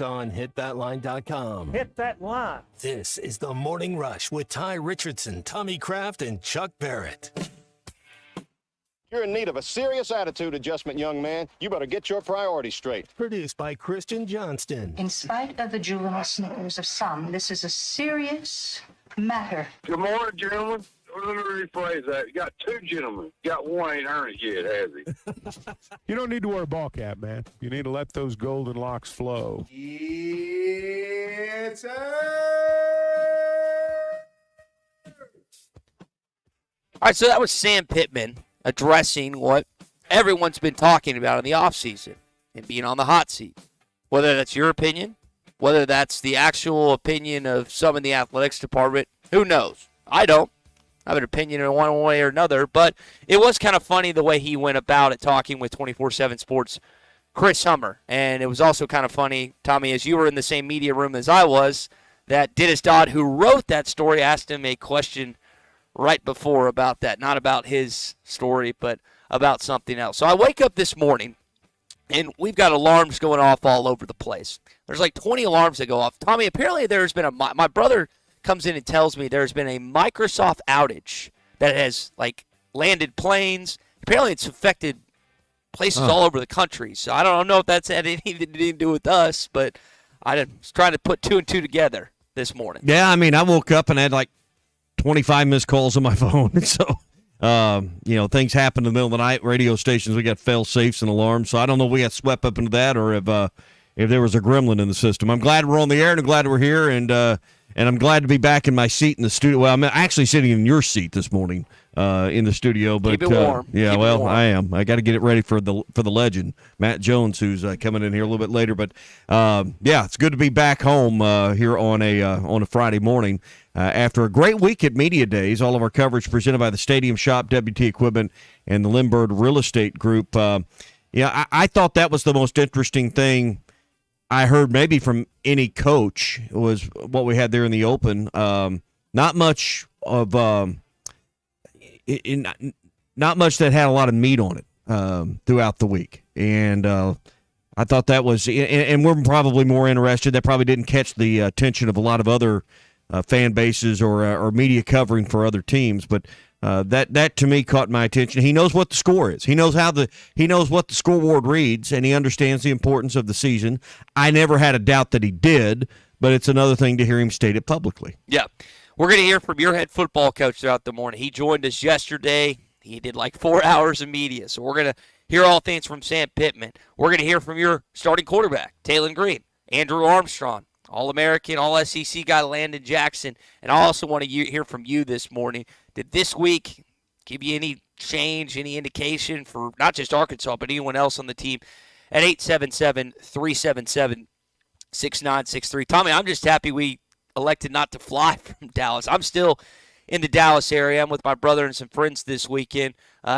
On hitthatline.com. Hit that line. This is the Morning Rush with Ty Richardson, Tommy Kraft, and Chuck Barrett. You're in need of a serious attitude adjustment, young man. You better get your priorities straight. Produced by Christian Johnston. In spite of the juvenile snickers of some, this is a serious matter. Good morning, gentlemen. Let me rephrase that. You got two gentlemen. You got one ain't earned it yet, has he? You don't need to wear a ball cap, man. You need to let those golden locks flow. It's All right, so that was Sam Pitman addressing what everyone's been talking about in the offseason and being on the hot seat. Whether that's your opinion, whether that's the actual opinion of some in the athletics department, who knows? I don't. I have an opinion in one way or another, but it was kind of funny the way he went about it, talking with 24/7 Sports' Chris Hummer. And it was also kind of funny, Tommy, as you were in the same media room as I was, that Dennis Dodd, who wrote that story, asked him a question right before about that. Not about his story, but about something else. So I wake up this morning, and we've got alarms going off all over the place. There's like 20 alarms that go off. Tommy, apparently there's been my brother comes in and tells me there's been a Microsoft outage that has like landed planes. Apparently it's affected places all over the country. So I don't know if that's had anything to do with us, but I was trying to put two and two together this morning. Yeah, I mean, I woke up and had like 25 missed calls on my phone. So, things happen in the middle of the night. Radio stations, we got fail-safes and alarms. So I don't know if we got swept up into that or if there was a gremlin in the system. I'm glad we're on the air and I'm glad we're here, and I'm glad to be back in my seat in the studio. Well, I'm actually sitting in your seat this morning in the studio. But keep it warm. Yeah, keep well, it warm. I am. I got to get it ready for the legend, Matt Jones, who's coming in here a little bit later. But it's good to be back home here on a Friday morning after a great week at Media Days. All of our coverage presented by the Stadium Shop, WT Equipment, and the Lindbergh Real Estate Group. I thought that was the most interesting thing I heard maybe from any coach was what we had there in the open. Not much of not much that had a lot of meat on it throughout the week, and I thought that was. And we're probably more interested. That probably didn't catch the attention of a lot of other fan bases or media covering for other teams, but. That to me caught my attention. He knows what the score is. He knows what the scoreboard reads, and he understands the importance of the season. I never had a doubt that he did, but it's another thing to hear him state it publicly. Yeah. We're going to hear from your head football coach throughout the morning. He joined us yesterday. He did like 4 hours of media. So we're going to hear all things from Sam Pitman. We're going to hear from your starting quarterback, Taylon Green, Andrew Armstrong, All-American, All-SEC guy Landon Jackson. And I also want to hear from you this morning. Did this week give you any change, any indication for not just Arkansas, but anyone else on the team at 877-377-6963? Tommy, I'm just happy we elected not to fly from Dallas. I'm still in the Dallas area. I'm with my brother and some friends this weekend,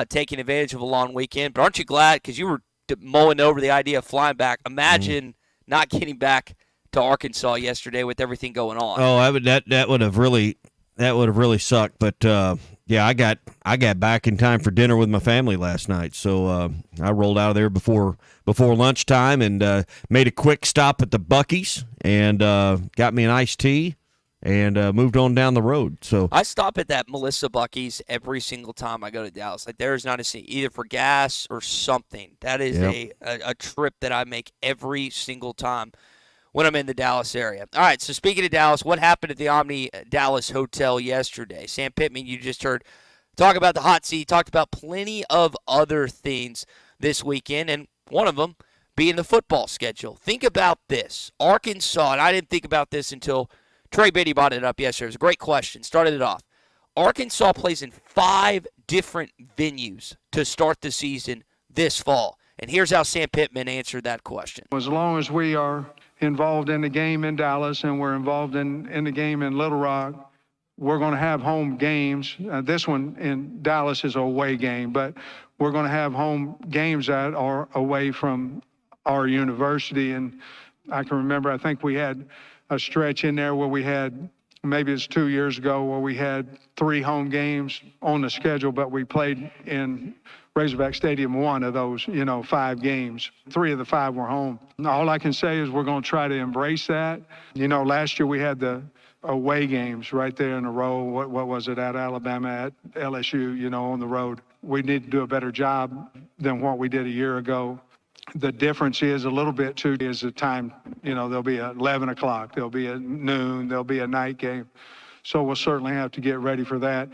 taking advantage of a long weekend. But aren't you glad? Because you were mulling over the idea of flying back. Imagine not getting back to Arkansas yesterday with everything going on. Oh, that would have really sucked. But I got back in time for dinner with my family last night. So I rolled out of there before lunchtime and made a quick stop at the Buc-ee's and got me an iced tea and moved on down the road. So I stop at that Melissa Buc-ee's every single time I go to Dallas. Like there's not a scene, either for gas or something. That is a trip that I make every single time when I'm in the Dallas area. All right, so speaking of Dallas, what happened at the Omni Dallas Hotel yesterday? Sam Pitman, you just heard talk about the hot seat, talked about plenty of other things this weekend, and one of them being the football schedule. Think about this. Arkansas, and I didn't think about this until Trey Biddy brought it up yesterday. It was a great question. Started it off. Arkansas plays in 5 different venues to start the season this fall. And here's how Sam Pitman answered that question. As long as we are involved in the game in Dallas and we're involved in the game in Little Rock, we're going to have home games. This one in Dallas is an away game, but we're going to have home games that are away from our university. And I can remember, I think we had a stretch in there where we had, maybe it's 2 years ago, where we had 3 home games on the schedule, but we played in Razorback Stadium won of those, 5 games. 3 of the 5 were home. All I can say is we're going to try to embrace that. Last year we had the away games right there in a row. What was it, at Alabama, at LSU, on the road. We need to do a better job than what we did a year ago. The difference is a little bit, too, is the time. There'll be at 11 o'clock. There'll be at noon. There'll be a night game. So we'll certainly have to get ready for that.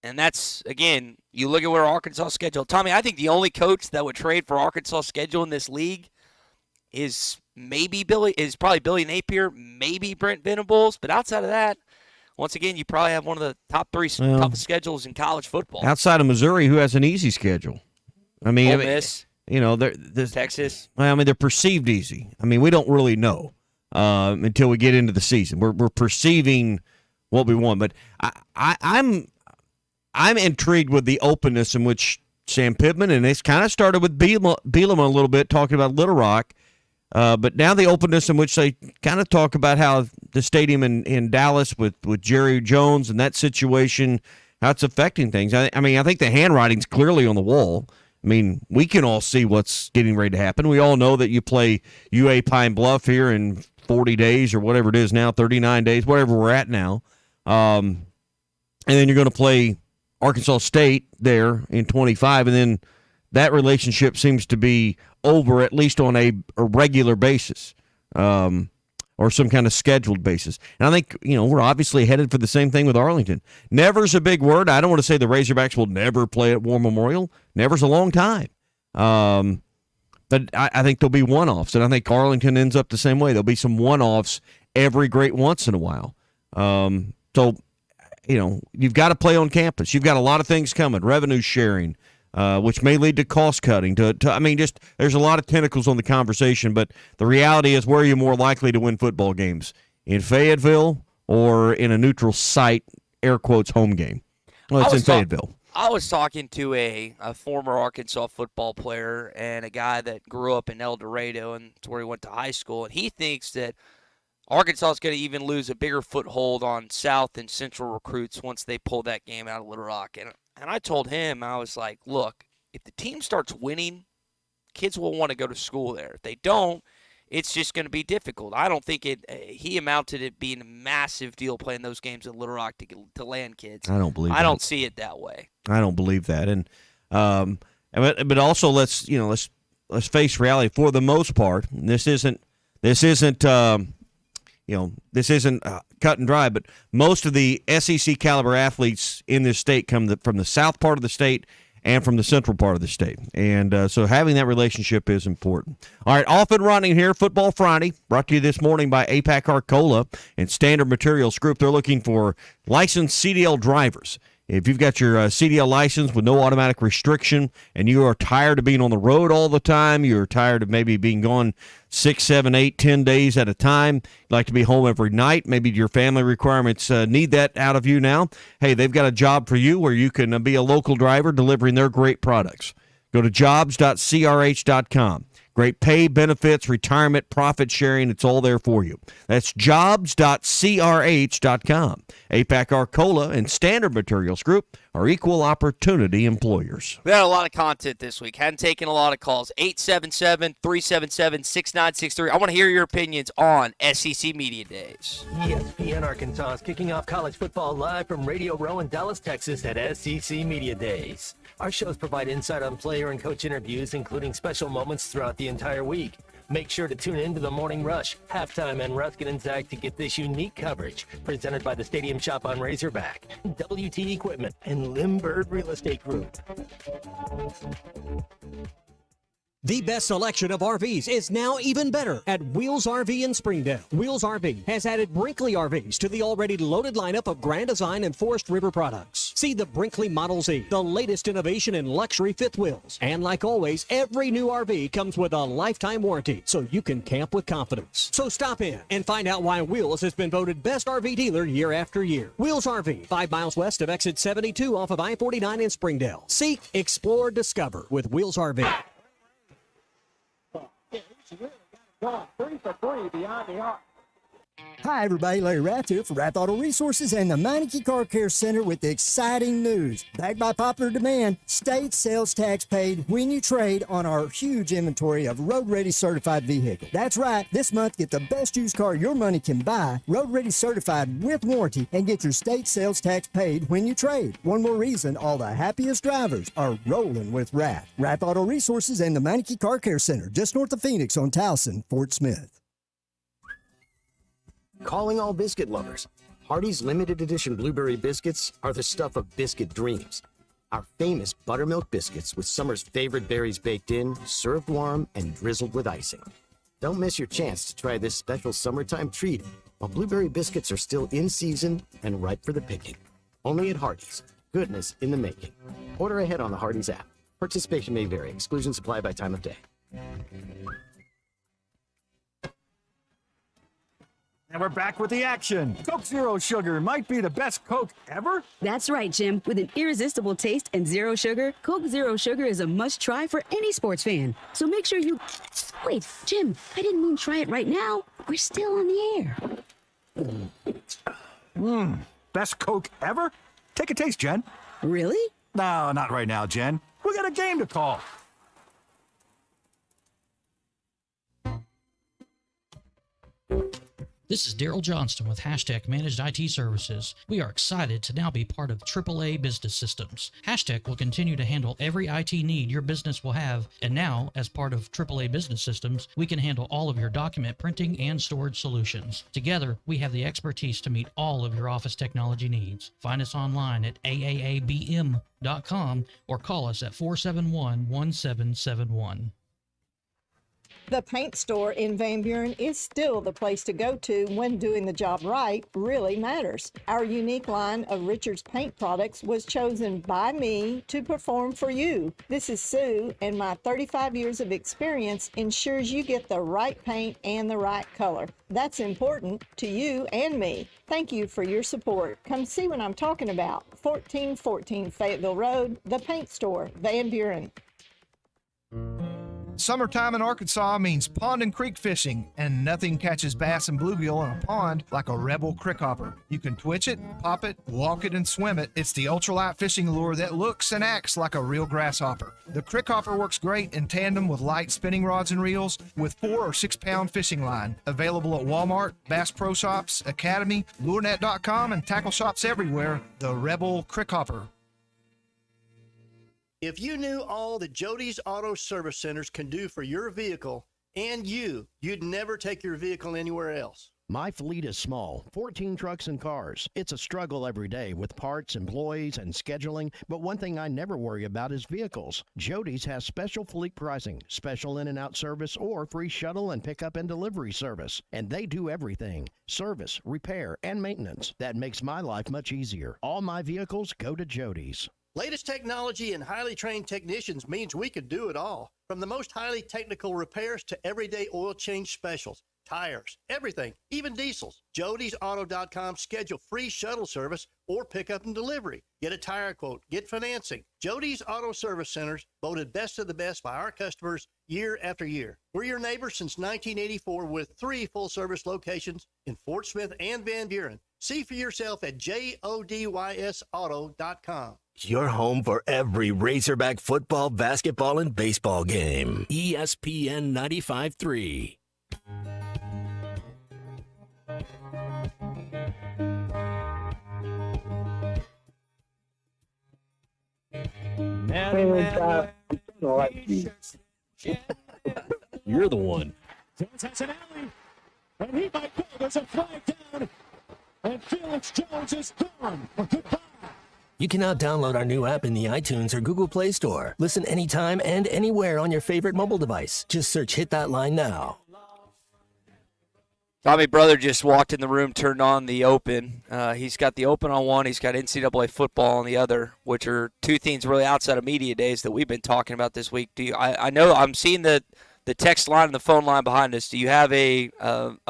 And that's, again, you look at where Arkansas' schedule. Tommy, I think the only coach that would trade for Arkansas' schedule in this league is probably Billy Napier, maybe Brent Venables. But outside of that, once again, you probably have one of the top 3 toughest schedules in college football. Outside of Missouri, who has an easy schedule? Ole Miss. Texas. They're perceived easy. We don't really know until we get into the season. We're perceiving what we want, but I'm intrigued with the openness in which Sam Pitman, and it's kind of started with Bielema a little bit, talking about Little Rock, but now the openness in which they kind of talk about how the stadium in Dallas with Jerry Jones and that situation, how it's affecting things. I think the handwriting's clearly on the wall. We can all see what's getting ready to happen. We all know that you play UA Pine Bluff here in 40 days or whatever it is now, 39 days, whatever we're at now. And then you're going to play Arkansas State there in 25, and then that relationship seems to be over, at least on a regular basis, or some kind of scheduled basis. And I think, we're obviously headed for the same thing with Arlington. Never's a big word. I don't want to say the Razorbacks will never play at War Memorial. Never's a long time. But I think there'll be one-offs, and I think Arlington ends up the same way. There'll be some one-offs every great once in a while. So, you've got to play on campus. You've got a lot of things coming, revenue sharing, which may lead to cost cutting. There's a lot of tentacles on the conversation, but the reality is, where are you more likely to win football games? In Fayetteville or in a neutral site, air quotes, home game? Well, it's in Fayetteville. I was talking to a former Arkansas football player and a guy that grew up in El Dorado, and it's where he went to high school, and he thinks that Arkansas is going to even lose a bigger foothold on South and Central recruits once they pull that game out of Little Rock. And I told him, I was like, look, if the team starts winning, kids will want to go to school there. If they don't, it's just going to be difficult. I don't think he amounted it being a massive deal playing those games in Little Rock to land kids. I don't believe that. I don't see it that way. I don't believe that. And but also let's face reality. For the most part, this isn't cut and dry, but most of the SEC caliber athletes in this state come from the south part of the state and from the central part of the state. And so having that relationship is important. All right, off and running here, Football Friday, brought to you this morning by APAC Arcola and Standard Materials Group. They're looking for licensed CDL drivers. If you've got your CDL license with no automatic restriction and you are tired of being on the road all the time, you're tired of maybe being gone 6, 7, 8, 10 days at a time, you'd like to be home every night, maybe your family requirements need that out of you now, hey, they've got a job for you where you can be a local driver delivering their great products. Go to jobs.crh.com. Great pay, benefits, retirement, profit sharing, it's all there for you. That's jobs.crh.com. APAC Arcola and Standard Materials Group are equal opportunity employers. We had a lot of content this week. Hadn't taken a lot of calls. 877-377-6963. I want to hear your opinions on SEC Media Days. ESPN Arkansas is kicking off college football live from Radio Row in Dallas, Texas at SEC Media Days. Our shows provide insight on player and coach interviews, including special moments throughout the entire week. Make sure to tune in to the Morning Rush, Halftime, and Ruskin and Zach to get this unique coverage presented by the Stadium Shop on Razorback, WT Equipment, and Limbird Real Estate Group. The best selection of RVs is now even better at Wheels RV in Springdale. Wheels RV has added Brinkley RVs to the already loaded lineup of Grand Design and Forest River products. See the Brinkley Model Z, the latest innovation in luxury fifth wheels. And like always, every new RV comes with a lifetime warranty, so you can camp with confidence. So stop in and find out why Wheels has been voted best RV dealer year after year. Wheels RV, 5 miles west of exit 72 off of I-49 in Springdale. Seek, explore, discover with Wheels RV. He's really got it going. 3 for 3 beyond the arc. Hi, everybody. Larry Rath here for Rath Auto Resources and the Meineke Car Care Center with exciting news. Backed by popular demand, state sales tax paid when you trade on our huge inventory of road-ready certified vehicles. That's right. This month, get the best used car your money can buy, road-ready certified with warranty, and get your state sales tax paid when you trade. One more reason all the happiest drivers are rolling with Rath. Rath Auto Resources and the Meineke Car Care Center, just north of Phoenix on Towson, Fort Smith. Calling all biscuit lovers. Hardee's limited edition blueberry biscuits are the stuff of biscuit dreams. Our famous buttermilk biscuits with summer's favorite berries baked in, served warm, and drizzled with icing. Don't miss your chance to try this special summertime treat while blueberry biscuits are still in season and ripe for the picking. Only at Hardee's. Goodness in the making. Order ahead on the Hardee's app. Participation may vary. Exclusions apply by time of day. And we're back with the action. Coke Zero Sugar might be the best Coke ever. That's right, Jim. With an irresistible taste and zero sugar, Coke Zero Sugar is a must-try for any sports fan. So make sure you... Wait, Jim, I didn't mean try it right now. We're still on the air. Best Coke ever? Take a taste, Jen. Really? No, not right now, Jen. We got a game to call. This is Daryl Johnston with Hashtag Managed IT Services. We are excited to now be part of AAA Business Systems. Hashtag will continue to handle every IT need your business will have, and now, as part of AAA Business Systems, we can handle all of your document printing and storage solutions. Together, we have the expertise to meet all of your office technology needs. Find us online at aaabm.com or call us at 471-1771. The paint store in Van Buren is still the place to go to when doing the job right really matters. Our unique line of Richards paint products was chosen by me to perform for you. This is Sue, and my 35 years of experience ensures you get the right paint and the right color. That's important to you and me. Thank you for your support. Come see what I'm talking about. 1414 Fayetteville Road, the paint store, Van Buren. Summertime in Arkansas means pond and creek fishing, and nothing catches bass and bluegill in a pond like a Rebel crickhopper. You can twitch it, pop it, walk it, and swim it. It's the ultralight fishing lure that looks and acts like a real grasshopper. The crickhopper works great in tandem with light spinning rods and reels with 4 or 6 pound fishing line. Available at Walmart, Bass Pro Shops, Academy, LureNet.com, and tackle shops everywhere. The Rebel crickhopper. If you knew all that Jody's Auto Service Centers can do for your vehicle and you'd never take your vehicle anywhere else. My fleet is small, 14 trucks and cars. It's a struggle every day with parts, employees, and scheduling, but one thing I never worry about is vehicles. Jody's has special fleet pricing, special in and out service, or free shuttle and pickup and delivery service. And they do everything, service, repair, and maintenance. That makes my life much easier. All my vehicles go to Jody's. Latest technology and highly trained technicians means we could do it all. From the most highly technical repairs to everyday oil change specials, tires, everything, even diesels. Jody'sAuto.com schedule free shuttle service or pickup and delivery. Get a tire quote, get financing. Jody's Auto Service Centers, voted best of the best by our customers year after year. We're your neighbors since 1984 with 3 full-service locations in Fort Smith and Van Buren. See for yourself at JODYSauto.com. Your home for every Razorback football, basketball, and baseball game. ESPN 95.3. You're the one. Jones has an alley, and he might go. There's a flag down, and Felix Jones is gone for goodbye. You can now download our new app in the iTunes or Google Play Store. Listen anytime and anywhere on your favorite mobile device. Just search Hit That Line now. Tommy Brother just walked in the room, turned on the Open. He's got the Open on one. He's got NCAA football on the other, which are two things really outside of media days that we've been talking about this week. I know I'm seeing the text line and the phone line behind us. Do you have a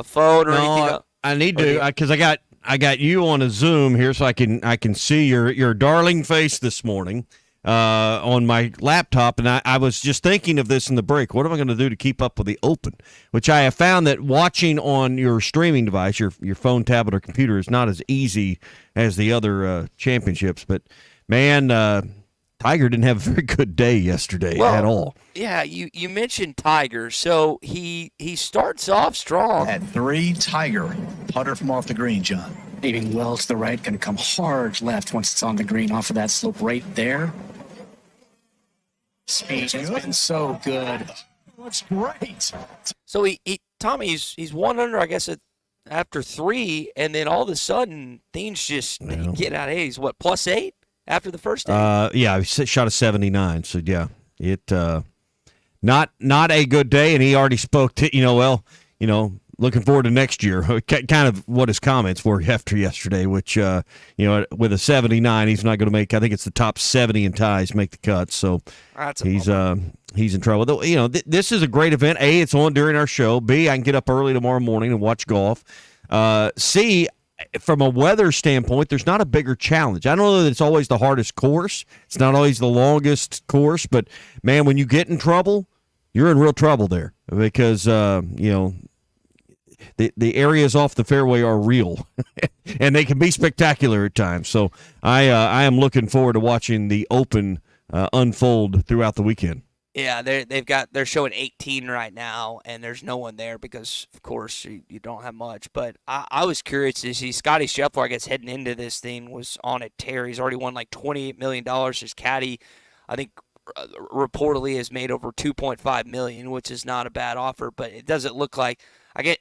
phone or anything? I need to because I got you on a Zoom here, so I can see your darling face this morning. on my laptop, and I was just thinking of this in the break. What am I going to do to keep up with the Open? Which I have found that watching on your streaming device, your phone, tablet, or computer, is not as easy as the other championships. But, man, Tiger didn't have a very good day yesterday at all. Yeah, you mentioned Tiger. So he starts off strong. At 3, Tiger. Putter from off the green, John. Leaving well to the right, going to come hard left once it's on the green off of that slope right there. Speed has been so good. Looks great. So Tommy, he's 1 under, I guess, after 3, and then all of a sudden things just get out of hand. He's what, +8 after the first day? Yeah, he shot a 79. So yeah, it not a good day, and he already spoke to looking forward to next year. Kind of what his comments were after yesterday, which with a 79, he's not going to make. I think it's the top 70 in ties make the cut. So he's in trouble. This is a great event. A, it's on during our show. B, I can get up early tomorrow morning and watch golf. C, from a weather standpoint, there's not a bigger challenge. I don't know that it's always the hardest course. It's not always the longest course, but man, when you get in trouble, you're in real trouble there because the areas off the fairway are real, and they can be spectacular at times. So I am looking forward to watching the Open unfold throughout the weekend. Yeah, they're showing 18 right now, and there's no one there because, of course, you don't have much. But I was curious to see Scotty Scheffler, I guess, heading into this thing was on a tear. He's already won like $28 million. His caddy, I think, reportedly has made over $2.5 million, which is not a bad offer. But it doesn't look like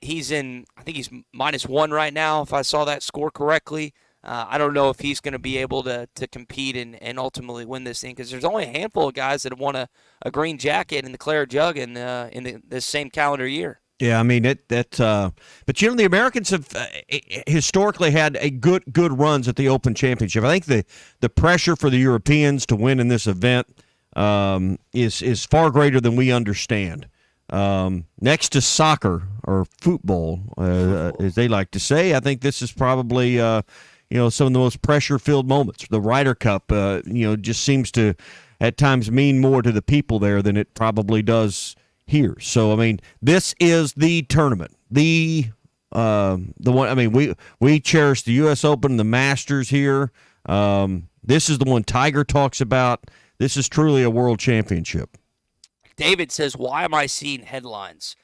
he's -1 right now, if I saw that score correctly. I don't know if he's going to be able to compete and ultimately win this thing because there's only a handful of guys that have won a green jacket in the Claret Jug in this same calendar year. Yeah, I mean but the Americans have historically had a good runs at the Open Championship. I think the pressure for the Europeans to win in this event is far greater than we understand. Next to soccer or football, as they like to say, I think this is probably some of the most pressure-filled moments. The Ryder Cup, just seems to at times mean more to the people there than it probably does here. So I mean, this is the tournament, the one. I mean, we cherish the U.S. Open, the Masters here. This is the one Tiger talks about. This is truly a world championship. David says, why am I seeing headlines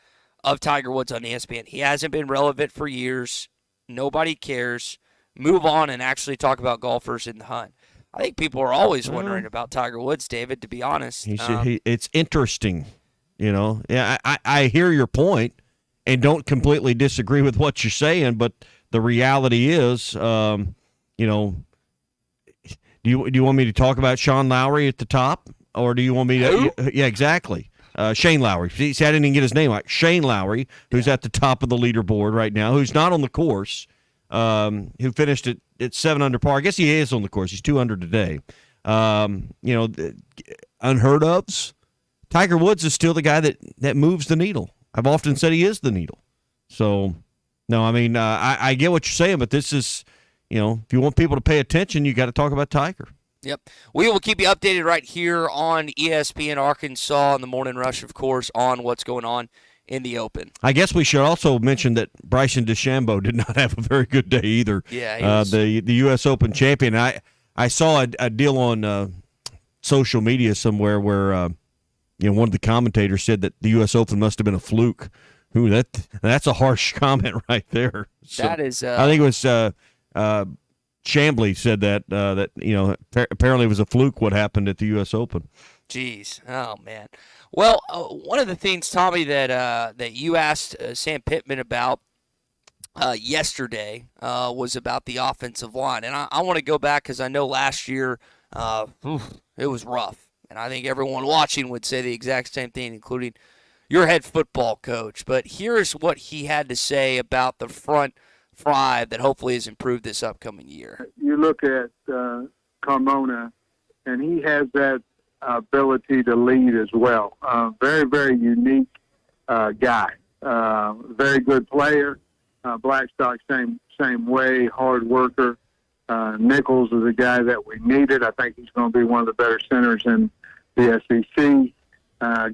of Tiger Woods on ESPN? He hasn't been relevant for years. Nobody cares. Move on and actually talk about golfers in the hunt. I think people are always wondering about Tiger Woods, David, to be honest. It's interesting. Yeah, I hear your point and don't completely disagree with what you're saying, but the reality is, do you want me to talk about Sean Lowry at the top? Or do you want me to? Yeah, exactly. Shane Lowry. See, I didn't even get his name right. Shane Lowry, who's at the top of the leaderboard right now, who's not on the course, who finished at 7 under par. I guess he is on the course. He's 2 under today. Unheard ofs. Tiger Woods is still the guy that moves the needle. I've often said he is the needle. So, no, I mean, I get what you're saying, but this is, if you want people to pay attention, you got to talk about Tiger. Yep. We will keep you updated right here on ESPN Arkansas in the morning rush, of course, on what's going on in the Open. I guess we should also mention that Bryson DeChambeau did not have a very good day either. Yeah, the U.S. Open champion. I saw a deal on social media somewhere where one of the commentators said that the U.S. Open must have been a fluke. That's a harsh comment right there. So, that is. I think it was. Chambly said that apparently it was a fluke what happened at the U.S. Open. Jeez, oh man. Well, one of the things, Tommy, that you asked Sam Pitman about yesterday was about the offensive line, and I want to go back because I know last year it was rough, and I think everyone watching would say the exact same thing, including your head football coach. But here's what he had to say about the front five that hopefully has improved this upcoming year. You look at Carmona, and he has that ability to lead as well. Very, very unique guy. Very good player. Blackstock, same way, hard worker. Nichols is a guy that we needed. I think he's going to be one of the better centers in the SEC.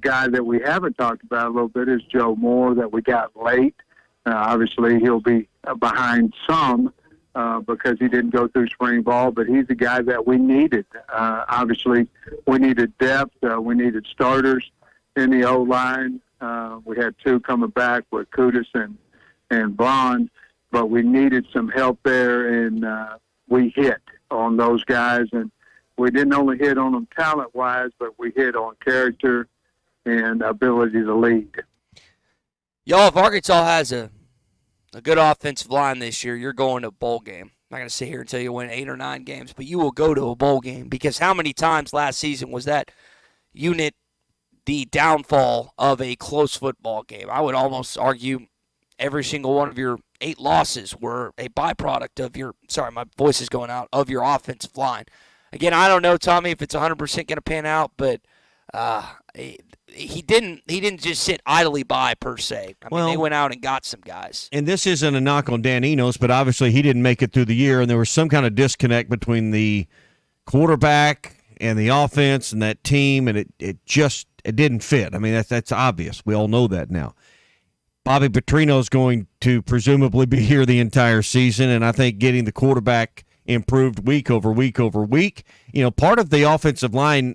Guy that we haven't talked about a little bit is Joe Moore that we got late. Obviously, he'll be behind some because he didn't go through spring ball, but he's the guy that we needed. Obviously, we needed depth. We needed starters in the O-line. We had two coming back with Kudus and Bond, but we needed some help there, and we hit on those guys. And we didn't only hit on them talent-wise, but we hit on character and ability to lead. Y'all, if Arkansas has a good offensive line this year, you're going to a bowl game. I'm not going to sit here and tell you win 8 or 9 games, but you will go to a bowl game, because how many times last season was that unit the downfall of a close football game? I would almost argue every single one of your 8 losses were a byproduct of your, sorry, my voice is going out, of your offensive line. Again, I don't know, Tommy, if it's 100% going to pan out, but he didn't just sit idly by, per se. I mean, they went out and got some guys. And this isn't a knock on Dan Enos, but obviously he didn't make it through the year, and there was some kind of disconnect between the quarterback and the offense and that team, and it didn't fit. I mean, that's obvious. We all know that now. Bobby Patrino is going to presumably be here the entire season, and I think getting the quarterback improved week over week over week. You know, part of the offensive line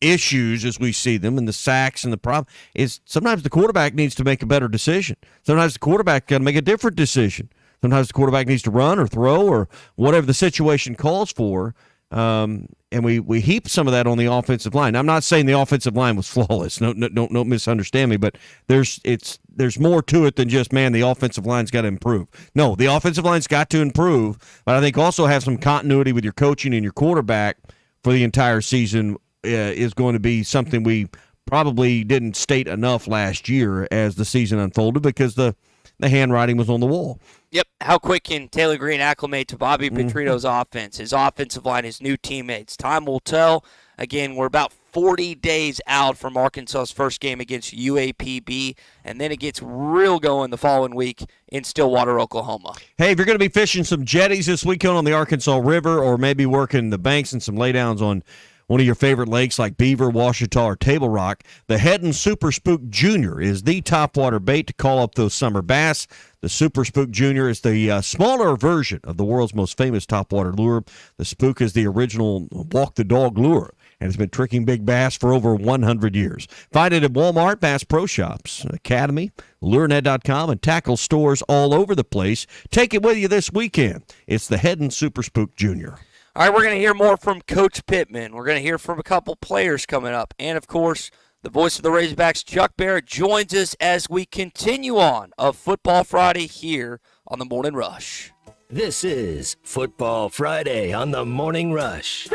issues as we see them, and the sacks and the problem, is sometimes the quarterback needs to make a better decision. Sometimes the quarterback got to make a different decision. Sometimes the quarterback needs to run or throw or whatever the situation calls for. And we heaped some of that on the offensive line. I'm not saying the offensive line was flawless. Don't misunderstand me, but there's more to it than just, man, the offensive line's got to improve. No, the offensive line's got to improve, but I think also have some continuity with your coaching and your quarterback for the entire season is going to be something we probably didn't state enough last year as the season unfolded, because the handwriting was on the wall. Yep. How quick can Taylor Green acclimate to Bobby Petrino's offense, his offensive line, his new teammates? Time will tell. Again, we're about 40 days out from Arkansas's first game against UAPB, and then it gets real going the following week in Stillwater, Oklahoma. Hey, if you're going to be fishing some jetties this weekend on the Arkansas River, or maybe working the banks and some laydowns on one of your favorite lakes like Beaver, Washita, or Table Rock, the Heddon Super Spook Jr. is the topwater bait to call up those summer bass. The Super Spook Jr. is the smaller version of the world's most famous topwater lure. The Spook is the original walk-the-dog lure and has been tricking big bass for over 100 years. Find it at Walmart, Bass Pro Shops, Academy, LureNet.com, and tackle stores all over the place. Take it with you this weekend. It's the Heddon Super Spook Jr. All right, we're going to hear more from Coach Pitman. We're going to hear from a couple players coming up. And, of course, the voice of the Razorbacks, Chuck Barrett, joins us as we continue on of Football Friday here on the Morning Rush. This is Football Friday on the Morning Rush.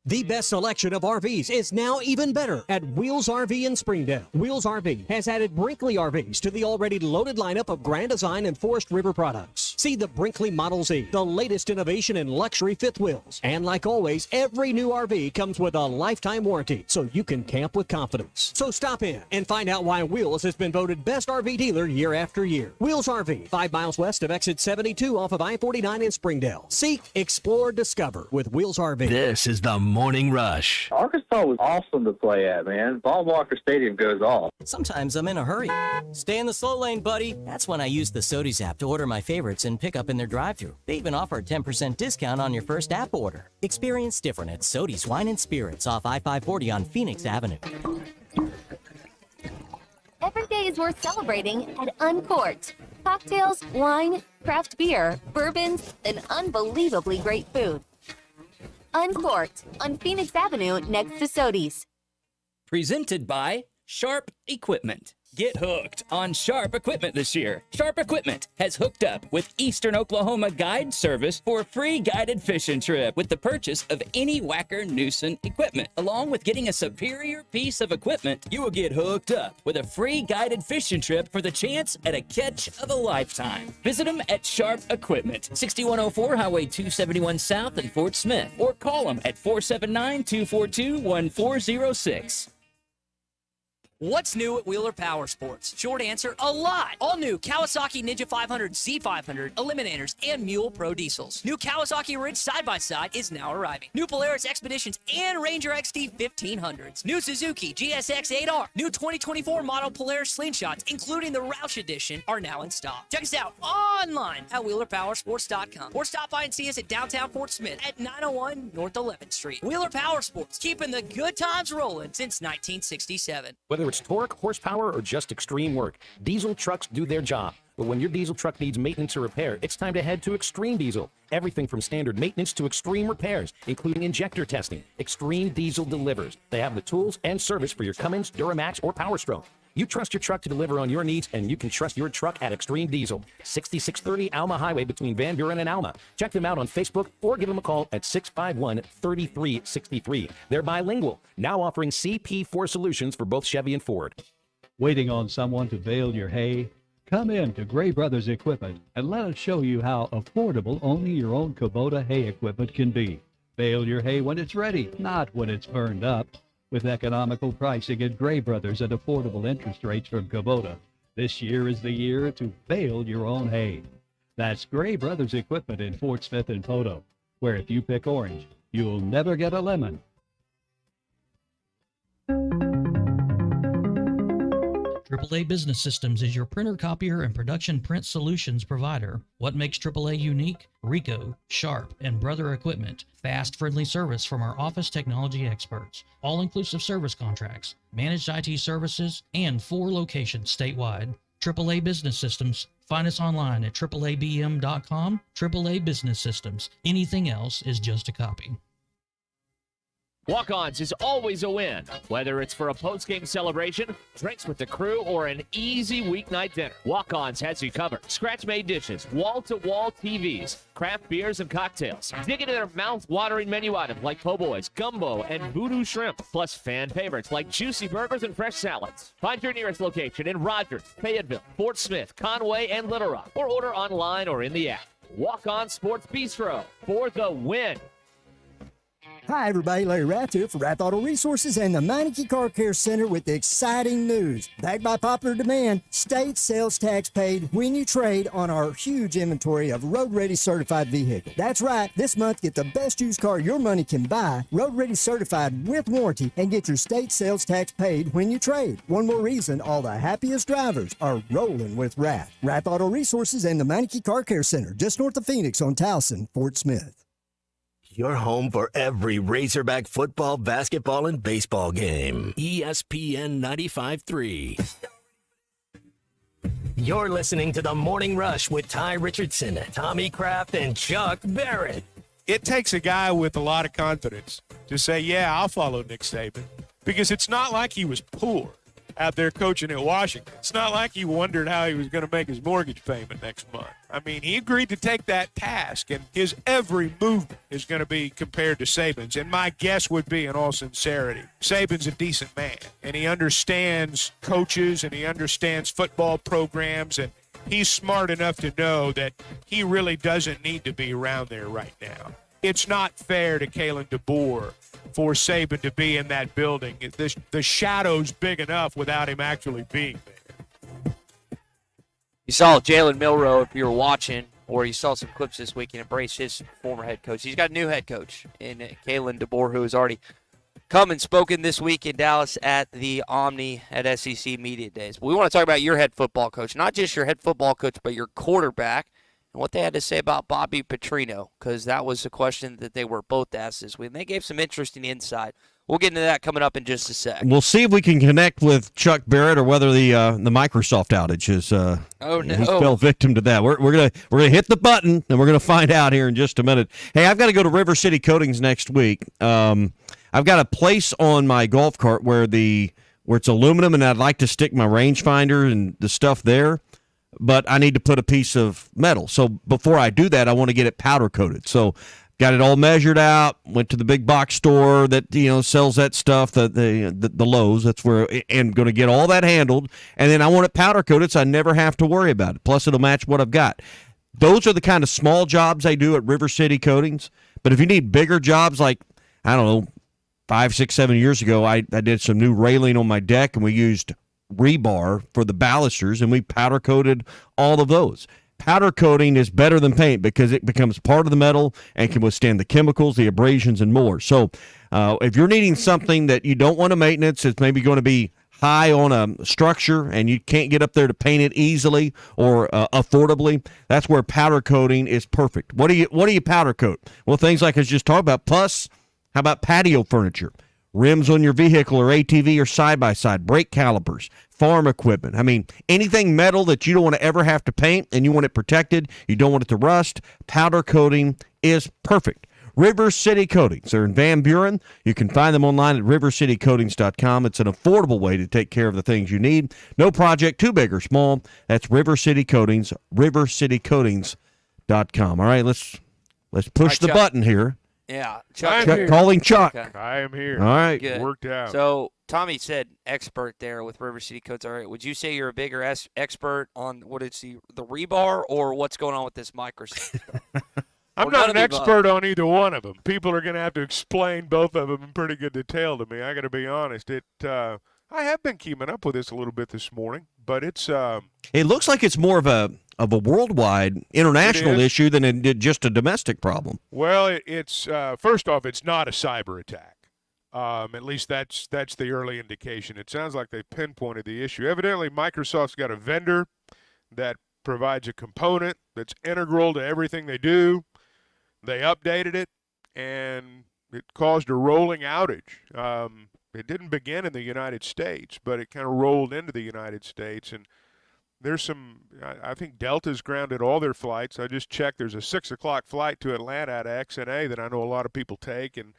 The best selection of RVs is now even better at Wheels RV in Springdale. Wheels RV has added Brinkley RVs to the already loaded lineup of Grand Design and Forest River products. See the Brinkley Model Z, the latest innovation in luxury fifth wheels. And like always, every new RV comes with a lifetime warranty, so you can camp with confidence. So stop in and find out why Wheels has been voted best RV dealer year after year. Wheels RV, 5 miles west of exit 72 off of I-49 in Springdale. Seek, explore, discover with Wheels RV. This is the Morning Rush. Arkansas was awesome to play at, man. Bob Walker Stadium goes off. Sometimes I'm in a hurry. Stay in the slow lane, buddy. That's when I use the Sodies app to order my favorites and pick up in their drive-thru. They even offer a 10% discount on your first app order. Experience different at Sodies Wine and Spirits off I-540 on Phoenix Avenue. Every day is worth celebrating at Uncorked. Cocktails, wine, craft beer, bourbons, and unbelievably great food. Uncorked on Phoenix Avenue next to Sodies. Presented by Sharp Equipment. Get hooked on Sharp Equipment this year. Sharp Equipment has hooked up with Eastern Oklahoma Guide Service for a free guided fishing trip with the purchase of any Whacker Noosan equipment. Along with getting a superior piece of equipment, you will get hooked up with a free guided fishing trip for the chance at a catch of a lifetime. Visit them at Sharp Equipment, 6104 Highway 271 South in Fort Smith, or call them at 479-242-1406. What's new at Wheeler Power Sports? Short answer, a lot. All new Kawasaki Ninja 500, Z500, Eliminators, and Mule Pro Diesels. New Kawasaki Ridge side-by-side is now arriving. New Polaris Expeditions and Ranger XD 1500s. New Suzuki GSX 8R. New 2024 model Polaris Slingshots, including the Roush Edition, are now in stock. Check us out online at WheelerPowersports.com or stop by and see us at downtown Fort Smith at 901 North 11th Street. Wheeler Power Sports, keeping the good times rolling since 1967. Whether it's torque, horsepower, or just extreme work, diesel trucks do their job. But when your diesel truck needs maintenance or repair, it's time to head to Extreme Diesel. Everything from standard maintenance to extreme repairs, including injector testing. Extreme Diesel delivers. They have the tools and service for your Cummins, Duramax, or Power Stroke. You trust your truck to deliver on your needs, and you can trust your truck at Extreme Diesel. 6630 Alma Highway between Van Buren and Alma. Check them out on Facebook or give them a call at 651-3363. They're bilingual, now offering CP4 solutions for both Chevy and Ford. Waiting on someone to bale your hay? Come in to Gray Brothers Equipment and let us show you how affordable only your own Kubota hay equipment can be. Bale your hay when it's ready, not when it's burned up. With economical pricing at Gray Brothers and affordable interest rates from Kubota, this year is the year to bale your own hay. That's Gray Brothers Equipment in Fort Smith and Poto, where if you pick orange, you'll never get a lemon. AAA Business Systems is your printer, copier, and production print solutions provider. What makes AAA unique? Ricoh, Sharp, and Brother Equipment. Fast, friendly service from our office technology experts. All-inclusive service contracts, managed IT services, and 4 locations statewide. AAA Business Systems. Find us online at AAABM.com. AAA Business Systems. Anything else is just a copy. Walk-Ons is always a win, whether it's for a post-game celebration, drinks with the crew, or an easy weeknight dinner. Walk-Ons has you covered. Scratch-made dishes, wall-to-wall TVs, craft beers and cocktails. Dig into their mouth-watering menu items like po' boys, gumbo, and voodoo shrimp, plus fan favorites like juicy burgers and fresh salads. Find your nearest location in Rogers, Fayetteville, Fort Smith, Conway, and Little Rock, or order online or in the app. Walk-On Sports Bistro for the win. Hi, everybody. Larry Rath here for Rath Auto Resources and the Meineke Car Care Center with exciting news. Backed by popular demand, state sales tax paid when you trade on our huge inventory of road-ready certified vehicles. That's right. This month, get the best used car your money can buy, road-ready certified with warranty, and get your state sales tax paid when you trade. One more reason all the happiest drivers are rolling with Rath. Rath Auto Resources and the Meineke Car Care Center, just north of Phoenix on Towson, Fort Smith. Your home for every Razorback football, basketball, and baseball game. ESPN 95.3. You're listening to The Morning Rush with Ty Richardson, Tommy Kraft, and Chuck Barrett. It takes a guy with a lot of confidence to say, yeah, I'll follow Nick Saban, because it's not like he was poor out there coaching at Washington. It's not like he wondered how he was going to make his mortgage payment next month. I mean, he agreed to take that task, and his every movement is going to be compared to Saban's. And my guess would be, in all sincerity, Saban's a decent man, and he understands coaches, and he understands football programs, and he's smart enough to know that he really doesn't need to be around there right now. It's not fair to Kalen DeBoer for Saban to be in that building. The shadow's big enough without him actually being there. You saw Jalen Milroe if you were watching, or you saw some clips this week and embraced his former head coach. He's got a new head coach in Kalen DeBoer, who has already come and spoken this week in Dallas at the Omni at SEC Media Days. But we want to talk about your head football coach, not just your head football coach, but your quarterback, and what they had to say about Bobby Patrino, because that was a question that they were both asked this week. And they gave some interesting insight. We'll get into that coming up in just a sec. We'll see if we can connect with Chuck Barrett, or whether the Microsoft outage is he fell victim to that. We're gonna hit the button, and we're gonna find out here in just a minute. Hey, I've got to go to River City Coatings next week. I've got a place on my golf cart where it's aluminum, and I'd like to stick my rangefinder and the stuff there, but I need to put a piece of metal. So before I do that, I want to get it powder coated. So got it all measured out, went to the big box store that sells that stuff, the Lowe's. That's where, and going to get all that handled, and then I want it powder coated so I never have to worry about it. Plus, it'll match what I've got. Those are the kind of small jobs I do at River City Coatings. But if you need bigger jobs, like, I don't know, 5, 6, 7 years ago, I did some new railing on my deck, and we used rebar for the balusters, and we powder coated all of those. Powder coating is better than paint because it becomes part of the metal and can withstand the chemicals, the abrasions, and more. So if you're needing something that you don't want to maintenance, it's maybe going to be high on a structure and you can't get up there to paint it easily or affordably, that's where powder coating is perfect. What do you powder coat? Well, things like I just talked about. Plus, how about patio furniture? Rims on your vehicle or ATV or side-by-side, brake calipers, farm equipment. I mean, anything metal that you don't want to ever have to paint and you want it protected, you don't want it to rust, powder coating is perfect. River City Coatings. They're in Van Buren. You can find them online at rivercitycoatings.com. It's an affordable way to take care of the things you need. No project too big or small. That's River City Coatings, rivercitycoatings.com. All right, let's push the button here. Yeah, Chuck calling Chuck. Okay. I am here. All right. Good. Worked out. So Tommy said expert there with River City Coats. All right, would you say you're a bigger expert on what is the rebar or what's going on with this microsystem? I'm not an expert on either one of them. People are going to have to explain both of them in pretty good detail to me. I got to be honest. I have been keeping up with this a little bit this morning, but it's. It looks like it's more of a worldwide international issue than just a domestic problem. Well, it's first off, it's not a cyber attack. At least that's the early indication. It sounds like they pinpointed the issue. Evidently, Microsoft's got a vendor that provides a component that's integral to everything they do. They updated it, and it caused a rolling outage. It didn't begin in the United States, but it kind of rolled into the United States. And there's I think Delta's grounded all their flights. I just checked. There's a 6 o'clock flight to Atlanta out of XNA that I know a lot of people take, and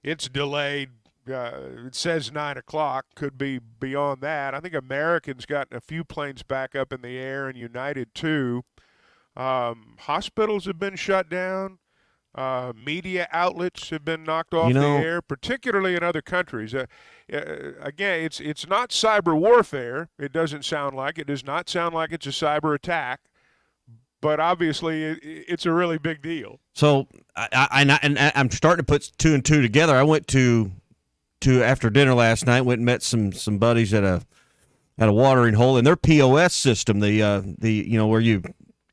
it's delayed. It says 9 o'clock. Could be beyond that. I think American's gotten a few planes back up in the air, and United too. Hospitals have been shut down. Media outlets have been knocked off the air, particularly in other countries. Again, it's not cyber warfare. It doesn't sound like. It does not sound like it's a cyber attack, but obviously it's a really big deal. So I'm starting to put two and two together. I went to after dinner last night. Went and met some buddies at a watering hole, and their POS system, the where you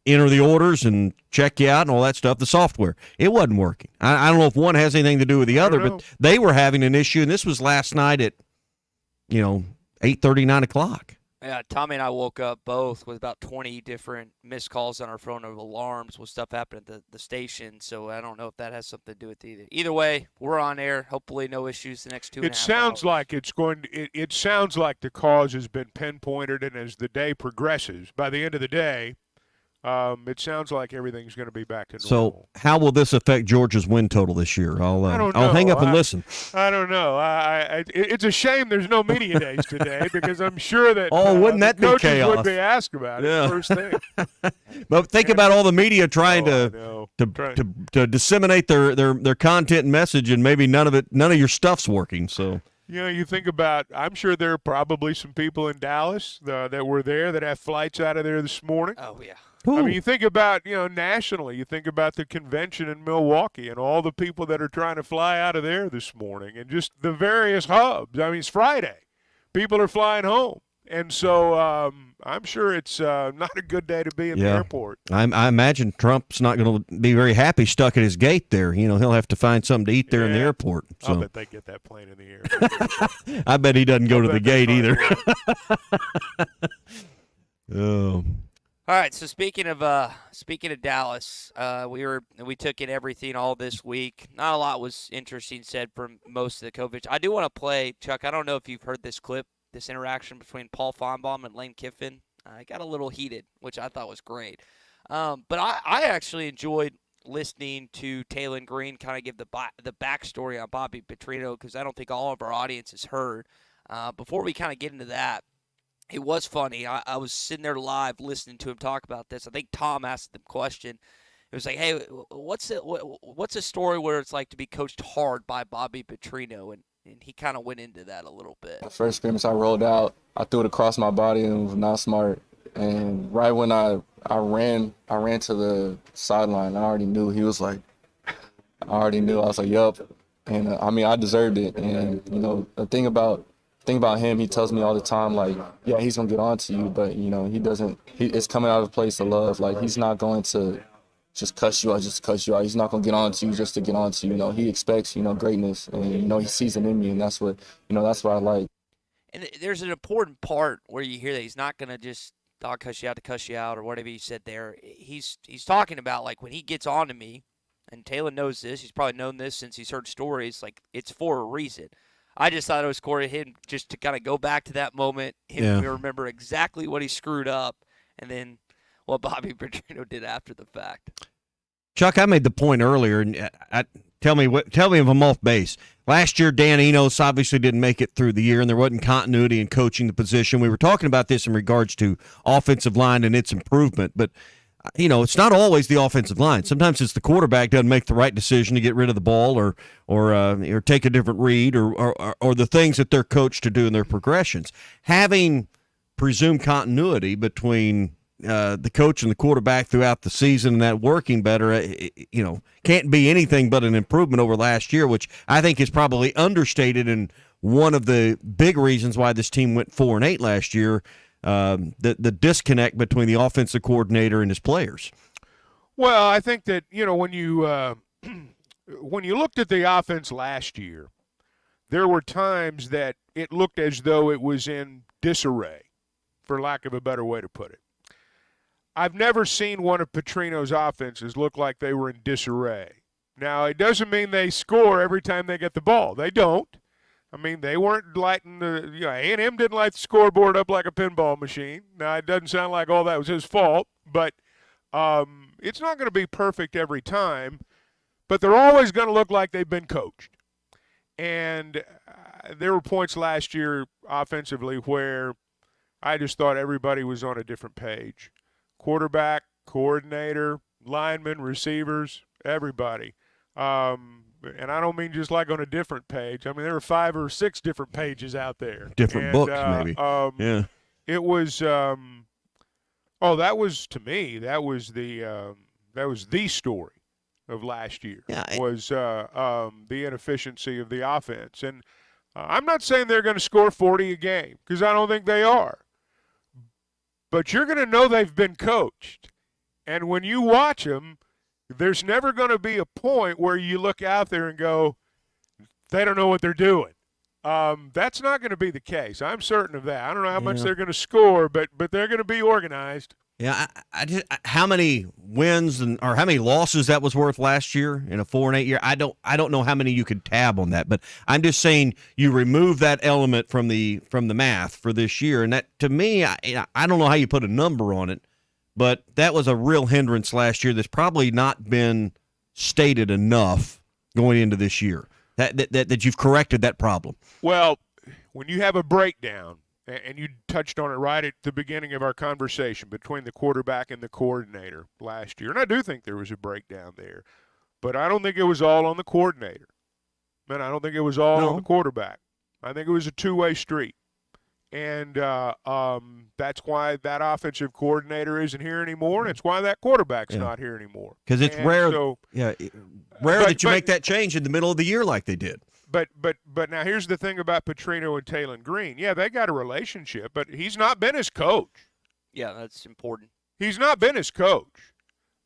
enter the orders and check you out and all that stuff, the software, it wasn't working. I don't know if one has anything to do with the other, but they were having an issue, and this was last night at 8:30, 9 o'clock. Yeah, Tommy and I woke up both with about 20 different missed calls on our phone of alarms with stuff happening at the station, so I don't know if that has something to do with it either. Either way, we're on air. Hopefully no issues the next 2.5 hours. It sounds like it sounds like the cause has been pinpointed, and as the day progresses, by the end of the day, it sounds like everything's going to be back to normal. So how will this affect Georgia's win total this year? I'll hang up and listen. I don't know. It's a shame there's no media days today because I'm sure that wouldn't that be coaches chaos? would be asked about it first thing. But think about all the media trying to disseminate their content and message, and maybe none of your stuff's working. So. You think about, I'm sure there are probably some people in Dallas that were there that have flights out of there this morning. Oh, yeah. Ooh. I mean, you think about, nationally, you think about the convention in Milwaukee and all the people that are trying to fly out of there this morning and just the various hubs. I mean, it's Friday. People are flying home. And so I'm sure it's not a good day to be in the airport. I imagine Trump's not going to be very happy stuck at his gate there. He'll have to find something to eat there in the airport. So. I bet they get that plane in the air. I bet he doesn't go to the gate either. Oh. All right, so speaking of Dallas, we took in everything all this week. Not a lot was interesting said from most of the coverage. I do want to play, Chuck. I don't know if you've heard this clip, this interaction between Paul Feinbaum and Lane Kiffin. I got a little heated, which I thought was great. But I actually enjoyed listening to Taylon Green kind of give the backstory on Bobby Patrino because I don't think all of our audience has heard. Before we kind of get into that, it was funny. I was sitting there live listening to him talk about this. I think Tom asked the question. It was like, hey, what's a story where it's like to be coached hard by Bobby Patrino? And he kind of went into that a little bit. The first scrimmage I rolled out, I threw it across my body and was not smart. And right when I ran to the sideline, I already knew he was like, I was like, yup. And I mean, I deserved it. And you know, the thing about him, he tells me all the time, like, yeah, he's gonna get on to you, but you know, it's coming out of a place of love. Like, he's not going to just cuss you out just to cuss you out. He's not gonna get on to you just to get on to you. You know, he expects, you know, greatness, and you know, he sees it in me, and that's what I like. And there's an important part where you hear that he's not gonna just dog cuss you out to cuss you out or whatever you said there. He's talking about, like, when he gets on to me, and Taylor knows this. He's probably known this since he's heard stories. Like, it's for a reason. I just thought it was Corey him just to kind of go back to that moment. We remember exactly what he screwed up, and then what Bobby Patrino did after the fact. Chuck, I made the point earlier, and tell me if I'm off base. Last year, Dan Enos obviously didn't make it through the year, and there wasn't continuity in coaching the position. We were talking about this in regards to offensive line and its improvement, but you know, it's not always the offensive line. Sometimes it's the quarterback doesn't make the right decision to get rid of the ball or take a different read or the things that they're coached to do in their progressions. Having presumed continuity between the coach and the quarterback throughout the season and that working better, you know, can't be anything but an improvement over last year, which I think is probably understated and one of the big reasons why this team went 4-8 last year. The disconnect between the offensive coordinator and his players. Well, I think that, you know, when you looked at the offense last year, there were times that it looked as though it was in disarray, for lack of a better way to put it. I've never seen one of Petrino's offenses look like they were in disarray. Now, it doesn't mean they score every time they get the ball. They don't. I mean, they weren't lighting A&M didn't light the scoreboard up like a pinball machine. Now, it doesn't sound like all that was his fault, but it's not going to be perfect every time. But they're always going to look like they've been coached. And there were points last year offensively where I just thought everybody was on a different page. Quarterback, coordinator, linemen, receivers, everybody. And I don't mean just like on a different page. I mean, there were 5 or 6 different pages out there. Different books, maybe. Yeah. It was. That was, to me, that was the story of last year. Yeah, was the inefficiency of the offense. And I'm not saying they're going to score 40 a game because I don't think they are. But you're going to know they've been coached. And when you watch them, there's never going to be a point where you look out there and go, they don't know what they're doing. That's not going to be the case. I'm certain of that. I don't know how much they're going to score, but they're going to be organized. Yeah, how many wins or how many losses that was worth last year in a 4-8 year? I don't know how many you could tab on that, but I'm just saying you remove that element from the math for this year, and that to me, I don't know how you put a number on it. But that was a real hindrance last year that's probably not been stated enough going into this year, that you've corrected that problem. Well, when you have a breakdown, and you touched on it right at the beginning of our conversation between the quarterback and the coordinator last year, and I do think there was a breakdown there, but I don't think it was all on the coordinator. Man, I don't think it was all on the quarterback. I think it was a two-way street. And that's why that offensive coordinator isn't here anymore, and it's why that quarterback's not here anymore. Because it's rare that you make that change in the middle of the year like they did. But now here's the thing about Patrino and Taylor Green. Yeah, they got a relationship, but he's not been his coach. Yeah, that's important. He's not been his coach.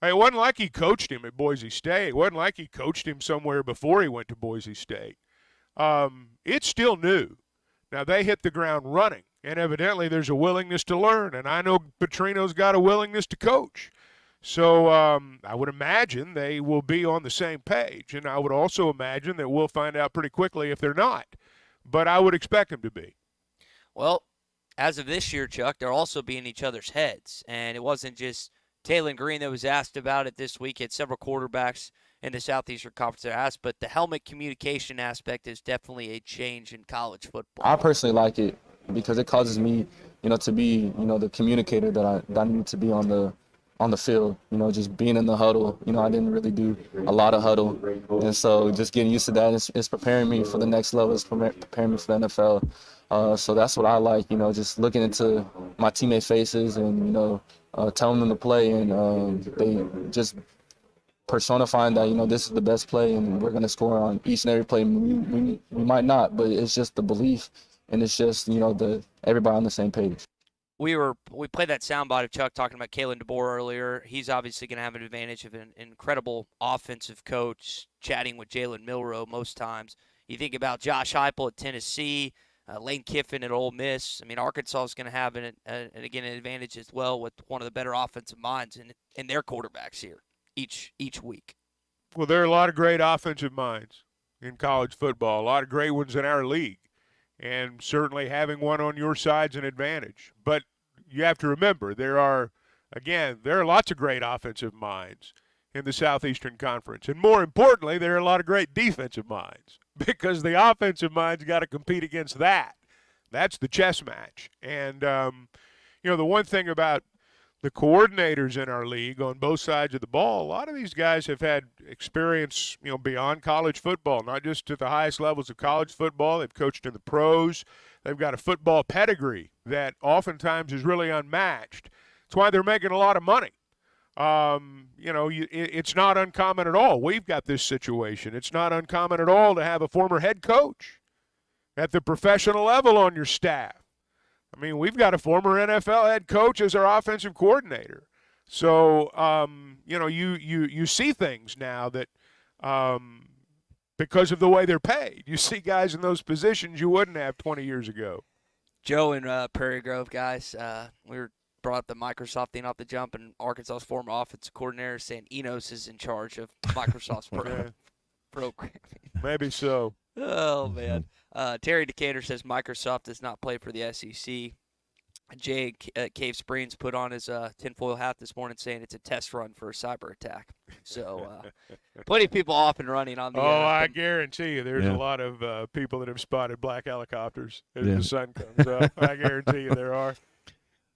It wasn't like he coached him at Boise State. It wasn't like he coached him somewhere before he went to Boise State. It's still new. Now, they hit the ground running, and evidently there's a willingness to learn, and I know Patrino's got a willingness to coach. So I would imagine they will be on the same page, and I would also imagine that we'll find out pretty quickly if they're not. But I would expect them to be. Well, as of this year, Chuck, they'll also be in each other's heads, and it wasn't just Taylor Green that was asked about it this week. He had several quarterbacks in the Southeastern Conference that asked, but the helmet communication aspect is definitely a change in college football. I personally like it because it causes me, to be, the communicator that I need to be on the field. Just being in the huddle. I didn't really do a lot of huddle, and so just getting used to that is preparing me for the next level. It's preparing me for the NFL. So that's what I like. Just looking into my teammates' faces and telling them to play, and they just personifying that, this is the best play and we're going to score on each and every play. We might not, but it's just the belief, and it's just, everybody on the same page. We played that soundbite of Chuck talking about Kalen DeBoer earlier. He's obviously going to have an advantage of an incredible offensive coach, chatting with Jalen Milroe most times. You think about Josh Heupel at Tennessee, Lane Kiffin at Ole Miss. I mean, Arkansas is going to have an advantage as well with one of the better offensive minds in their quarterbacks here each week. Well, there are a lot of great offensive minds in college football, a lot of great ones in our league. And certainly having one on your side's an advantage. But you have to remember, there are lots of great offensive minds in the Southeastern Conference. And more importantly, there are a lot of great defensive minds, because the offensive minds got to compete against that. That's the chess match. And, the one thing about the coordinators in our league on both sides of the ball, a lot of these guys have had experience, beyond college football, not just at the highest levels of college football. They've coached in the pros. They've got a football pedigree that oftentimes is really unmatched. That's why they're making a lot of money. It's not uncommon at all. We've got this situation. It's not uncommon at all to have a former head coach at the professional level on your staff. I mean, we've got a former NFL head coach as our offensive coordinator. So, you see things now that because of the way they're paid. You see guys in those positions you wouldn't have 20 years ago. Joe in Prairie Grove, guys, we brought up the Microsoft thing off the jump, and Arkansas's former offensive coordinator saying Enos is in charge of Microsoft's programming. Maybe so. Oh, man. Terry Decatur says Microsoft does not play for the SEC. Jay Cave Springs put on his tinfoil hat this morning saying it's a test run for a cyber attack. So plenty of people off and running on the I guarantee you there's a lot of people that have spotted black helicopters as the sun comes up. I guarantee you there are.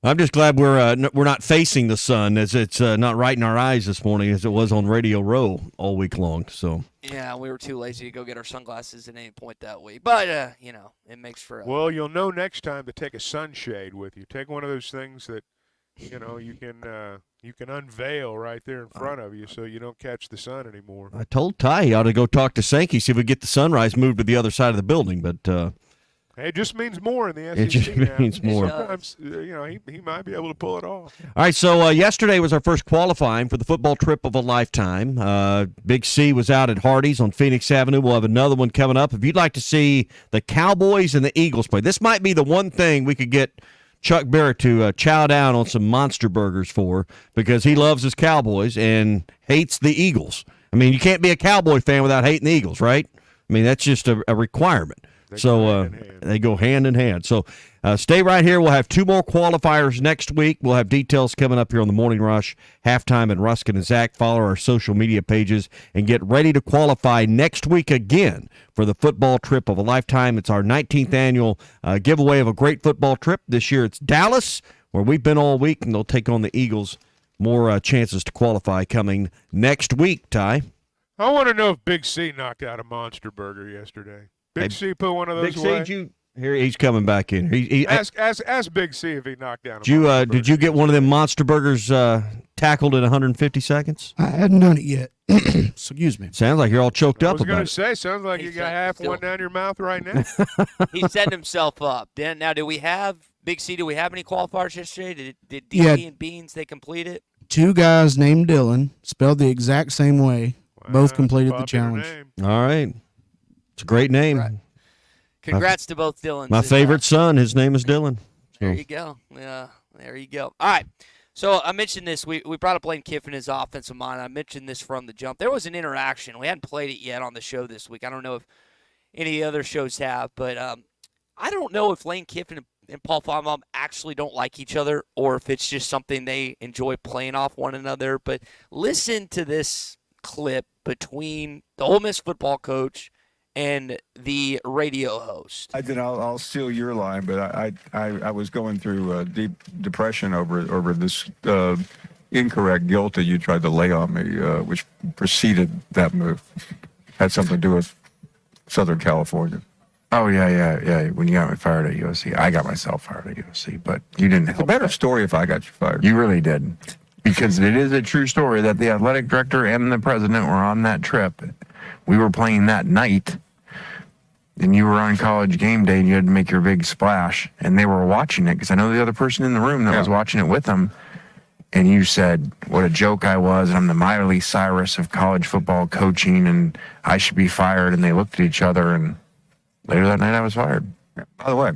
I'm just glad we're not facing the sun, as it's not right in our eyes this morning as it was on Radio Row all week long. So yeah, we were too lazy to go get our sunglasses at any point that week. But it makes for. Well, you'll know next time to take a sunshade with you. Take one of those things that you can unveil right there in front of you, so you don't catch the sun anymore. I told Ty he ought to go talk to Sankey, see if we get the sunrise moved to the other side of the building, but. It just means more in the SEC. It just means more. Sometimes, he might be able to pull it off. All right, so yesterday was our first qualifying for the football trip of a lifetime. Big C was out at Hardee's on Phoenix Avenue. We'll have another one coming up. If you'd like to see the Cowboys and the Eagles play, this might be the one thing we could get Chuck Barrett to chow down on some monster burgers for, because he loves his Cowboys and hates the Eagles. I mean, you can't be a Cowboy fan without hating the Eagles, right? I mean, that's just a requirement. They go hand in hand. So stay right here. We'll have two more qualifiers next week. We'll have details coming up here on the Morning Rush, Halftime, and Ruskin and Zach. Follow our social media pages and get ready to qualify next week again for the football trip of a lifetime. It's our 19th annual giveaway of a great football trip. This year it's Dallas, where we've been all week, and they'll take on the Eagles. More chances to qualify coming next week, Ty. I want to know if Big C knocked out a monster burger yesterday. Big C put one of those away. Here he's coming back in. Ask Big C if he knocked down a monster did you get one of them monster burgers tackled in 150 seconds? I hadn't done it yet. Excuse me. Sounds like you're all choked up about it. I was going to say, sounds like you got half one down your mouth right now. He set himself up. Now, do we have Big C? Do we have any qualifiers yesterday? Did DB and Beans they complete it? Two guys named Dylan, spelled the exact same way, both completed the challenge. All right. It's a great name. Right. Congrats to both Dylans. My favorite son, his name is Dylan. There you go. Yeah, there you go. All right. So I mentioned this. We brought up Lane Kiffin as offensive mind. I mentioned this from the jump. There was an interaction. We hadn't played it yet on the show this week. I don't know if any other shows have, but I don't know if Lane Kiffin and Paul Feinbaum actually don't like each other, or if it's just something they enjoy playing off one another. But listen to this clip between the Ole Miss football coach and the radio host. I'll steal your line, but I was going through a deep depression over this incorrect guilt that you tried to lay on me, which preceded that move. Had something to do with Southern California. Oh, yeah. When you got me fired at USC, I got myself fired at USC, but you didn't. It's a better story if I got you fired. You really did. because it is a true story that the athletic director and the president were on that trip. We were playing that night, and you were on college game day, and you had to make your big splash, and they were watching it, because I know the other person in the room that was watching it with them, and you said what a joke I was, and I'm the Miley Cyrus of college football coaching, and I should be fired, and they looked at each other, and later that night I was fired. By the way.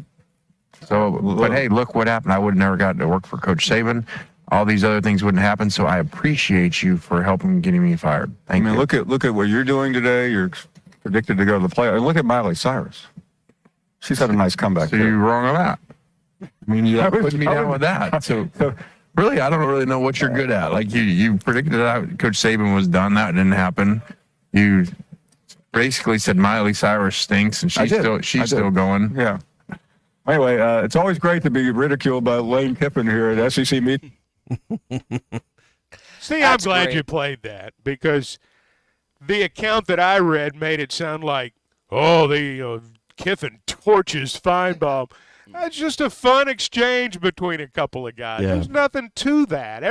So, but hey, look what happened. I would have never gotten to work for Coach Saban. All these other things wouldn't happen, so I appreciate you for helping getting me fired. Thank you. Look at what you're doing today. You're predicted to go to the playoffs. And look at Miley Cyrus. She's had a nice comeback. So you're wrong on that. I mean, you put me down with that. So really, I don't really know what you're good at. Like you predicted that Coach Saban was done. That didn't happen. You basically said Miley Cyrus stinks, and she's still going. Yeah. Anyway, it's always great to be ridiculed by Lane Kiffin here at SEC meeting. See, I'm glad you played that, because the account that I read made it sound like, Kiffin torches Feinbaum. That's just a fun exchange between a couple of guys. Yeah. There's nothing to that.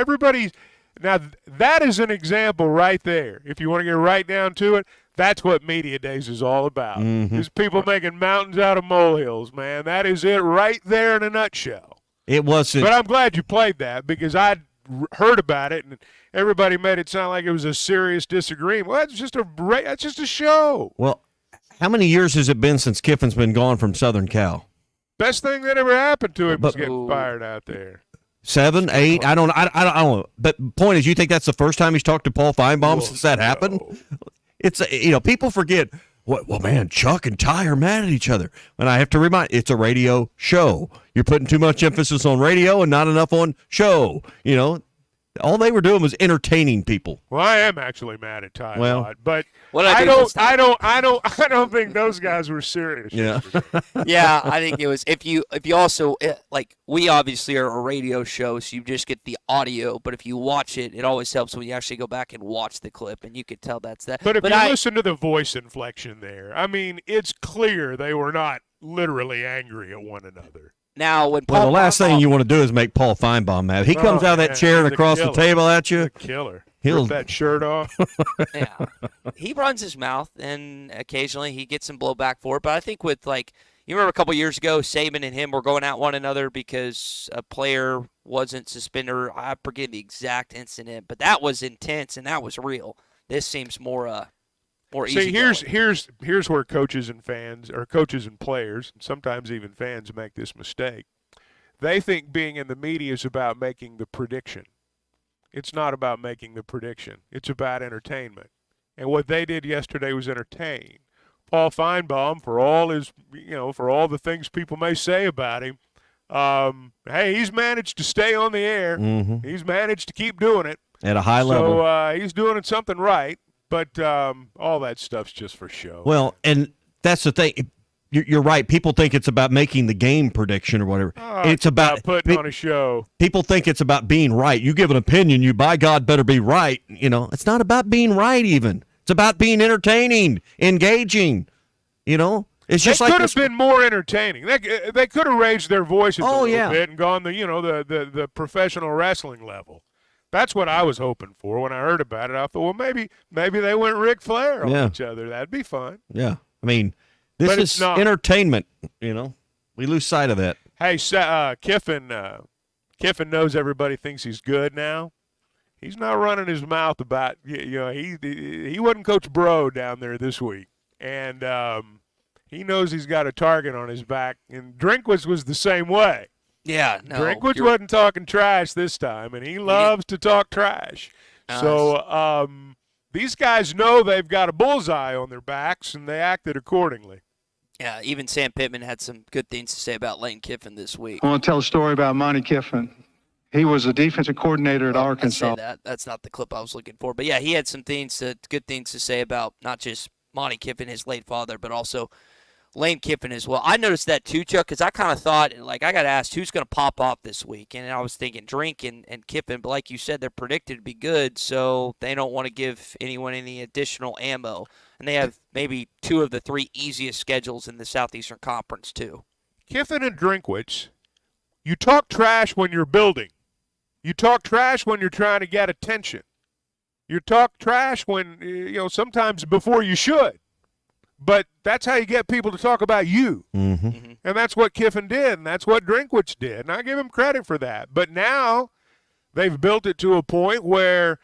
Now, that is an example right there. If you want to get right down to it, that's what Media Days is all about. Is people making mountains out of molehills, man. That is it right there in a nutshell. It wasn't. But I'm glad you played that, because I'd heard about it, and everybody made it sound like it was a serious disagreement. Well, that's just a show. Well, how many years has it been since Kiffin's been gone from Southern Cal? Best thing that ever happened to him was getting fired out there. 7, 8, I don't know. But the point is, you think that's the first time he's talked to Paul Feinbaum since that happened? It's people forget. Well, man, Chuck and Ty are mad at each other. And I have to remind, it's a radio show. You're putting too much emphasis on radio and not enough on show. All they were doing was entertaining people. Well, I am actually mad at Ty a lot, but What I don't think those guys were serious. Yeah. Yeah, I think it was. If you also like, we obviously are a radio show, so you just get the audio. But if you watch it, it always helps when you actually go back and watch the clip, and you could tell that's that. But if you listen to the voice inflection there, I mean, it's clear they were not literally angry at one another. Now, when the last thing you want to do is make Paul Feinbaum mad. He comes out of that chair and across the table at you. He's a killer. He'll rip that shirt off. Yeah, he runs his mouth, and occasionally he gets some blowback for it. But I think with, like, you remember a couple years ago, Saban and him were going at one another because a player wasn't suspended. I forget the exact incident, but that was intense and that was real. This seems more easy. See, here's where coaches and fans, or coaches and players, and sometimes even fans, make this mistake. They think being in the media is about making the prediction. It's not about making the prediction. It's about entertainment. And what they did yesterday was entertain. Paul Feinbaum, for all the things people may say about him, hey, he's managed to stay on the air. Mm-hmm. He's managed to keep doing it at a high level. So he's doing something right. But all that stuff's just for show. Well, and that's the thing. You're right. People think it's about making the game prediction or whatever. It's about putting on a show. People think it's about being right. You give an opinion, you by God better be right. It's not about being right even. It's about being entertaining, engaging. It's just they like could have been more entertaining. They could have raised their voices a little bit and gone the professional wrestling level. That's what I was hoping for when I heard about it. I thought, well, maybe they went Ric Flair on each other. That'd be fun. Yeah, I mean, this is entertainment. We lose sight of that. Hey, Kiffin knows everybody thinks he's good now. He's not running his mouth about he wasn't Coach Bro down there this week, and he knows he's got a target on his back. And Drinkwitz was the same way. Yeah, no. Drinkwitz wasn't talking trash this time, and he loves to talk trash. So these guys know they've got a bullseye on their backs, and they acted accordingly. Yeah, even Sam Pitman had some good things to say about Lane Kiffin this week. I want to tell a story about Monty Kiffin. He was a defensive coordinator at Arkansas. That's not the clip I was looking for. But, yeah, he had some good things to say about not just Monty Kiffin, his late father, but also Lane Kiffin as well. I noticed that too, Chuck, because I kind of thought, like, I got asked who's going to pop off this week, and I was thinking Drink and Kiffin, but like you said, they're predicted to be good, so they don't want to give anyone any additional ammo. And they have maybe 2 of the 3 easiest schedules in the Southeastern Conference, too. Kiffin and Drinkwitz, you talk trash when you're building. You talk trash when you're trying to get attention. You talk trash when, sometimes before you should. But that's how you get people to talk about you. Mm-hmm. And that's what Kiffin did, and that's what Drinkwitz did. And I give him credit for that. But now they've built it to a point where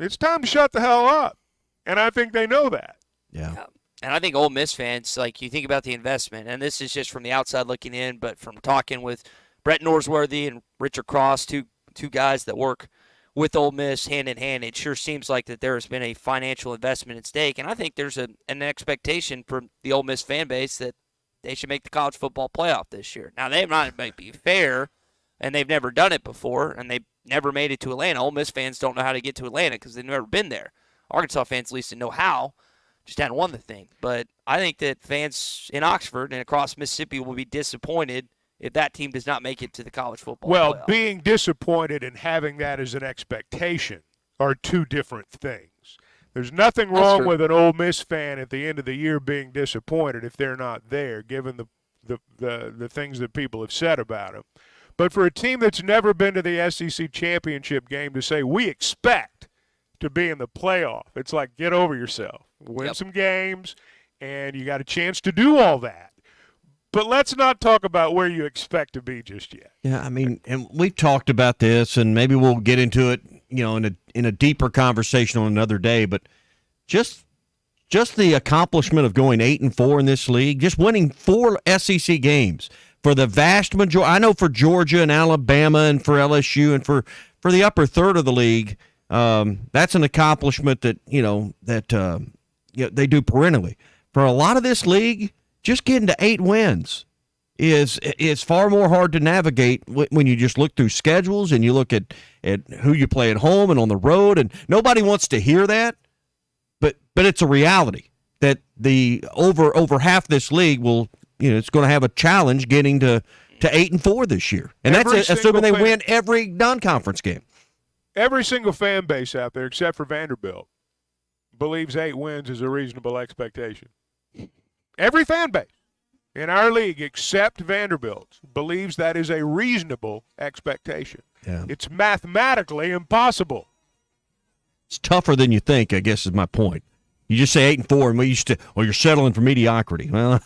it's time to shut the hell up. And I think they know that. Yeah. And I think Ole Miss fans, you think about the investment, and this is just from the outside looking in, but from talking with Brett Norsworthy and Richard Cross, two guys that work with Ole Miss hand in hand, it sure seems like that there has been a financial investment at stake. And I think there's an expectation from the Ole Miss fan base that they should make the college football playoff this year. Now, they might be fair, and they've never done it before, and they've never made it to Atlanta. Ole Miss fans don't know how to get to Atlanta because they've never been there. Arkansas fans at least know how, just hadn't won the thing. But I think that fans in Oxford and across Mississippi will be disappointed if that team does not make it to the college football playoff. Being disappointed and having that as an expectation are two different things. There's nothing wrong with an Ole Miss fan at the end of the year being disappointed if they're not there, given the things that people have said about them. But for a team that's never been to the SEC championship game to say, we expect to be in the playoff, it's like, get over yourself. Win some games, and you got a chance to do all that. But let's not talk about where you expect to be just yet. Yeah, I mean, and we've talked about this, and maybe we'll get into it, in a deeper conversation on another day. But just the accomplishment of going 8-4 in this league, just winning 4 SEC games for the vast majority. I know for Georgia and Alabama and for LSU and for the upper third of the league, that's an accomplishment that they do perennially. For a lot of this league, just getting to 8 wins is far more hard to navigate when you just look through schedules and you look at who you play at home and on the road, and nobody wants to hear that, but it's a reality that the over half this league will, it's going to have a challenge getting to 8-4 this year, and that's assuming they win every non-conference game. Every single fan base out there, except for Vanderbilt, believes 8 wins is a reasonable expectation. Every fan base in our league, except Vanderbilt, believes that is a reasonable expectation. Yeah. It's mathematically impossible. It's tougher than you think, I guess, is my point. You just say 8-4, and we used to, you're settling for mediocrity. Well,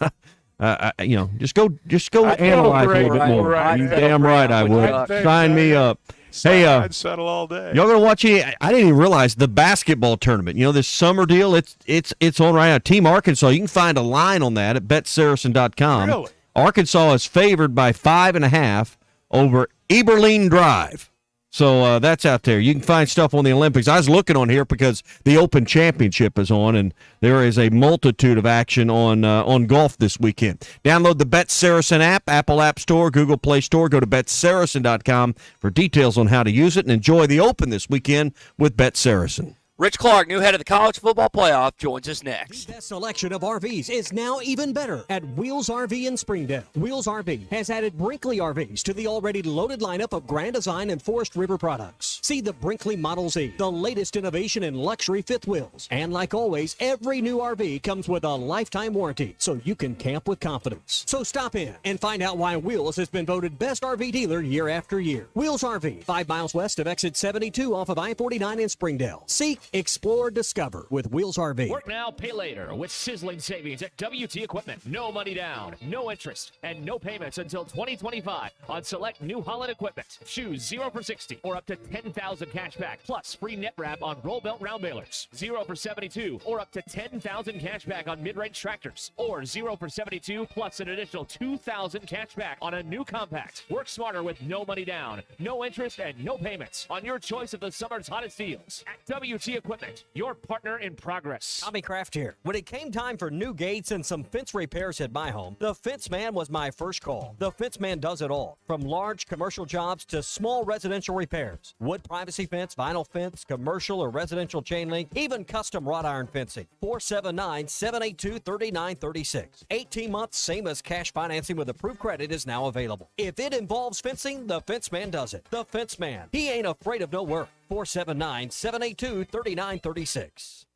just go analyze a little bit more. Right. You damn right I would. Sign me up. Hey, I'd settle all day. Y'all gonna watch any? I didn't even realize the basketball tournament. This summer deal. It's on right now. Team Arkansas. You can find a line on that at betsaracen.com. Really? Arkansas is favored by 5.5 over Eberlein Drive. So that's out there. You can find stuff on the Olympics. I was looking on here because the Open Championship is on, and there is a multitude of action on golf this weekend. Download the Bet Saracen app, Apple App Store, Google Play Store. Go to betsaracen.com for details on how to use it, and enjoy the Open this weekend with Bet Saracen. Rich Clark, new head of the college football playoff, joins us next. The best selection of RVs is now even better at Wheels RV in Springdale. Wheels RV has added Brinkley RVs to the already loaded lineup of Grand Design and Forest River products. See the Brinkley Model Z, the latest innovation in luxury fifth wheels. And like always, every new RV comes with a lifetime warranty, so you can camp with confidence. So stop in and find out why Wheels has been voted best RV dealer year after year. Wheels RV, 5 miles west of exit 72 off of I-49 in Springdale. Seek, explore, discover with Wheels RV. Work now, pay later with sizzling savings at WT Equipment. No money down, no interest, and no payments until 2025 on select New Holland equipment. Choose 0 for 60 or up to 10,000 cash back plus free net wrap on roll belt round balers. 0 for 72 or up to 10,000 cash back on mid-range tractors, or 0 for 72 plus an additional 2,000 cash back on a new compact. Work smarter with no money down, no interest, and no payments on your choice of the summer's hottest deals at WT Equipment, your partner in progress. Tommy Kraft here. When it came time for new gates and some fence repairs at my home, the Fence Man was my first call. The Fence Man does it all, from large commercial jobs to small residential repairs. Wood privacy fence, vinyl fence, commercial or residential chain link, even custom wrought iron fencing. 479-782-3936. 18 months, same as cash financing with approved credit, is now available. If it involves fencing, the Fence Man does it. The Fence Man. He ain't afraid of no work. 479-782-3936.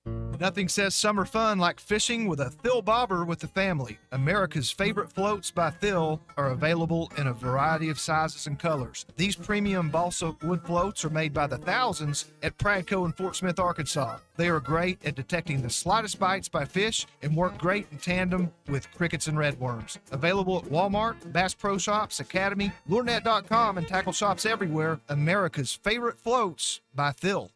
Nothing says summer fun like fishing with a Thill Bobber with the family. America's favorite floats by Thill are available in a variety of sizes and colors. These premium balsa wood floats are made by the thousands at Pradco in Fort Smith, Arkansas. They are great at detecting the slightest bites by fish and work great in tandem with crickets and redworms. Available at Walmart, Bass Pro Shops, Academy, LureNet.com, and tackle shops everywhere. America's favorite floats by Thill.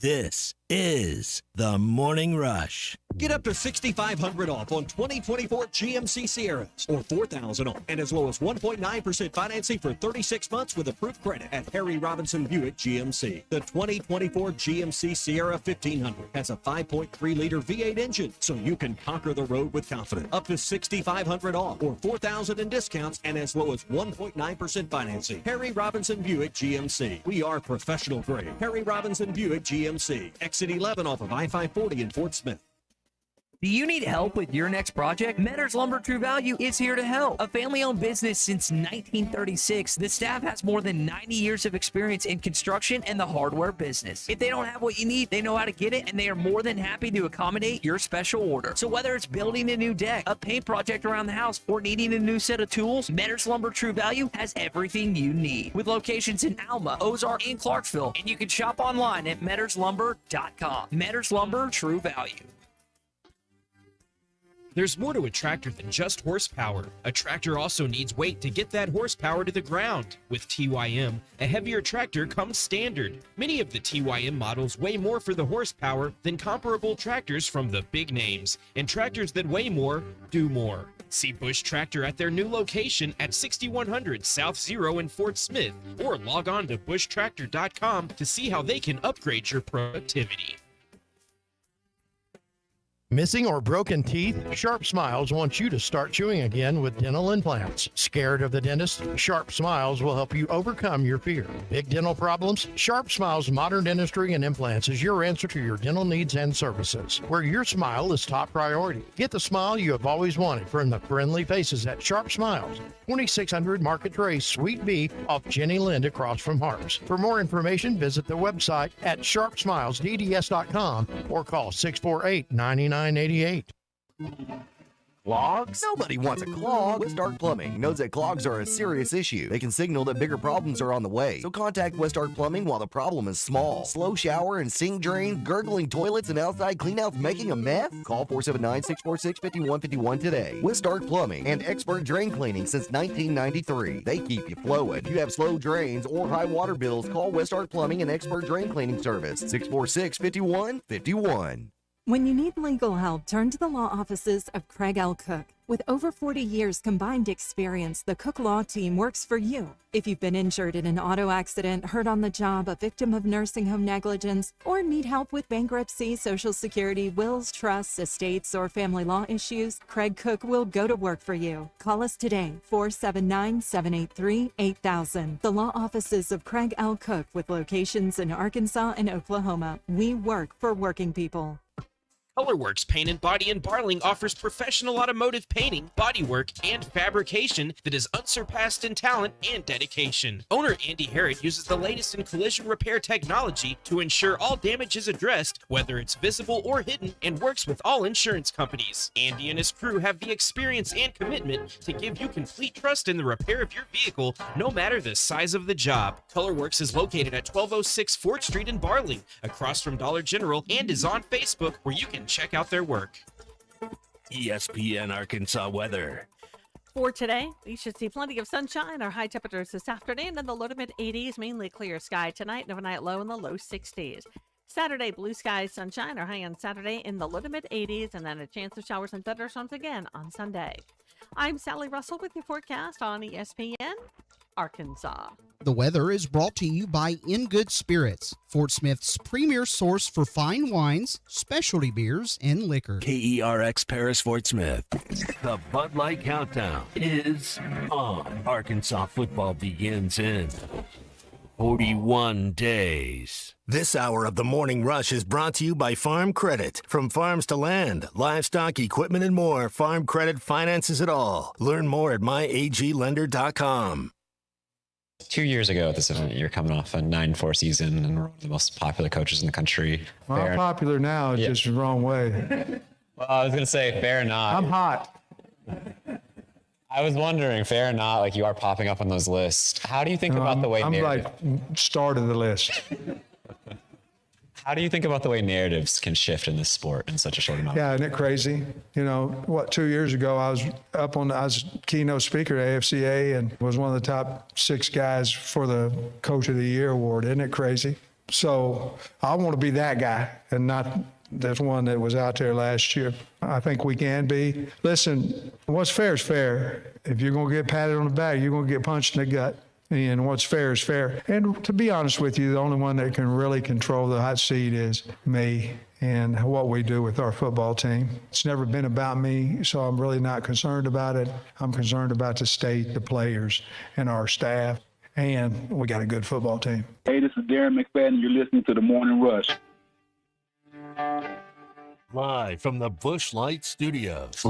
This is the Morning Rush. Get up to $6,500 off on 2024 GMC Sierras or $4,000 off and as low as 1.9% financing for 36 months with approved credit at Harry Robinson Buick GMC. The 2024 GMC Sierra 1500 has a 5.3-liter V8 engine, so you can conquer the road with confidence. Up to $6,500 off or $4,000 in discounts and as low as 1.9% financing. Harry Robinson Buick GMC. We are professional grade. Harry Robinson Buick GMC. Exit 11 off of I-540 in Fort Smith. Do you need help with your next project? Metters Lumber True Value is here to help. A family-owned business since 1936, the staff has more than 90 years of experience in construction and the hardware business. If they don't have what you need, they know how to get it, and they are more than happy to accommodate your special order. So whether it's building a new deck, a paint project around the house, or needing a new set of tools, Metters Lumber True Value has everything you need. With locations in Alma, Ozark, and Clarksville, and you can shop online at metterslumber.com. Metters Lumber True Value. There's more to a tractor than just horsepower. A tractor also needs weight to get that horsepower to the ground. With TYM, a heavier tractor comes standard. Many of the TYM models weigh more for the horsepower than comparable tractors from the big names, and tractors that weigh more do more. See Bush Tractor at their new location at 6100 South Zero in Fort Smith, or log on to bushtractor.com to see how they can upgrade your productivity. Missing or broken teeth? Sharp Smiles wants you to start chewing again with dental implants. Scared of the dentist? Sharp Smiles will help you overcome your fear. Big dental problems? Sharp Smiles Modern Dentistry and Implants is your answer to your dental needs and services, where your smile is top priority. Get the smile you have always wanted from the friendly faces at Sharp Smiles, 2600 Market Trace, Suite B, off Jenny Lind across from Harps. For more information, visit the website at sharpsmilesdds.com or call 648-9988. Clogs? Nobody wants a clog. Westart Plumbing knows that clogs are a serious issue. They can signal that bigger problems are on the way. So contact Westart Plumbing while the problem is small. Slow shower and sink drains, gurgling toilets, and outside cleanouts making a mess? Call 479-646-5151 today. Westart Plumbing and expert drain cleaning since 1993. They keep you flowing. If you have slow drains or high water bills, call Westart Plumbing and expert drain cleaning service. 646-5151. When you need legal help, turn to the law offices of Craig L. Cook. With over 40 years combined experience, the Cook Law Team works for you. If you've been injured in an auto accident, hurt on the job, a victim of nursing home negligence, or need help with bankruptcy, Social Security, wills, trusts, estates, or family law issues, Craig Cook will go to work for you. Call us today, 479-783-8000. The law offices of Craig L. Cook with locations in Arkansas and Oklahoma. We work for working people. Colorworks Paint and Body in Barling offers professional automotive painting, bodywork, and fabrication that is unsurpassed in talent and dedication. Owner Andy Harrod uses the latest in collision repair technology to ensure all damage is addressed, whether it's visible or hidden, and works with all insurance companies. Andy and his crew have the experience and commitment to give you complete trust in the repair of your vehicle, no matter the size of the job. Colorworks is located at 1206 Fort Street in Barling, across from Dollar General, and is on Facebook, where you can check out their work. ESPN Arkansas weather. For today, we should see plenty of sunshine. Our high temperatures this afternoon in the low to mid 80s, mainly clear sky tonight, and overnight low in the low 60s. Saturday, blue skies, sunshine. Our high on Saturday in the low to mid 80s, and then a chance of showers and thunderstorms again on Sunday. I'm Sally Russell with your forecast on ESPN Arkansas. The weather is brought to you by In Good Spirits, Fort Smith's premier source for fine wines, specialty beers, and liquor. KERX Paris Fort Smith. The Bud Light Countdown is on. Arkansas football begins in 41 days. This hour of the Morning Rush is brought to you by Farm Credit. From farms to land, livestock, equipment, and more, Farm Credit finances it all. Learn more at myaglender.com. 2 years ago at this event, you're coming off a 9-4 season and we're one of the most popular coaches in the country. Well, I'm popular now, it's just the wrong way. Well, I was going to say, fair or not. I'm hot. I was wondering, fair or not, like you are popping up on those lists. How do you think about the way I'm like start of the list. How do you think about the way narratives can shift in this sport in such a short amount? Yeah, isn't it crazy? 2 years ago, I was keynote speaker at AFCA and was one of the top 6 guys for the Coach of the Year award. Isn't it crazy? So I want to be that guy and not that one that was out there last year. I think we can be. Listen, what's fair is fair. If you're going to get patted on the back, you're going to get punched in the gut. And what's fair is fair. And to be honest with you, the only one that can really control the hot seat is me and what we do with our football team. It's never been about me, so I'm really not concerned about it. I'm concerned about the state, the players, and our staff. And we got a good football team. Hey, this is Darren McFadden. You're listening to The Morning Rush. Live from the Busch Light Studios.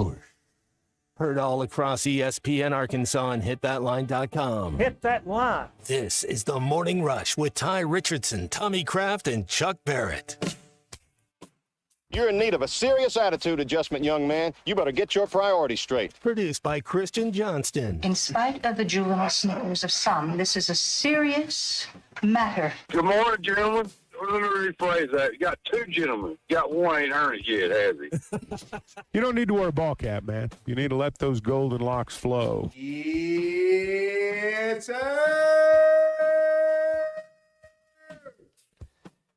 Heard all across ESPN Arkansas and hitthatline.com. Hit that line. This is the Morning Rush with Ty Richardson, Tommy Kraft, and Chuck Barrett. You're in need of a serious attitude adjustment, young man. You better get your priorities straight. Produced by Christian Johnston. In spite of the juvenile snickers of some, this is a serious matter. Good morning, gentlemen. Let me rephrase that. You got 2 gentlemen. You got one ain't earned it yet, has he? You don't need to wear a ball cap, man. You need to let those golden locks flow. It's All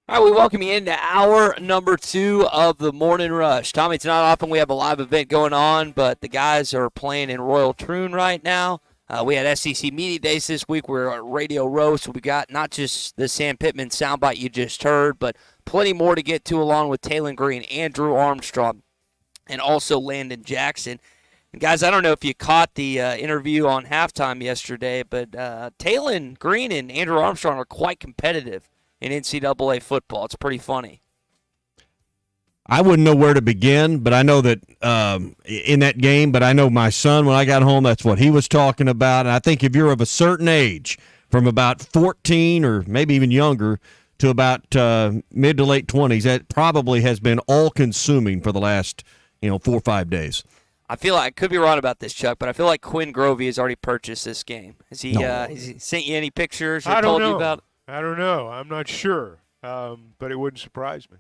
right, we welcome you into hour number 2 of the Morning Rush. Tommy, it's not often we have a live event going on, but the guys are playing in Royal Troon right now. We had SEC Media Days this week. We're at Radio Row, so we got not just the Sam Pitman soundbite you just heard, but plenty more to get to along with Talon Green, Andrew Armstrong, and also Landon Jackson. And guys, I don't know if you caught the interview on halftime yesterday, but Talon Green and Andrew Armstrong are quite competitive in NCAA football. It's pretty funny. I wouldn't know where to begin, but I know that in that game, but I know my son, when I got home, that's what he was talking about. And I think if you're of a certain age, from about 14 or maybe even younger to about mid to late 20s, that probably has been all-consuming for the last 4 or 5 days. I feel like I could be wrong about this, Chuck, but I feel like Quinn Grovey has already purchased this game. Has he sent you any pictures or told you about it? I don't know. I'm not sure, but it wouldn't surprise me.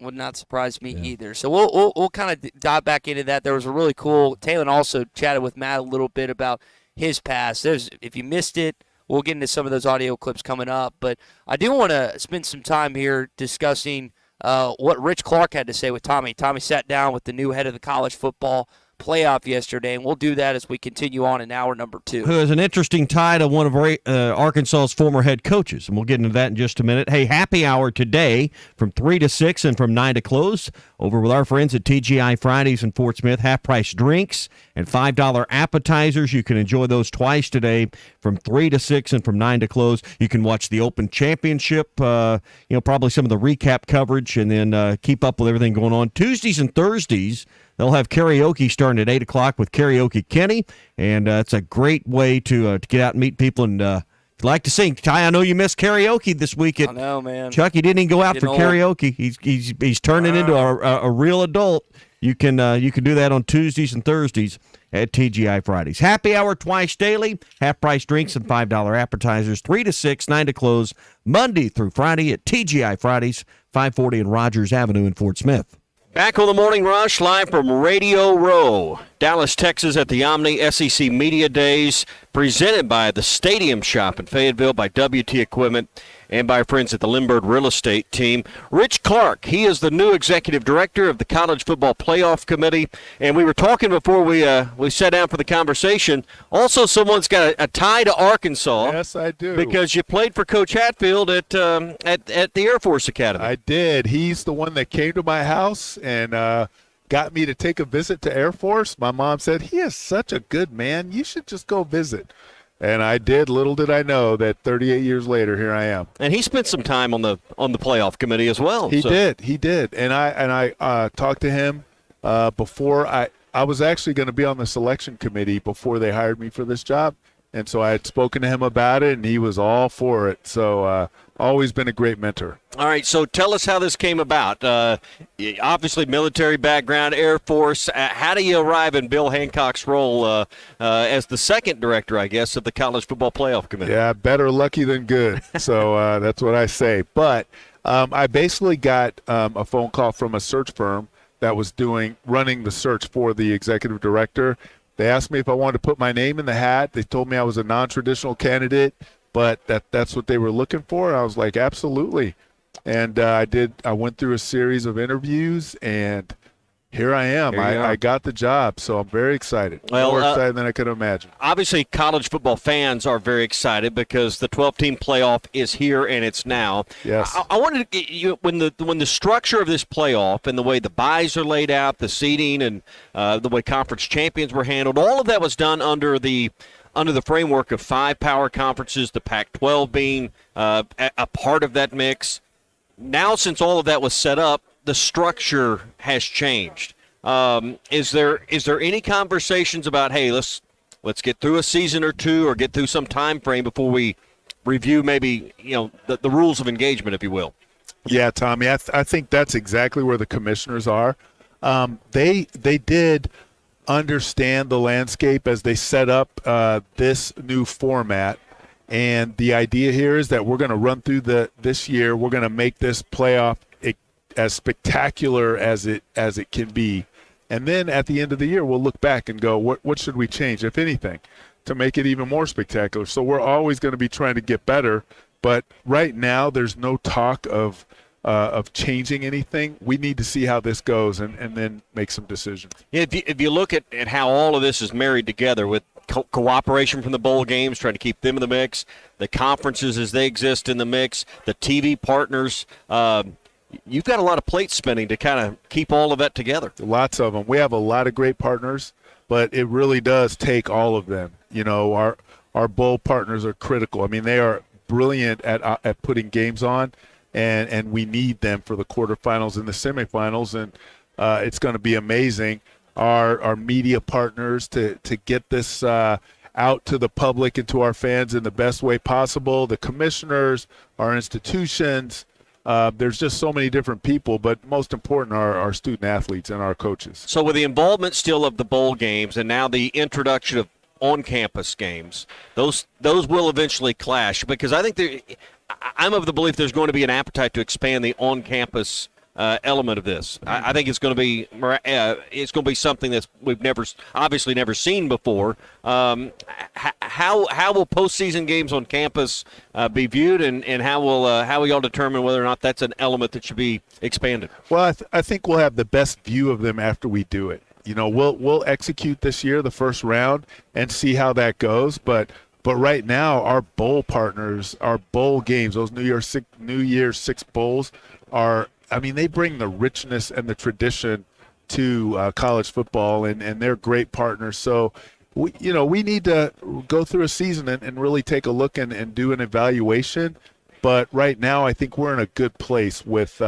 Would not surprise me either. So we'll kind of dive back into that. There was a really cool – Talon also chatted with Matt a little bit about his past. If you missed it, we'll get into some of those audio clips coming up. But I do want to spend some time here discussing what Rich Clark had to say with Tommy. Tommy sat down with the new head of the college football playoff yesterday, and we'll do that as we continue on in hour number 2. Who has an interesting tie to one of Arkansas's former head coaches, and we'll get into that in just a minute. Hey, happy hour today from 3 to 6 and from 9 to close over with our friends at TGI Fridays in Fort Smith. Half-price drinks and $5 appetizers. You can enjoy those twice today from 3 to 6 and from 9 to close. You can watch the Open Championship, probably some of the recap coverage, and then keep up with everything going on. Tuesdays and Thursdays, they'll have karaoke starting at 8 o'clock with Karaoke Kenny, and it's a great way to get out and meet people. And if you like to sing, Ty, I know you missed karaoke this weekend. I know, man. Chuck, he didn't even go out for karaoke. He's turning into a real adult. You can do that on Tuesdays and Thursdays at TGI Fridays. Happy hour twice daily, half-price drinks and $5 appetizers, 3 to 6, 9 to close, Monday through Friday at TGI Fridays, 540 and Rogers Avenue in Fort Smith. Back on the Morning Rush, live from Radio Row, Dallas, Texas, at the Omni SEC Media Days, presented by the Stadium Shop in Fayetteville, by WT Equipment, and by our friends at the Lindbergh Real Estate Team. Rich Clark, he is the new executive director of the College Football Playoff Committee, and we were talking before we sat down for the conversation. Also, someone's got a tie to Arkansas. Yes, I do. Because you played for Coach Hatfield at the Air Force Academy. I did. He's the one that came to my house and got me to take a visit to Air Force. My mom said, he is such a good man. You should just go visit. And I did. Little did I know that 38 years later, here I am. And he spent some time on the playoff committee as well. He did. And I talked to him before I was actually going to be on the selection committee before they hired me for this job. And so I had spoken to him about it, and he was all for it. So always been a great mentor. All right, so tell us how this came about. Obviously, military background, Air Force. How do you arrive in Bill Hancock's role as the second director, I guess, of the College Football Playoff Committee? Yeah, better lucky than good. So that's what I say. But I basically got a phone call from a search firm that was running the search for the executive director. They asked me if I wanted to put my name in the hat. They told me I was a non-traditional candidate, but that's what they were looking for. I was like, absolutely. And I went through a series of interviews, and here I am. I got the job, so I'm very excited. Well, more excited than I could imagine. Obviously, college football fans are very excited because the 12-team playoff is here and it's now. Yes. I wanted to get you when the structure of this playoff and the way the byes are laid out, the seeding, and the way conference champions were handled, all of that was done under the framework of 5 power conferences, the Pac-12 being a part of that mix. Now, since all of that was set up, the structure has changed. Is there any conversations about, hey, let's get through a season or two or get through some time frame before we review maybe the rules of engagement, if you will? Yeah, Tommy, I think that's exactly where the commissioners are. They did understand the landscape as they set up this new format. And the idea here is that we're going to run through this year. We're going to make this playoff as spectacular as it can be. And then at the end of the year, we'll look back and go, what should we change, if anything, to make it even more spectacular? So we're always going to be trying to get better. But right now, there's no talk of changing anything. We need to see how this goes and then make some decisions. Yeah, if you look at how all of this is married together with cooperation from the bowl games, trying to keep them in the mix, the conferences as they exist in the mix, the TV partners, you've got a lot of plate spinning to kind of keep all of that together. Lots of them. We have a lot of great partners, but it really does take all of them. Our bowl partners are critical. I mean, they are brilliant at putting games on, and we need them for the quarterfinals and the semifinals, and it's going to be amazing. Our media partners to get this out to the public and to our fans in the best way possible, the commissioners, our institutions. There's just so many different people, but most important are our student athletes and our coaches. So with the involvement still of the bowl games and now the introduction of on-campus games, those will eventually clash, because I think I'm of the belief there's going to be an appetite to expand the on-campus element of this. I think it's going to be something that we've never seen before. How will postseason games on campus be viewed, and how will y'all determine whether or not that's an element that should be expanded? Well, I think we'll have the best view of them after we do it. We'll execute this year, the first round, and see how that goes. But right now, our bowl partners, our bowl games, those New Year's Six bowls are. I mean, they bring the richness and the tradition to college football, and they're great partners. So, we need to go through a season and really take a look and do an evaluation. But right now, I think we're in a good place with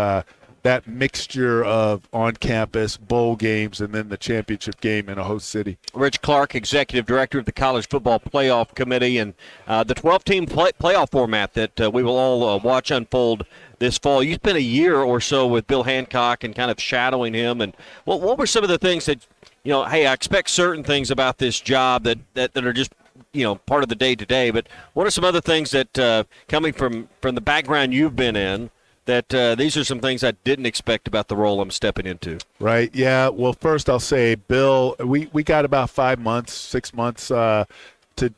that mixture of on-campus bowl games and then the championship game in a host city. Rich Clark, Executive Director of the College Football Playoff Committee, and the 12-team playoff format that we will all watch unfold this fall. You spent a year or so with Bill Hancock and kind of shadowing him. And what were some of the things that, hey, I expect certain things about this job that are just, part of the day-to-day. But what are some other things that, coming from the background you've been in, that these are some things I didn't expect about the role I'm stepping into? Right, yeah. Well, first I'll say, Bill, we got about 6 months to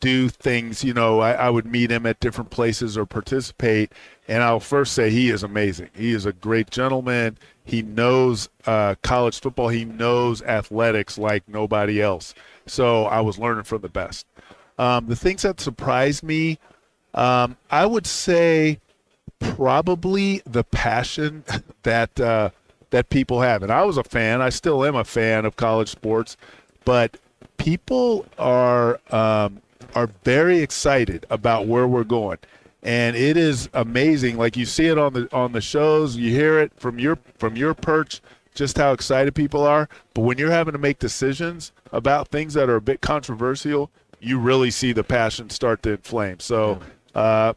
do things. I would meet him at different places or participate, and I'll first say he is amazing. He is a great gentleman. He knows college football. He knows athletics like nobody else. So I was learning from the best. The things that surprised me, I would say probably the passion that people have. And I was a fan. I still am a fan of college sports, but people are very excited about where we're going, and it is amazing. Like, you see it on the shows, you hear it from your perch, just how excited people are. But when you're having to make decisions about things that are a bit controversial, you really see the passion start to inflame. So, but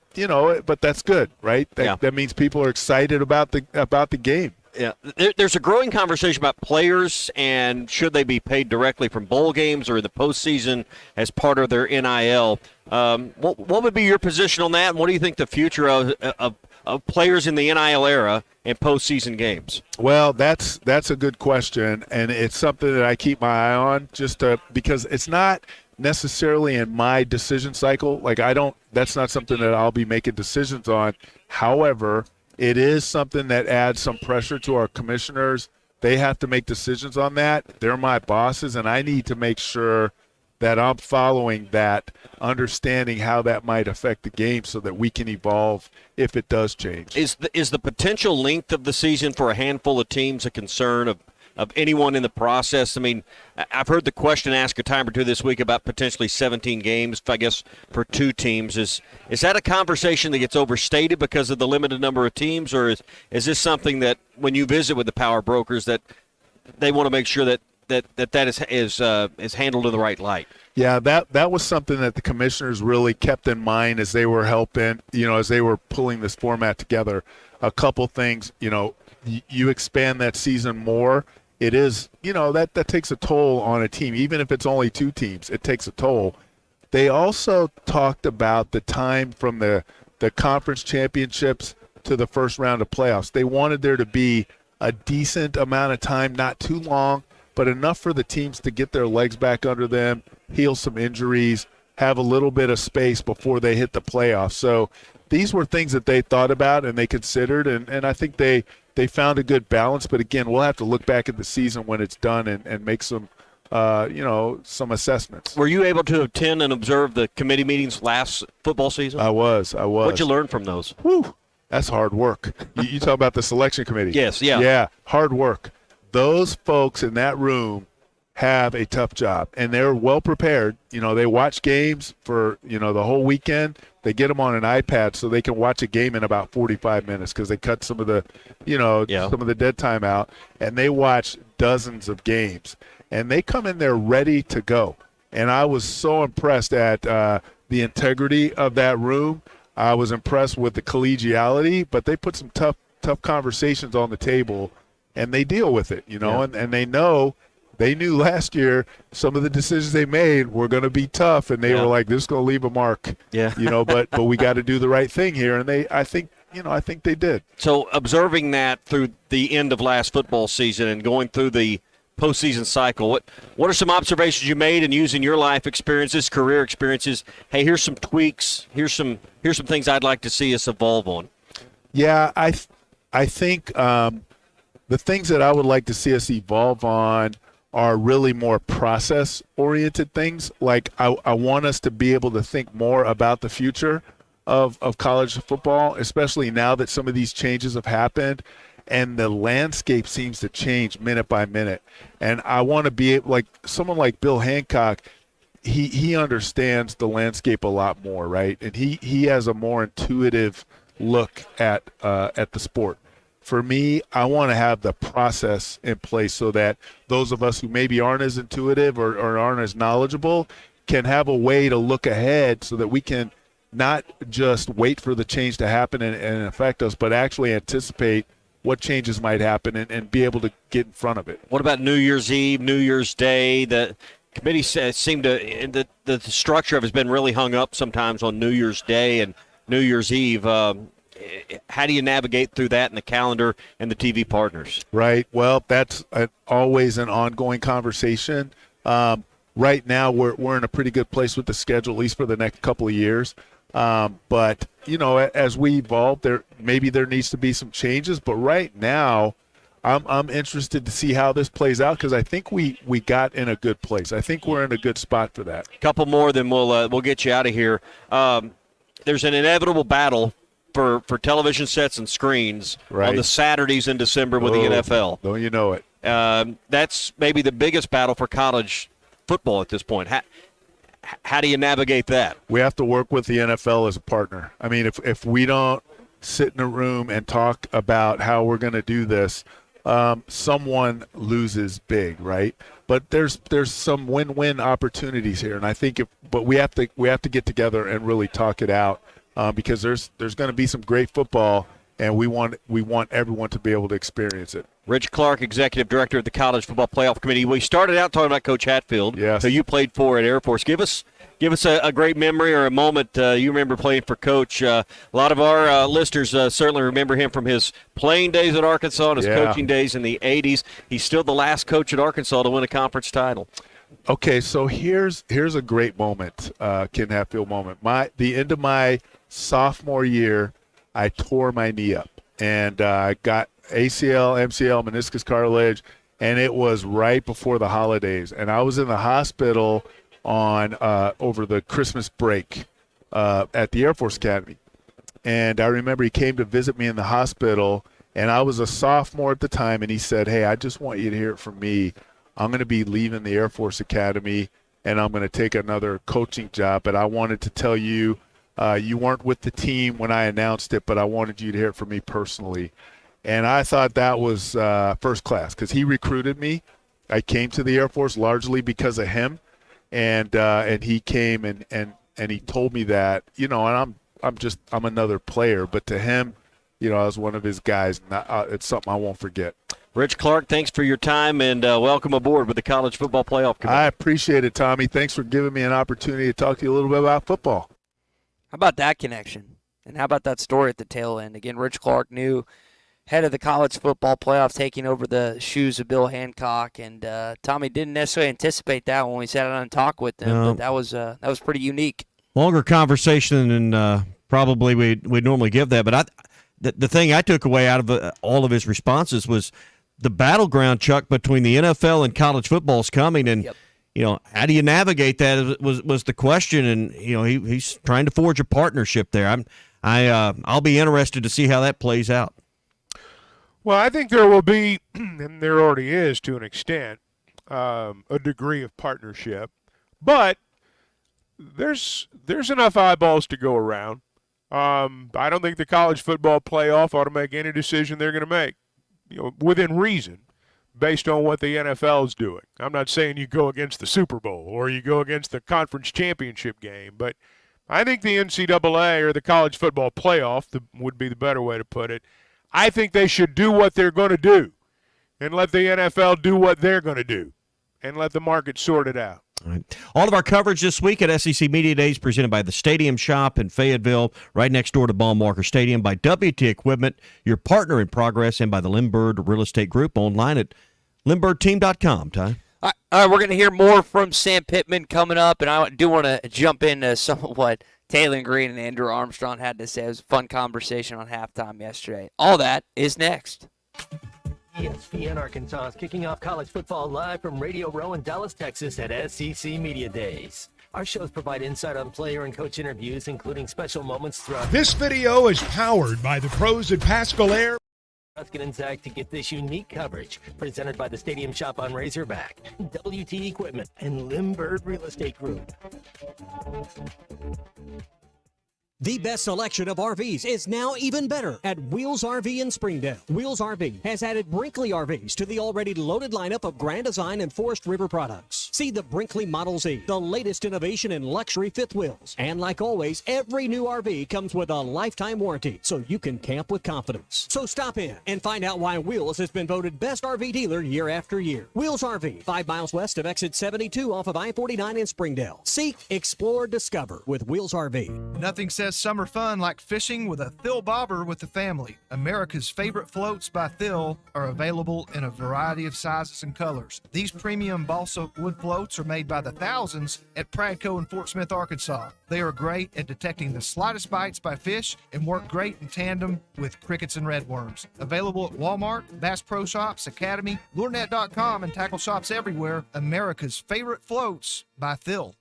that's good, right? That means people are excited about the game. Yeah, there's a growing conversation about players and should they be paid directly from bowl games or in the postseason as part of their NIL. What would be your position on that, and what do you think the future of players in the NIL era and postseason games? Well, that's a good question, and it's something that I keep my eye on because it's not necessarily in my decision cycle. That's not something that I'll be making decisions on. However, it is something that adds some pressure to our commissioners. They have to make decisions on that. They're my bosses, and I need to make sure that I'm following that, understanding how that might affect the game so that we can evolve if it does change. Is the potential length of the season for a handful of teams a concern of anyone in the process? I mean, I've heard the question asked a time or two this week about potentially 17 games, I guess, for 2 teams. Is that a conversation that gets overstated because of the limited number of teams, or is this something that when you visit with the power brokers that they want to make sure that is handled in the right light? Yeah, that was something that the commissioners really kept in mind as they were helping, as they were pulling this format together. A couple things, you expand that season more. It is, that takes a toll on a team. Even if it's only 2 teams, it takes a toll. They also talked about the time from the conference championships to the first round of playoffs. They wanted there to be a decent amount of time, not too long, but enough for the teams to get their legs back under them, heal some injuries, have a little bit of space before they hit the playoffs. So these were things that they thought about and they considered, and I think they found a good balance. But again, we'll have to look back at the season when it's done and make some some assessments. Were you able to attend and observe the committee meetings last football season? I was. What'd you learn from those? Whew, that's hard work. You talk about the selection committee. Yes, yeah. Yeah, hard work. Those folks in that room have a tough job, and they're well prepared. They watch games for, the whole weekend. They get them on an iPad so they can watch a game in about 45 minutes because they cut some of the, some of the dead time out, and they watch dozens of games. And they come in there ready to go. And I was so impressed at the integrity of that room. I was impressed with the collegiality, but they put some tough conversations on the table, and they deal with it, and they knew last year some of the decisions they made were going to be tough, and they were like, this is going to leave a mark. Yeah. But we got to do the right thing here, and I think they did. So observing that through the end of last football season and going through the postseason cycle, what are some observations you made and using your life experiences, career experiences? Hey, here's some tweaks. Here's some things I'd like to see us evolve on. Yeah, I think the things that I would like to see us evolve on are really more process-oriented things. Like I want us to be able to think more about the future of college football, especially now that some of these changes have happened and the landscape seems to change minute by minute. And I want to be like someone like Bill Hancock. He understands the landscape a lot more, right? And he has a more intuitive look at the sport. For me, I want to have the process in place so that those of us who maybe aren't as intuitive or aren't as knowledgeable can have a way to look ahead so that we can not just wait for the change to happen and affect us, but actually anticipate what changes might happen and be able to get in front of it. What about New Year's Eve, New Year's Day? The committee seemed to the structure of it has been really hung up sometimes on New Year's Day and New Year's Eve. How do you navigate through that in the calendar and the TV partners? Right. Well, that's always an ongoing conversation. Right now, we're in a pretty good place with the schedule, at least for the next couple of years. But as we evolve, there needs to be some changes. But right now, I'm interested to see how this plays out because I think we got in a good place. I think we're in a good spot for that. Couple more, then we'll get you out of here. There's an inevitable battle for television sets and screens on the Saturdays in December with the NFL. Don't you know it? That's maybe the biggest battle for college football at this point. How do you navigate that? We have to work with the NFL as a partner. I mean, if we don't sit in a room and talk about how we're going to do this, someone loses big, right? But there's some win-win opportunities here, and I think but we have to get together and really talk it out because there's going to be some great football, and we want everyone to be able to experience it. Rich Clark, Executive Director of the College Football Playoff Committee. We started out talking about Coach Hatfield, who you played for at Air Force. Give us a great memory or a moment you remember playing for Coach. A lot of our listeners certainly remember him from his playing days at Arkansas and his coaching days in the 80s. He's still the last coach at Arkansas to win a conference title. Okay, so here's a great moment, Ken Hatfield moment. The end of my sophomore year, I tore my knee up, and I got ACL, MCL, meniscus cartilage, and it was right before the holidays. And I was in the hospital on over the Christmas break at the Air Force Academy. And I remember he came to visit me in the hospital, and I was a sophomore at the time, and he said, "Hey, I just want you to hear it from me. I'm going to be leaving the Air Force Academy, and I'm going to take another coaching job, but I wanted to tell you, you weren't with the team when I announced it, but I wanted you to hear it from me personally." And I thought that was first class because he recruited me. I came to the Air Force largely because of him, and he came and he told me that, and I'm another player, but to him, I was one of his guys. And it's something I won't forget. Rich Clark, thanks for your time, and welcome aboard with the College Football Playoff Committee. I appreciate it, Tommy. Thanks for giving me an opportunity to talk to you a little bit about football. How about that connection? And how about that story at the tail end? Again, Rich Clark, new head of the College Football Playoff, taking over the shoes of Bill Hancock. And Tommy didn't necessarily anticipate that when we sat down and talked with him, but that was pretty unique. Longer conversation than probably we'd normally give that. But the thing I took away out of all of his responses was the battleground, Chuck, between the NFL and college football is coming, and how do you navigate that was the question, and he's trying to forge a partnership there. I'll be interested to see how that plays out. Well, I think there will be, and there already is to an extent, a degree of partnership, but there's enough eyeballs to go around. I don't think the college football playoff ought to make any decision they're going to make, within reason, based on what the NFL is doing. I'm not saying you go against the Super Bowl or you go against the conference championship game, but I think the NCAA or the college football playoff would be the better way to put it. I think they should do what they're going to do and let the NFL do what they're going to do and let the market sort it out. All of our coverage this week at SEC Media Days presented by the Stadium Shop in Fayetteville, right next door to Baum-Walker Stadium, by WT Equipment, your partner in progress, and by the Lindbergh Real Estate Group, online at lindberghteam.com. Ty? All right, we're going to hear more from Sam Pitman coming up, and I do want to jump into some of what Taylor Green and Andrew Armstrong had to say. It was a fun conversation on halftime yesterday. All that is next. ESPN Arkansas is kicking off college football live from Radio Row in Dallas, Texas at SEC Media Days. Our shows provide insight on player and coach interviews, including special moments throughout. This video is powered by the pros at Paschal Air. Ruskin and Zach to get this unique coverage presented by the Stadium Shop on Razorback, WT Equipment, and Lindbergh Real Estate Group. The best selection of RVs is now even better at Wheels RV in Springdale. Wheels RV has added Brinkley RVs to the already loaded lineup of Grand Design and Forest River products. See the Brinkley Model Z, the latest innovation in luxury fifth wheels. And like always, every new RV comes with a lifetime warranty, so you can camp with confidence. So stop in and find out why Wheels has been voted best RV dealer year after year. Wheels RV, 5 miles west of exit 72 off of I-49 in Springdale. Seek, explore, discover with Wheels RV. Nothing says summer fun like fishing with a Thill bobber with the family. America's favorite floats by Thill are available in a variety of sizes and colors. These premium balsa wood floats are made by the thousands at Pradco in Fort Smith, Arkansas. They are great at detecting the slightest bites by fish and work great in tandem with crickets and redworms. Available at Walmart, Bass Pro Shops, Academy, LureNet.com, and tackle shops everywhere. America's favorite floats by Thill.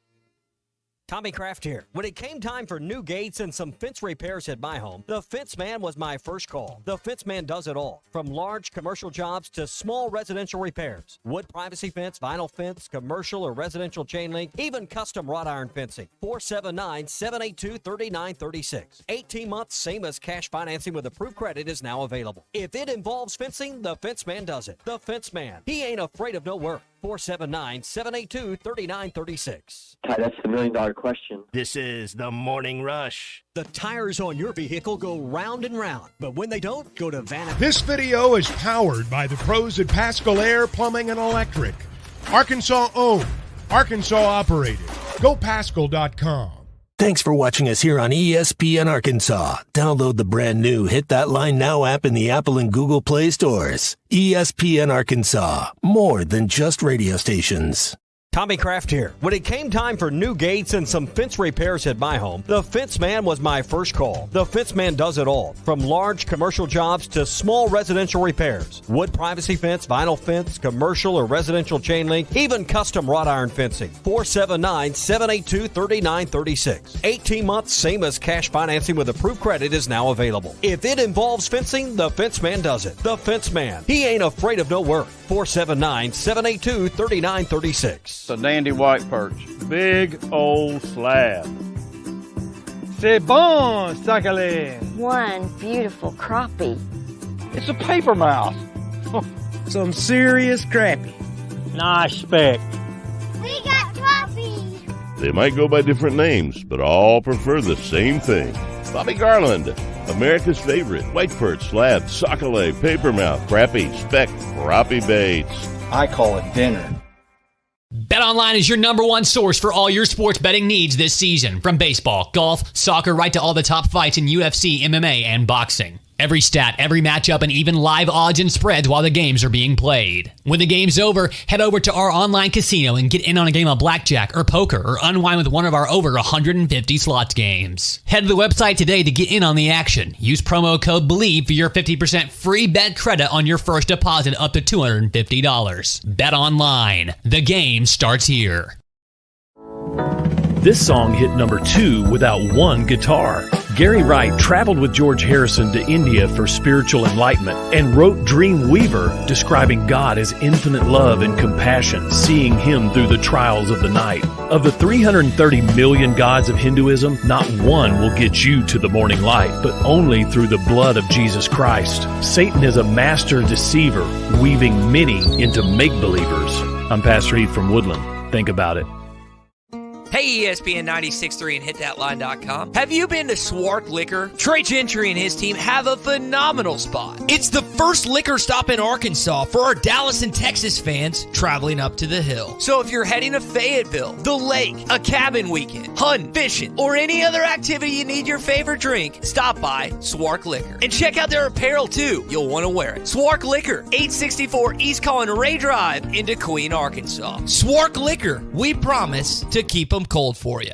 Tommy Kraft here. When it came time for new gates and some fence repairs at my home, the Fence Man was my first call. The Fence Man does it all, from large commercial jobs to small residential repairs. Wood privacy fence, vinyl fence, commercial or residential chain link, even custom wrought iron fencing. 479-782-3936. 18 months, same as cash financing with approved credit is now available. If it involves fencing, the Fence Man does it. The Fence Man. He ain't afraid of no work. 479-782-3936. Ty, that's the $1 million question. This is the Morning Rush. The tires on your vehicle go round and round, but when they don't, go to Van. This video is powered by the pros at Pascal Air Plumbing and Electric. Arkansas owned, Arkansas operated. GoPascal.com. Thanks for watching us here on ESPN Arkansas. Download the brand new Hit That Line Now app in the Apple and Google Play stores. ESPN Arkansas, more than just radio stations. Tommy Kraft here. When it came time for new gates and some fence repairs at my home, the Fence Man was my first call. The Fence Man does it all, from large commercial jobs to small residential repairs. Wood privacy fence, vinyl fence, commercial or residential chain link, even custom wrought iron fencing. 479-782-3936. 18 months, same as cash financing with approved credit is now available. If it involves fencing, the Fence Man does it. The Fence Man. He ain't afraid of no work. 479-782-3936. It's a dandy white perch. Big old slab. C'est bon, sacalé. One beautiful crappie. It's a paper mouse. Some serious crappie. Nice speck. We got crappie. They might go by different names, but all prefer the same thing. Bobby Garland, America's favorite. White perch, slab, sockeye, papermouth, crappie, speck, crappie baits. I call it dinner. BetOnline is your number one source for all your sports betting needs this season. From baseball, golf, soccer, right to all the top fights in UFC, MMA, and boxing. Every stat, every matchup, and even live odds and spreads while the games are being played. When the game's over, head over to our online casino and get in on a game of blackjack or poker or unwind with one of our over 150 slots games. Head to the website today to get in on the action. Use promo code BELIEVE for your 50% free bet credit on your first deposit up to $250. Bet online. The game starts here. This song hit number 2 without one guitar. Gary Wright traveled with George Harrison to India for spiritual enlightenment and wrote Dream Weaver, describing God as infinite love and compassion, seeing him through the trials of the night. Of the 330 million gods of Hinduism, not one will get you to the morning light, but only through the blood of Jesus Christ. Satan is a master deceiver, weaving many into make-believers. I'm Pastor Heath from Woodland. Think about it. Hey, ESPN 96.3 and hitthatline.com. Have you been to Swark Liquor? Trey Gentry and his team have a phenomenal spot. It's the first liquor stop in Arkansas for our Dallas and Texas fans traveling up to the hill. So if you're heading to Fayetteville, the lake, a cabin weekend, hunting, fishing, or any other activity you need your favorite drink, stop by Swark Liquor. And check out their apparel too. You'll want to wear it. Swark Liquor, 864 East Collin Ray Drive in Queen, Arkansas. Swark Liquor, we promise to keep them cold for you.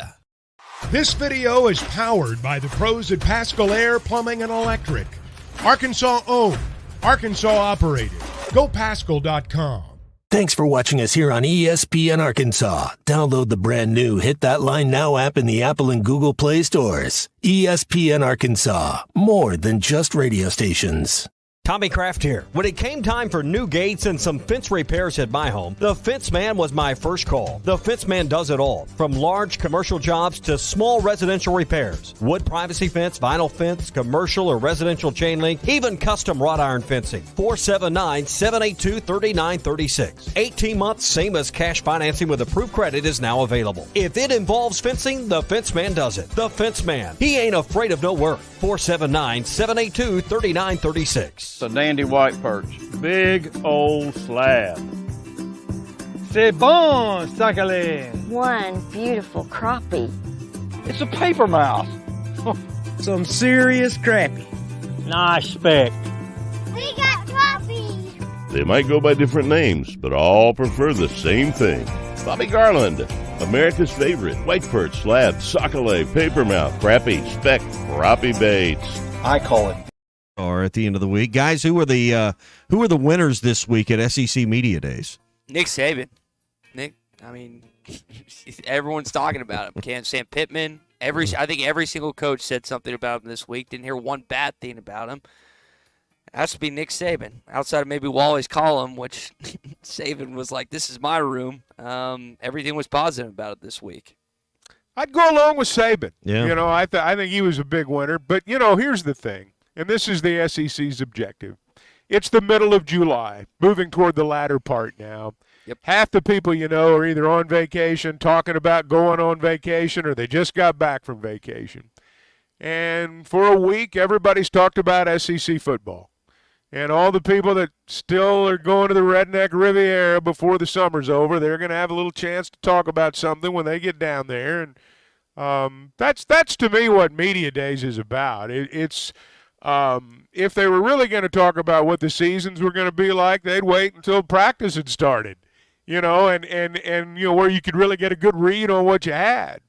This video is powered by the pros at Pascal Air Plumbing and Electric. Arkansas owned, Arkansas operated. GoPascal.com. Thanks for watching us here on ESPN Arkansas. Download the brand new Hit That Line Now app in the Apple and Google Play stores. ESPN Arkansas, more than just radio stations. Tommy Kraft here. When it came time for new gates and some fence repairs at my home, the Fence Man was my first call. The Fence Man does it all, from large commercial jobs to small residential repairs. Wood privacy fence, vinyl fence, commercial or residential chain link, even custom wrought iron fencing. 479-782-3936. 18 months, same as cash financing with approved credit is now available. If it involves fencing, the Fence Man does it. The Fence Man. He ain't afraid of no work. 479-782-3936. It's a dandy white perch. Big old slab. C'est bon, sacalé. One beautiful crappie. It's a paper mouse. Some serious crappie. Nice speck. We got crappie. They might go by different names, but all prefer the same thing. Bobby Garland, America's favorite. White perch, slab, sockeye, papermouth, crappie, speck, crappie baits. I call it. Or at the end of the week, guys, who are the winners this week at SEC Media Days? Nick Saban. Nick I mean, everyone's talking about him. Sam Pitman. I think every single coach said something about him this week. Didn't hear one bad thing about him. It has to be Nick Saban. Outside of maybe Wally's column, which Saban was like, "This is my room." Everything was positive about it this week. I'd go along with Saban. Yeah. I think he was a big winner. But, here's the thing, and this is the SEC's objective. It's the middle of July, moving toward the latter part now. Yep. Half the people are either on vacation, talking about going on vacation, or they just got back from vacation. And for a week, everybody's talked about SEC football. And all the people that still are going to the Redneck Riviera before the summer's over, they're going to have a little chance to talk about something when they get down there. And that's to me what Media Days is about. It's if they were really going to talk about what the seasons were going to be like, they'd wait until practice had started. And where you could really get a good read on what you had.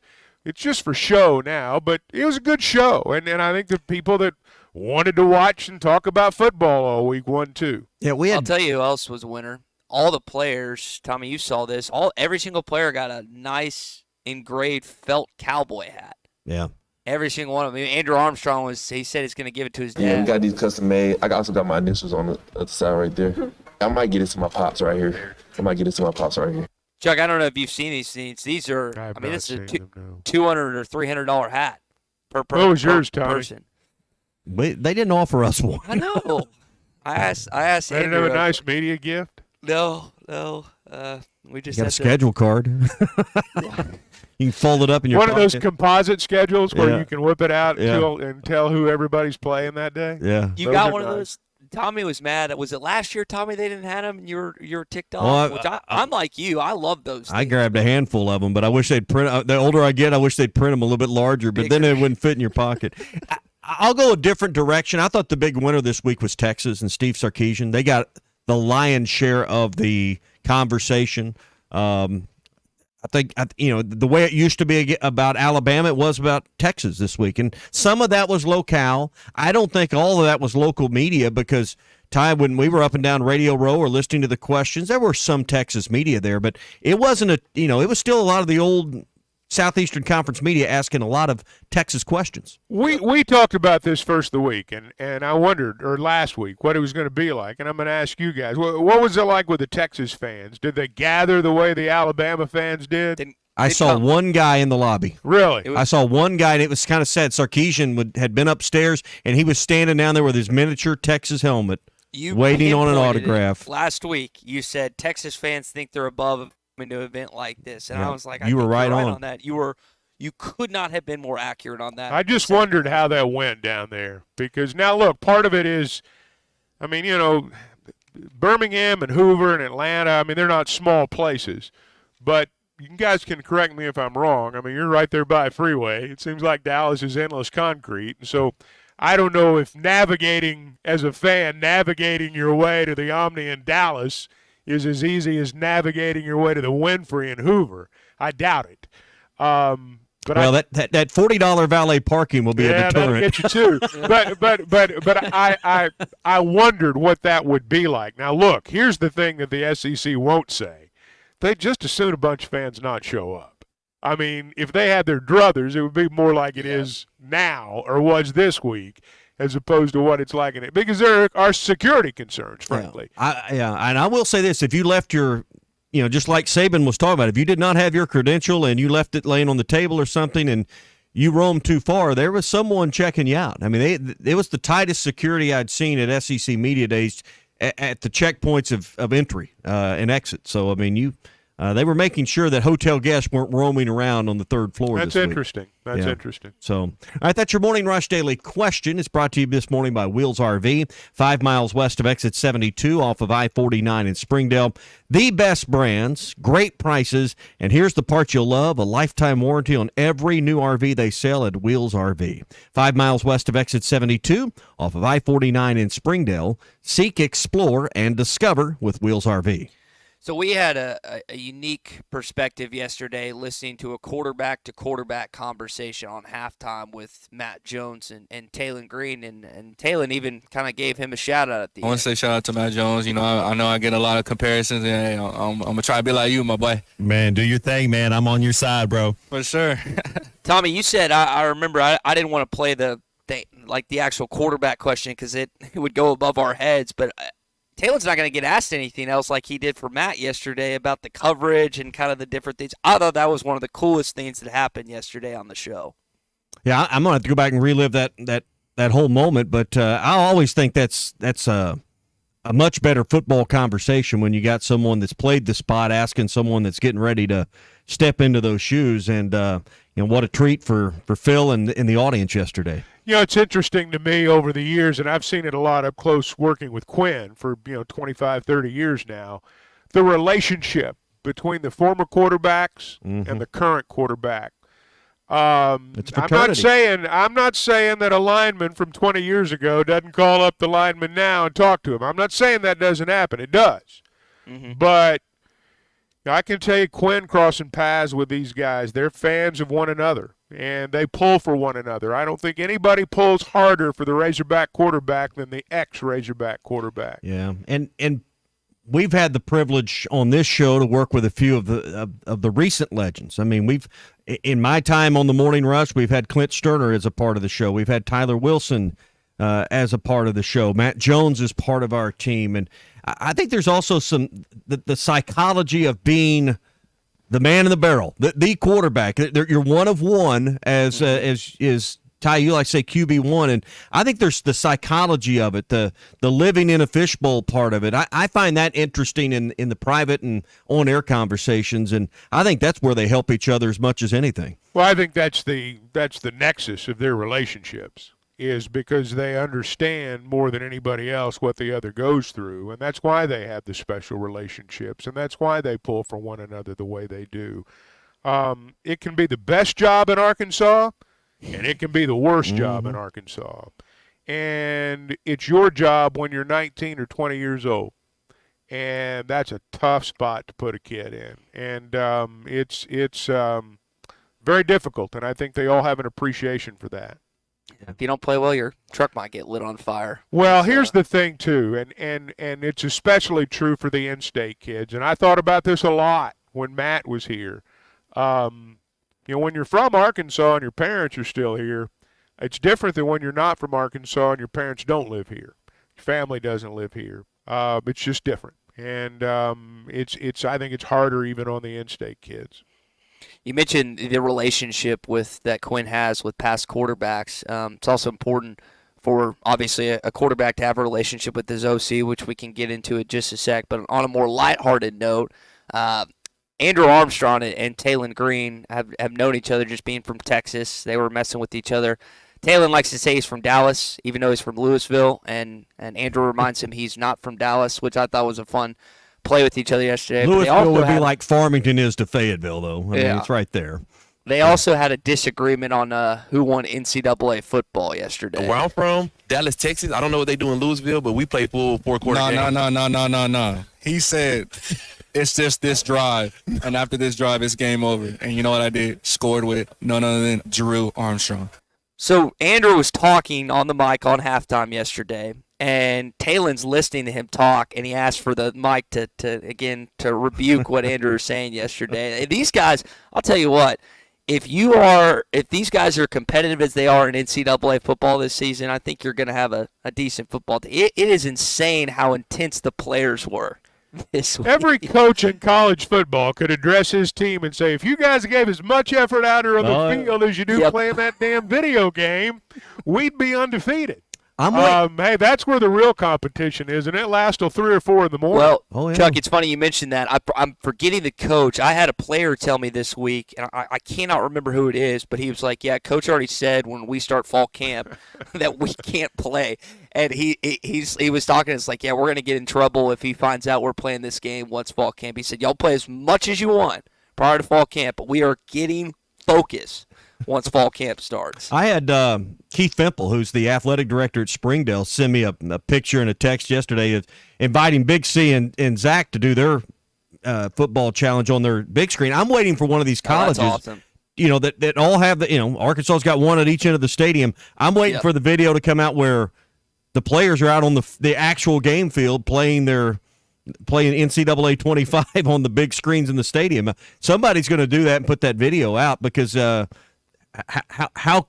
It's just for show now, but it was a good show. And I think the people that wanted to watch and talk about football all week won too. Yeah, I'll tell you who else was a winner. All the players, Tommy, you saw this. Every single player got a nice engraved felt cowboy hat. Yeah. Every single one of them. Andrew Armstrong he said he's going to give it to his dad. Yeah, we got these custom made. I also got my initials on the other side right there. I might get it to my pops right here. Chuck, I don't know if you've seen these things. These are, this is a $200 or $300 hat per person. What was yours, Tommy? Person. They didn't offer us one. I know. I asked They didn't Andrew. have a nice media gift? No. We just You got had a schedule card. You can fold it up in your One pocket. of those composite schedules where Yeah. you can whip it out Yeah. and tell who everybody's playing that day. Yeah. You got one of those. Tommy was mad. Was it last year, Tommy, they didn't have them and you're ticked off? Well, I'm like you. I love those I grabbed a handful of them, but I wish they'd print. The older I get, I wish they'd print them a little bit larger, but then it wouldn't fit in your pocket. I'll go a different direction. I thought the big winner this week was Texas and Steve Sarkisian. They got the lion's share of the conversation. I think, the way it used to be about Alabama, it was about Texas this week. And some of that was locale. I don't think all of that was local media because, Ty, when we were up and down Radio Row or listening to the questions, there were some Texas media there. But it wasn't it was still a lot of the old Southeastern Conference media asking a lot of Texas questions. We talked about this first of the week, and I wondered, or last week, what it was going to be like. And I'm going to ask you guys, what was it like with the Texas fans? Did they gather the way the Alabama fans did? I saw one guy in the lobby. Really? I saw one guy, and it was kind of sad. Sarkisian had been upstairs, and he was standing down there with his miniature Texas helmet, waiting on an autograph. Last week, you said Texas fans think they're above into an event like this, and I was like, you were right on that. You could not have been more accurate on that. I just wondered how that went down there because now look, part of it is, Birmingham and Hoover and Atlanta. They're not small places, but you guys can correct me if I'm wrong. You're right there by a freeway. It seems like Dallas is endless concrete, and so I don't know if navigating your way to the Omni in Dallas is as easy as navigating your way to the Winfrey in Hoover. I doubt it. But that $40 valet parking will be a deterrent. Yeah, that'll get you too. but I wondered what that would be like. Now look, here's the thing that the SEC won't say. They'd just as soon a bunch of fans not show up. If they had their druthers, it would be more like it is now or was this week, as opposed to what it's like in it, because there are security concerns, frankly. And I will say this: if you left your, just like Saban was talking about, if you did not have your credential and you left it laying on the table or something, and you roamed too far, there was someone checking you out. It was the tightest security I'd seen at SEC Media Days at the checkpoints of entry and exit. So they were making sure that hotel guests weren't roaming around on the third floor. That's this week. interesting. That's interesting. So, all right, that's your Morning Rush Daily Question. It's brought to you this morning by Wheels RV, 5 miles west of exit 72 off of I-49 in Springdale. The best brands, great prices, and here's the part you'll love, a lifetime warranty on every new RV they sell at Wheels RV. 5 miles west of exit 72 off of I-49 in Springdale. Seek, explore, and discover with Wheels RV. So we had a unique perspective yesterday listening to a quarterback-to-quarterback conversation on halftime with Matt Jones and Taylon Green, and Taylon even kind of gave him a shout-out at the end. I want to say shout-out to Matt Jones. You know, I know I get a lot of comparisons, and hey, I'm going to try to be like you, my boy. Man, do your thing, man. I'm on your side, bro. For sure. Tommy, you said, I remember I didn't want to play the actual quarterback question because it would go above our heads, but Taylor's not going to get asked anything else like he did for Matt yesterday about the coverage and kind of the different things. I thought that was one of the coolest things that happened yesterday on the show. Yeah, I'm going to have to go back and relive that whole moment, but I always think that's a much better football conversation when you got someone that's played the spot asking someone that's getting ready to step into those shoes, and what a treat for Phil and the audience yesterday. You know, it's interesting to me over the years, and I've seen it a lot up close working with Quinn for 25, 30 years now, the relationship between the former quarterbacks and the current quarterback. It's I'm not saying that a lineman from 20 years ago doesn't call up the lineman now and talk to him. I'm not saying that doesn't happen. It does. But I can tell you, Quinn crossing paths with these guys, they're fans of one another, and they pull for one another. I don't think anybody pulls harder for the Razorback quarterback than the ex-Razorback quarterback. Yeah, and we've had the privilege on this show to work with a few of the recent legends. I mean, in my time on the Morning Rush, we've had Clint Sterner as a part of the show. We've had Tyler Wilson as a part of the show. Matt Jones is part of our team, and I think there's also the psychology of being the man in the barrel, the quarterback. You're one of one, as is Ty, you like to say QB1, and I think there's the psychology of it, the living in a fishbowl part of it. I find that interesting in the private and on-air conversations, and I think that's where they help each other as much as anything. Well, I think that's the nexus of their relationships, is because they understand more than anybody else what the other goes through, and that's why they have the special relationships, and that's why they pull for one another the way they do. It can be the best job in Arkansas, and it can be the worst job in Arkansas. And it's your job when you're 19 or 20 years old, and that's a tough spot to put a kid in. And it's very difficult, and I think they all have an appreciation for that. If you don't play well, your truck might get lit on fire. Well, here's the thing, too, and it's especially true for the in-state kids, and I thought about this a lot when Matt was here. When you're from Arkansas and your parents are still here, it's different than when you're not from Arkansas and your parents don't live here. Your family doesn't live here. It's just different, and I think it's harder even on the in-state kids. You mentioned the relationship that Quinn has with past quarterbacks. It's also important for, obviously, a quarterback to have a relationship with his OC, which we can get into in just a sec. But on a more lighthearted note, Andrew Armstrong and Taylon Green have known each other just being from Texas. They were messing with each other. Taylon likes to say he's from Dallas, even though he's from Louisville, and Andrew reminds him he's not from Dallas, which I thought was a fun play with each other yesterday. Louisville would be like Farmington is to Fayetteville, though. I mean, it's right there. They also had a disagreement on who won NCAA football yesterday. Where I'm from, Dallas, Texas, I don't know what they do in Louisville, but we play full four-quarter game. No. He said it's just this drive, and after this drive, it's game over. And you know what I did? Scored with none other than Drew Armstrong. So Andrew was talking on the mic on halftime yesterday, and Taylon's listening to him talk, and he asked for the mic to rebuke what Andrew was saying yesterday. And these guys, I'll tell you what, if these guys are competitive as they are in NCAA football this season, I think you're going to have a decent football team. It is insane how intense the players were this week. Every coach in college football could address his team and say, if you guys gave as much effort out here on the field as you do playing that damn video game, we'd be undefeated. Hey, that's where the real competition is, and it lasts till 3 or 4 in the morning. Well, Chuck, it's funny you mentioned that. I'm forgetting the coach. I had a player tell me this week, and I cannot remember who it is, but he was like, yeah, coach already said when we start fall camp that we can't play. And he was talking, it's like, yeah, we're going to get in trouble if he finds out we're playing this game once fall camp. He said, y'all play as much as you want prior to fall camp, but we are getting focused once fall camp starts. I had Keith Fimple, who's the athletic director at Springdale, send me a picture and a text yesterday of inviting Big C and Zach to do their football challenge on their big screen. I'm waiting for one of these colleges. That's awesome. That all have Arkansas's got one at each end of the stadium. I'm waiting for the video to come out where the players are out on the actual game field playing NCAA 25 on the big screens in the stadium. Somebody's going to do that and put that video out because how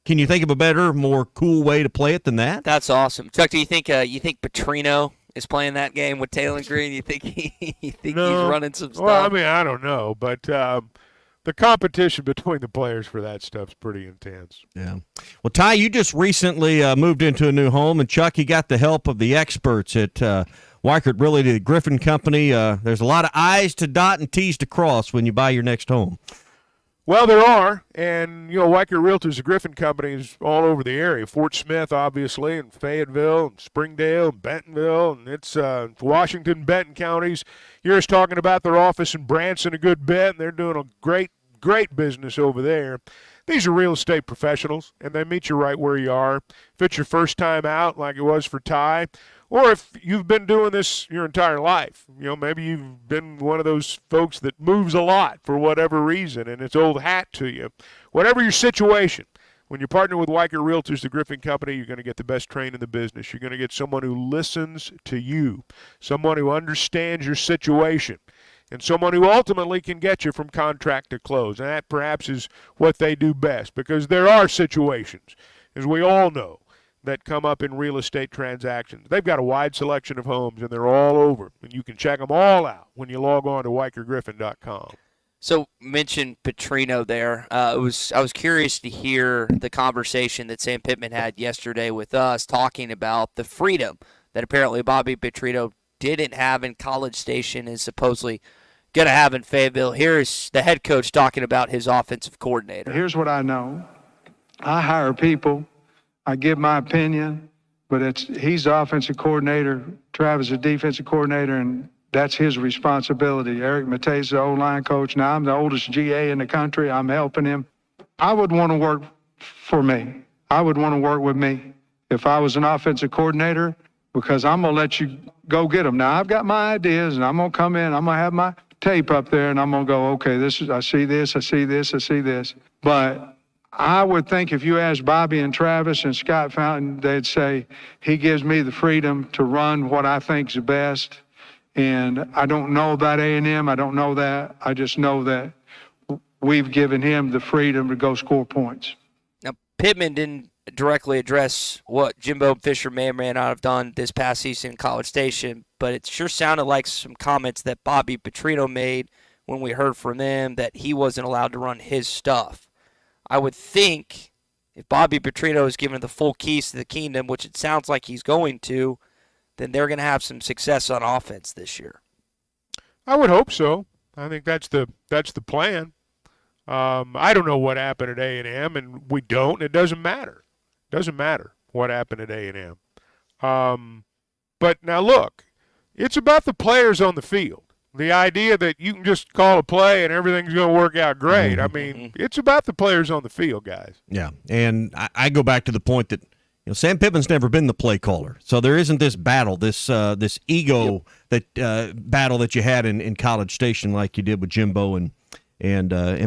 can you think of a better, more cool way to play it than that? That's awesome. Chuck, do you think Patrino is playing that game with Taylor Green? You think he's running some stuff? Well, I mean, I don't know, but the competition between the players for that stuff's pretty intense. Yeah. Well, Ty, you just recently moved into a new home, and Chuck, you got the help of the experts at Weichert Realty, the Griffin Company. There's a lot of I's to dot and T's to cross when you buy your next home. Well, there are, and Weichert Realtors, the Griffin Company, is all over the area. Fort Smith, obviously, and Fayetteville, and Springdale, and Bentonville, and it's Washington, Benton counties. You're just talking about their office in Branson a good bit, and they're doing a great business over there. These are real estate professionals, and they meet you right where you are. If it's your first time out, like it was for Ty, or if you've been doing this your entire life, maybe you've been one of those folks that moves a lot for whatever reason, and it's old hat to you. Whatever your situation, when you partner with Weichert Realtors, the Griffin Company, you're going to get the best train in the business. You're going to get someone who listens to you, someone who understands your situation, and someone who ultimately can get you from contract to close. And that perhaps is what they do best, because there are situations, as we all know, that come up in real estate transactions. They've got a wide selection of homes, and they're all over. And you can check them all out when you log on to WeichertGriffin.com. So, mention Patrino there. I was curious to hear the conversation that Sam Pitman had yesterday with us, talking about the freedom that apparently Bobby Patrino didn't have in College Station and supposedly going to have in Fayetteville. Here's the head coach talking about his offensive coordinator. Here's what I know. I hire people. I give my opinion, but he's the offensive coordinator, Travis the defensive coordinator, and that's his responsibility. Eric Matei's the O-line coach. Now I'm the oldest GA in the country. I'm helping him. I would want to work for me. I would want to work with me if I was an offensive coordinator, because I'm going to let you go get them. Now I've got my ideas, and I'm going to come in. I'm going to have my tape up there, and I'm going to go, okay, I see this, I see this, I see this. But I would think if you asked Bobby and Travis and Scott Fountain, they'd say he gives me the freedom to run what I think's the best. And I don't know about A&M. I don't know that. I just know that we've given him the freedom to go score points. Now, Pitman didn't directly address what Jimbo Fisher may or may not have done this past season in College Station, but it sure sounded like some comments that Bobby Patrino made when we heard from them that he wasn't allowed to run his stuff. I would think if Bobby Patrino is given the full keys to the kingdom, which it sounds like he's going to, then they're going to have some success on offense this year. I would hope so. I think that's the plan. I don't know what happened at A&M, and we don't. It doesn't matter. It doesn't matter what happened at A&M. But now look, it's about the players on the field. The idea that you can just call a play and everything's going to work out great. I mean, it's about the players on the field, guys. Yeah, and I go back to the point that Sam Pittman's never been the play caller, so there isn't this battle, this ego battle that you had in College Station like you did with Jimbo and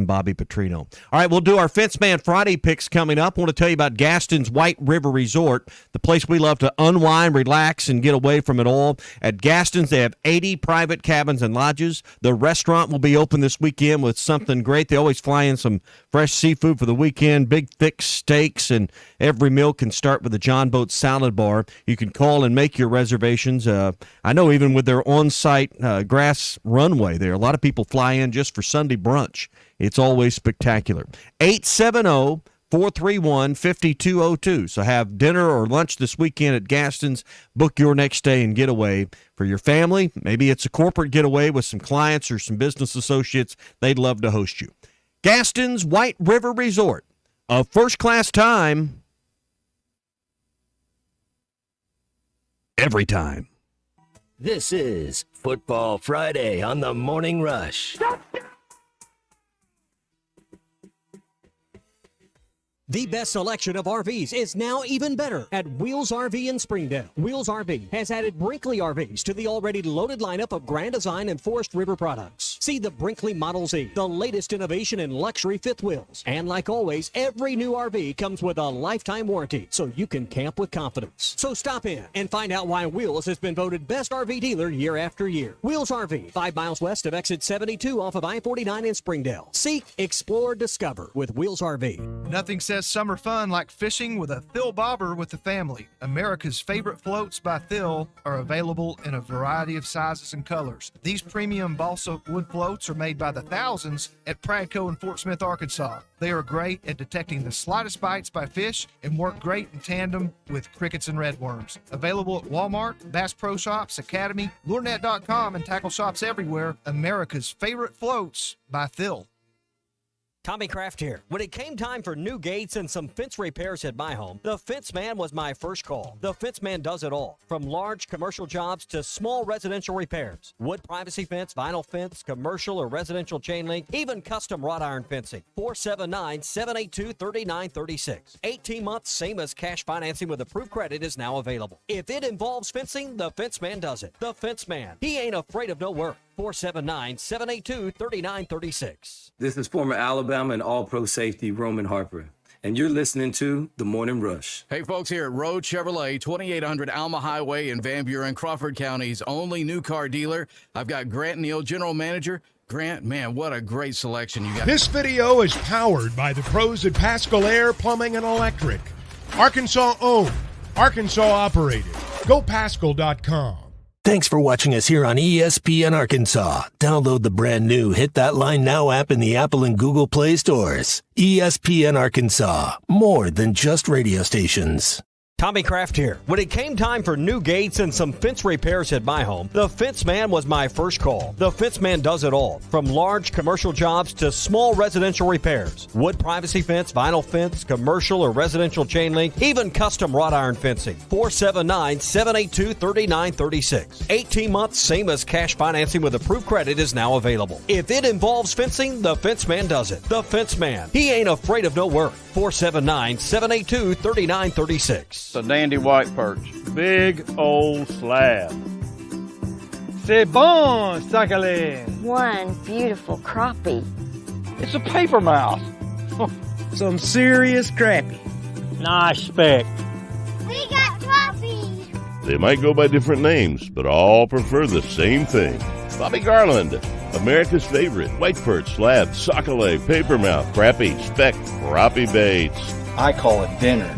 Bobby Patrino. All right, we'll do our Fence Man Friday picks coming up. I want to tell you about Gaston's White River Resort, the place we love to unwind, relax, and get away from it all. At Gaston's, they have 80 private cabins and lodges. The restaurant will be open this weekend with something great. They always fly in some fresh seafood for the weekend, big, thick steaks, and every meal can start with a John Boat salad bar. You can call and make your reservations. I know even with their on-site grass runway there, a lot of people fly in just for Sunday brunch. It's always spectacular. 870-431-5202. So have dinner or lunch this weekend at Gaston's. Book your next stay and getaway for your family. Maybe it's a corporate getaway with some clients or some business associates. They'd love to host you. Gaston's White River Resort. A first-class time every time. This is Football Friday on the Morning Rush. The best selection of RVs is now even better at Wheels RV in Springdale. Wheels RV has added Brinkley RVs to the already loaded lineup of Grand Design and Forest River products. See the Brinkley Model Z, the latest innovation in luxury fifth wheels. And like always, every new RV comes with a lifetime warranty, so you can camp with confidence. So stop in and find out why Wheels has been voted best RV dealer year after year. Wheels RV, 5 miles west of exit 72 off of I-49 in Springdale. Seek, explore, discover with Wheels RV. Nothing says summer fun like fishing with a Thill bobber with the family. America's favorite floats by Thill are available in a variety of sizes and colors. These premium balsa wood floats are made by the thousands at Pradco in Fort Smith, Arkansas. They are great at detecting the slightest bites by fish and work great in tandem with crickets and redworms. Available at Walmart, Bass Pro Shops, Academy, LureNet.com, and tackle shops everywhere. America's favorite floats by Thill. Tommy Kraft here. When it came time for new gates and some fence repairs at my home, the Fence Man was my first call. The Fence Man does it all, from large commercial jobs to small residential repairs. Wood privacy fence, vinyl fence, commercial or residential chain link, even custom wrought iron fencing. 479-782-3936. 18 months, same as cash financing with approved credit is now available. If it involves fencing, the Fence Man does it. The Fence Man. He ain't afraid of no work. 479-782-3936. This is former Alabama and All-Pro safety Roman Harper, and you're listening to The Morning Rush. Hey, folks, here at Road Chevrolet, 2800 Alma Highway in Van Buren, Crawford County's only new car dealer. I've got Grant Neal, general manager. Grant, man, what a great selection you got. This video is powered by the pros at Paschal Air Plumbing and Electric. Arkansas owned, Arkansas operated. GoPaschal.com. Thanks for watching us here on ESPN Arkansas. Download the brand new Hit That Line Now app in the Apple and Google Play stores. ESPN Arkansas, more than just radio stations. Tommy Kraft here. When it came time for new gates and some fence repairs at my home, the Fence Man was my first call. The Fence Man does it all, from large commercial jobs to small residential repairs. Wood privacy fence, vinyl fence, commercial or residential chain link, even custom wrought iron fencing. 479-782-3936. 18 months, same as cash financing with approved credit is now available. If it involves fencing, the Fence Man does it. The Fence Man. He ain't afraid of no work. 479-782-3936. It's a dandy white perch. Big old slab. C'est bon, sacale. One beautiful crappie. It's a paper mouse. Some serious crappie. Nice speck. We got crappies. They might go by different names, but all prefer the same thing. Bobby Garland, America's favorite white perch, slab, sockeye, papermouth, crappie, speck, crappie baits. I call it dinner.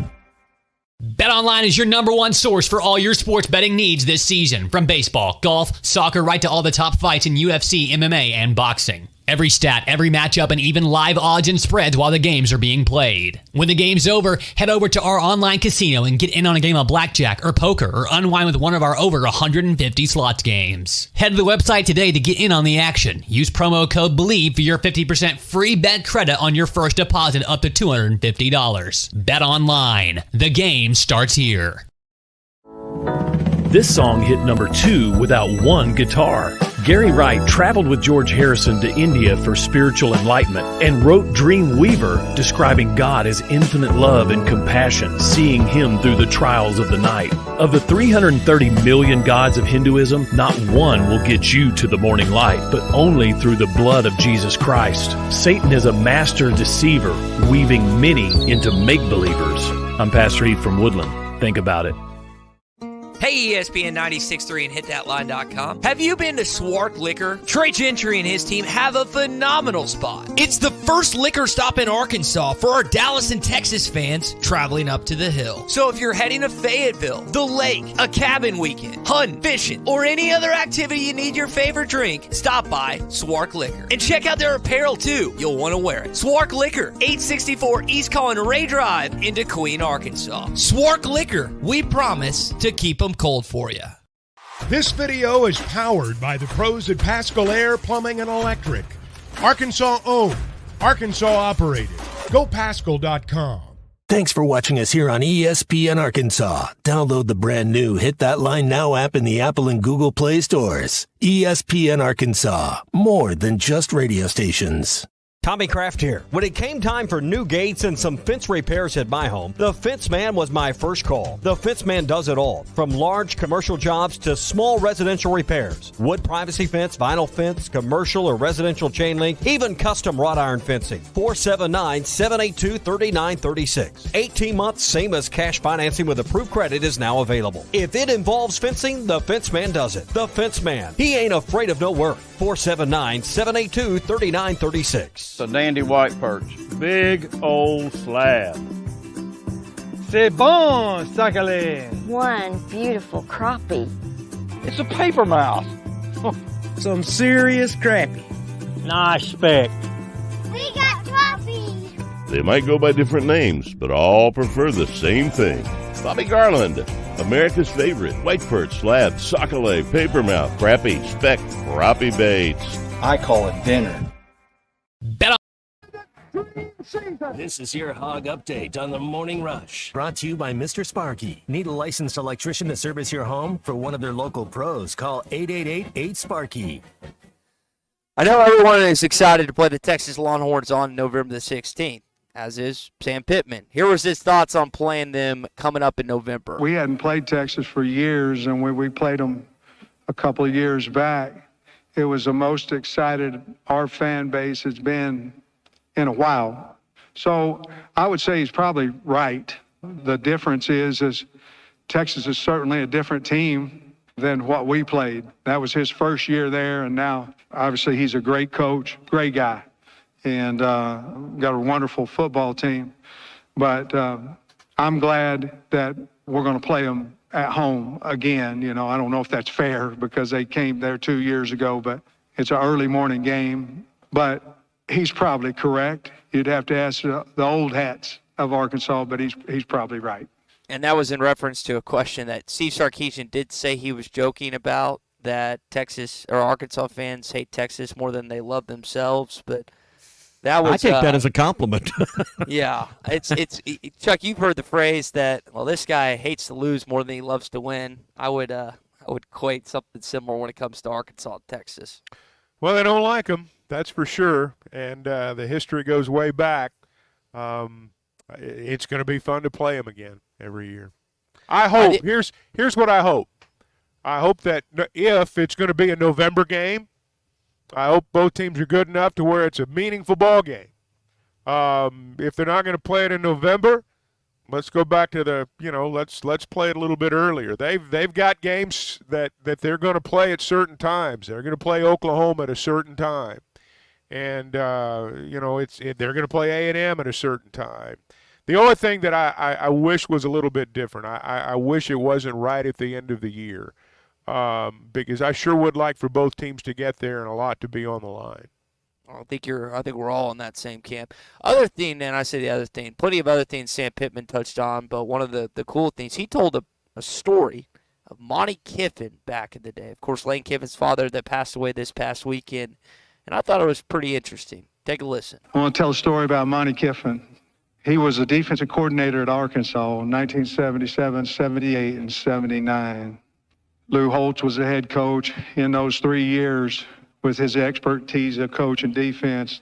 BetOnline is your number one source for all your sports betting needs this season. From baseball, golf, soccer, right to all the top fights in UFC, MMA, and boxing. Every stat, every matchup, and even live odds and spreads while the games are being played. When the game's over, head over to our online casino and get in on a game of blackjack or poker or unwind with one of our over 150 slots games. Head to the website today to get in on the action. Use promo code BELIEVE for your 50% free bet credit on your first deposit up to $250. Bet online. The game starts here. This song hit number 2 without one guitar. Gary Wright traveled with George Harrison to India for spiritual enlightenment and wrote Dream Weaver, describing God as infinite love and compassion, seeing him through the trials of the night. Of the 330 million gods of Hinduism, not one will get you to the morning light, but only through the blood of Jesus Christ. Satan is a master deceiver, weaving many into make-believers. I'm Pastor Heath from Woodland. Think about it. Hey, ESPN 96.3 and hitthatline.com. Have you been to Swart Liquor? Trey Gentry and his team have a phenomenal spot. It's the first liquor stop in Arkansas for our Dallas and Texas fans traveling up to the hill. So if you're heading to Fayetteville, the lake, a cabin weekend, hunting, fishing, or any other activity you need your favorite drink, stop by Swart Liquor. And check out their apparel too. You'll want to wear it. Swart Liquor, 864 East Collin Ray Drive in Queen, Arkansas. Swart Liquor, we promise to keep them cold for you. This video is powered by the pros at Paschal Air Plumbing and Electric. Arkansas owned, Arkansas operated. GoPaschal.com. Thanks for watching us here on ESPN Arkansas. Download the brand new Hit That Line Now app in the Apple and Google Play stores. ESPN Arkansas, more than just radio stations. Tommy Kraft here. When it came time for new gates and some fence repairs at my home, the Fence Man was my first call. The Fence Man does it all, from large commercial jobs to small residential repairs. Wood privacy fence, vinyl fence, commercial or residential chain link, even custom wrought iron fencing. 479-782-3936. 18 months, same as cash financing with approved credit is now available. If it involves fencing, the Fence Man does it. The Fence Man. He ain't afraid of no work. 479-782-3936. It's a dandy white perch. Big old slab. C'est bon, sacalé. One beautiful crappie. It's a paper mouse. Some serious crappie. Nice speck. We got trophies. They might go by different names, but all prefer the same thing. Bobby Garland, America's favorite white perch, slab, sockeye, papermouth, crappie, speck, crappie baits. I call it dinner. Bet on. This is your Hog Update on the Morning Rush. Brought to you by Mr. Sparky. Need a licensed electrician to service your home? For one of their local pros, call 888-8-SPARKY. I know everyone is excited to play the Texas Longhorns on November the 16th, as is Sam Pitman. Here was his thoughts on playing them coming up in November. We hadn't played Texas for years, and when we played them a couple of years back, it was the most excited our fan base has been in a while. So I would say he's probably right. The difference is Texas is certainly a different team than what we played. That was his first year there, and now obviously he's a great coach, great guy, and got a wonderful football team. But I'm glad that we're going to play them at home again. You know, I don't know if that's fair because they came there 2 years ago, but it's an early morning game. But he's probably correct. You'd have to ask the old hats of Arkansas, but he's probably right. And that was in reference to a question that Steve Sarkisian did say he was joking about, that Texas or Arkansas fans hate Texas more than they love themselves, but that was, I take that as a compliment. Yeah, it's Chuck. You've heard the phrase that, well, this guy hates to lose more than he loves to win. I would equate something similar when it comes to Arkansas and Texas. Well, they don't like him, that's for sure, and the history goes way back. It's going to be fun to play him again every year. I hope. Here's what I hope. I hope that if it's going to be a November game, I hope both teams are good enough to where it's a meaningful ball game. If they're not going to play it in November, let's go back to let's play it a little bit earlier. They've got games that they're going to play at certain times. They're going to play Oklahoma at a certain time, and they're going to play A&M at a certain time. The only thing that I wish was a little bit different. I wish it wasn't right at the end of the year. Because I sure would like for both teams to get there and a lot to be on the line. I think we're all in that same camp. Other thing, and I say the other thing, plenty of other things Sam Pitman touched on, but one of the cool things, he told a story of Monty Kiffin back in the day. Of course, Lane Kiffin's father that passed away this past weekend, and I thought it was pretty interesting. Take a listen. I want to tell a story about Monty Kiffin. He was a defensive coordinator at Arkansas in 1977, 78, and 79. Lou Holtz was the head coach. In those 3 years, with his expertise of coaching defense,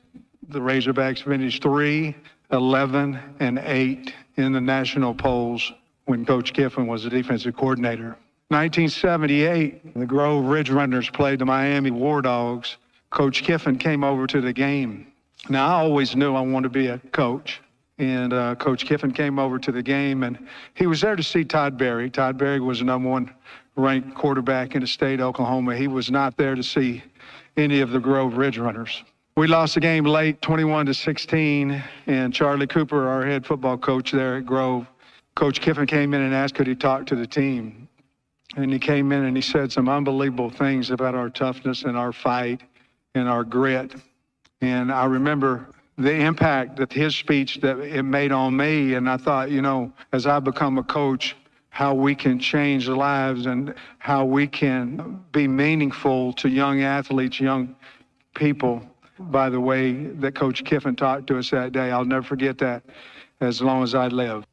the Razorbacks finished 3-11-8 in the national polls when Coach Kiffin was the defensive coordinator. 1978, the Grove Ridge Runners played the Miami War Dogs. Coach Kiffin came over to the game. Now, I always knew I wanted to be a coach. And Coach Kiffin came over to the game, and he was there to see Todd Berry. Todd Berry was the #1 ranked quarterback in the state of Oklahoma. He was not there to see any of the Grove Ridge Runners. We lost the game late, 21-16, and Charlie Cooper, our head football coach there at Grove, Coach Kiffin came in and asked could he talk to the team. And he came in and he said some unbelievable things about our toughness and our fight and our grit. And I remember the impact that his speech that it made on me. And I thought, as I become a coach, how we can change lives and how we can be meaningful to young athletes, young people, by the way that Coach Kiffin talked to us that day. I'll never forget that as long as I live.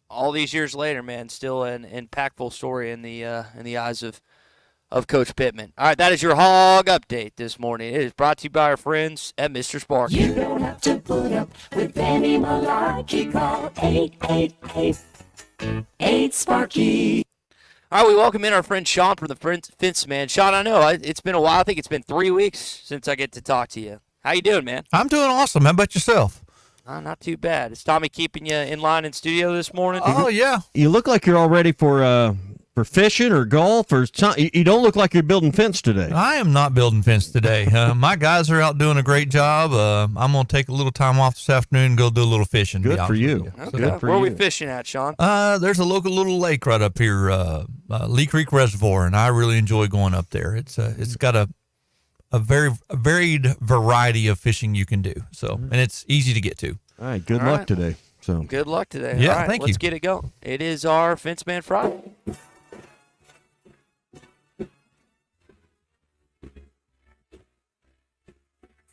All these years later, man, still an impactful story in the eyes of of Coach Pitman. All right, that is your hog update this morning. It is brought to you by our friends at Mr. Sparky. You don't have to put up with any malarkey. Call 888-8-SPARKY. All right, we welcome in our friend Sean from the Fence Man. Sean, I know it's been a while. I think it's been 3 weeks since I get to talk to you. How you doing, man? I'm doing awesome. How about yourself? Not too bad. Is Tommy keeping you in line in studio this morning? Oh, yeah. You look like you're all ready for fishing or golf or something. You don't look like you're building fence today. I am not building fence today. My guys are out doing a great job. I'm going to take a little time off this afternoon and go do a little fishing. Good for you. Okay. Good for Where are we fishing at, Sean? There's a local little lake right up here, Lee Creek Reservoir, and I really enjoy going up there. It's got a very varied variety of fishing you can do. So, and it's easy to get to. All right. Good luck today. So good luck today. Yeah, all right, thank you. Let's get it going. It is our Fence Man Friday.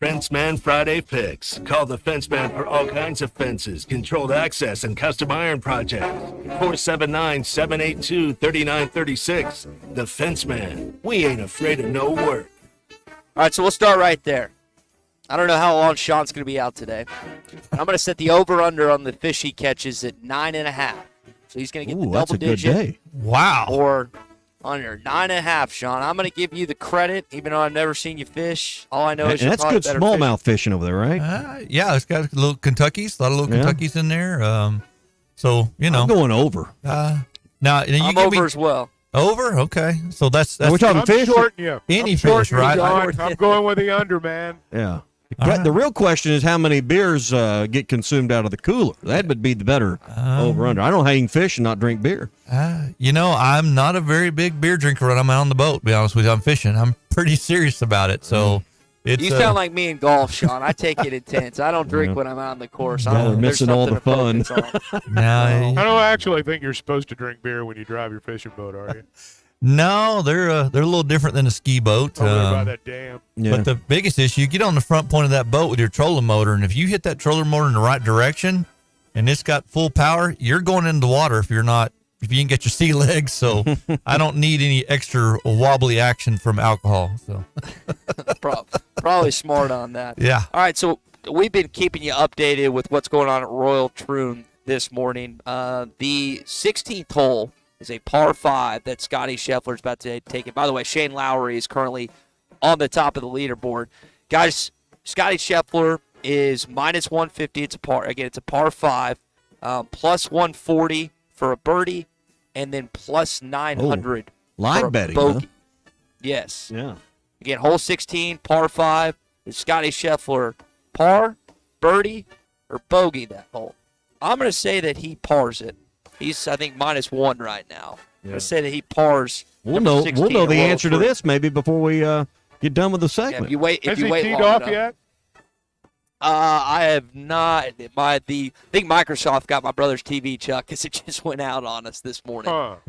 Fenceman Friday Picks. Call the Fenceman for all kinds of fences, controlled access, and custom iron projects. 479-782-3936. The Fenceman. We ain't afraid of no work. All right, so we'll start right there. I don't know how long Sean's going to be out today. I'm going to set the over-under on the fish he catches at 9.5. So he's going to get the double digit. Good day. Wow. Or under 9.5, Sean. I'm going to give you the credit, even though I've never seen you fish. All I know is and that's good smallmouth fishing over there, right? Yeah, it's got little Kentuckies, a lot of little Kentuckies in there. So, you know. I'm going over. Now, I'm over as well. Over? Okay. So that's we're talking fish? Any fish, right? I'm going with the under, man. Yeah. But the real question is how many beers get consumed out of the cooler. That would be the better over-under. I don't hang fish and not drink beer. I'm not a very big beer drinker when I'm out on the boat, to be honest with you. I'm fishing. I'm pretty serious about it. So it's, you sound like me in golf, Sean. I take it intense. I don't drink when I'm out on the course. Y'all are missing all the fun. I don't actually think you're supposed to drink beer when you drive your fishing boat, are you? No, they're a little different than a ski boat. By that dam. But the biggest issue, you get on the front point of that boat with your trolling motor, and if you hit that trolling motor in the right direction, and it's got full power, you're going into the water if you didn't get your sea legs. So I don't need any extra wobbly action from alcohol. So probably smart on that. Yeah. All right, so we've been keeping you updated with what's going on at Royal Troon this morning. The 16th hole is a par 5 that Scotty Scheffler's about to take it. By the way, Shane Lowry is currently on the top of the leaderboard. Guys, Scotty Scheffler is minus 150. It's a par. Again, it's a par 5. Plus 140 for a birdie, and then plus 900 live for a betting, bogey. huh? Yes. Yeah. Again, hole 16, par 5. Is Scotty Scheffler par, birdie, or bogey that hole? I'm going to say that he pars it. He's, I think, minus 1 right now. I'm going to say that he pars. We'll know the answer to this maybe before we get done with the segment. Yeah, if you wait, Has he wait teed long off enough. yet? I have not. I think Microsoft got my brother's TV, Chuck, because it just went out on us this morning.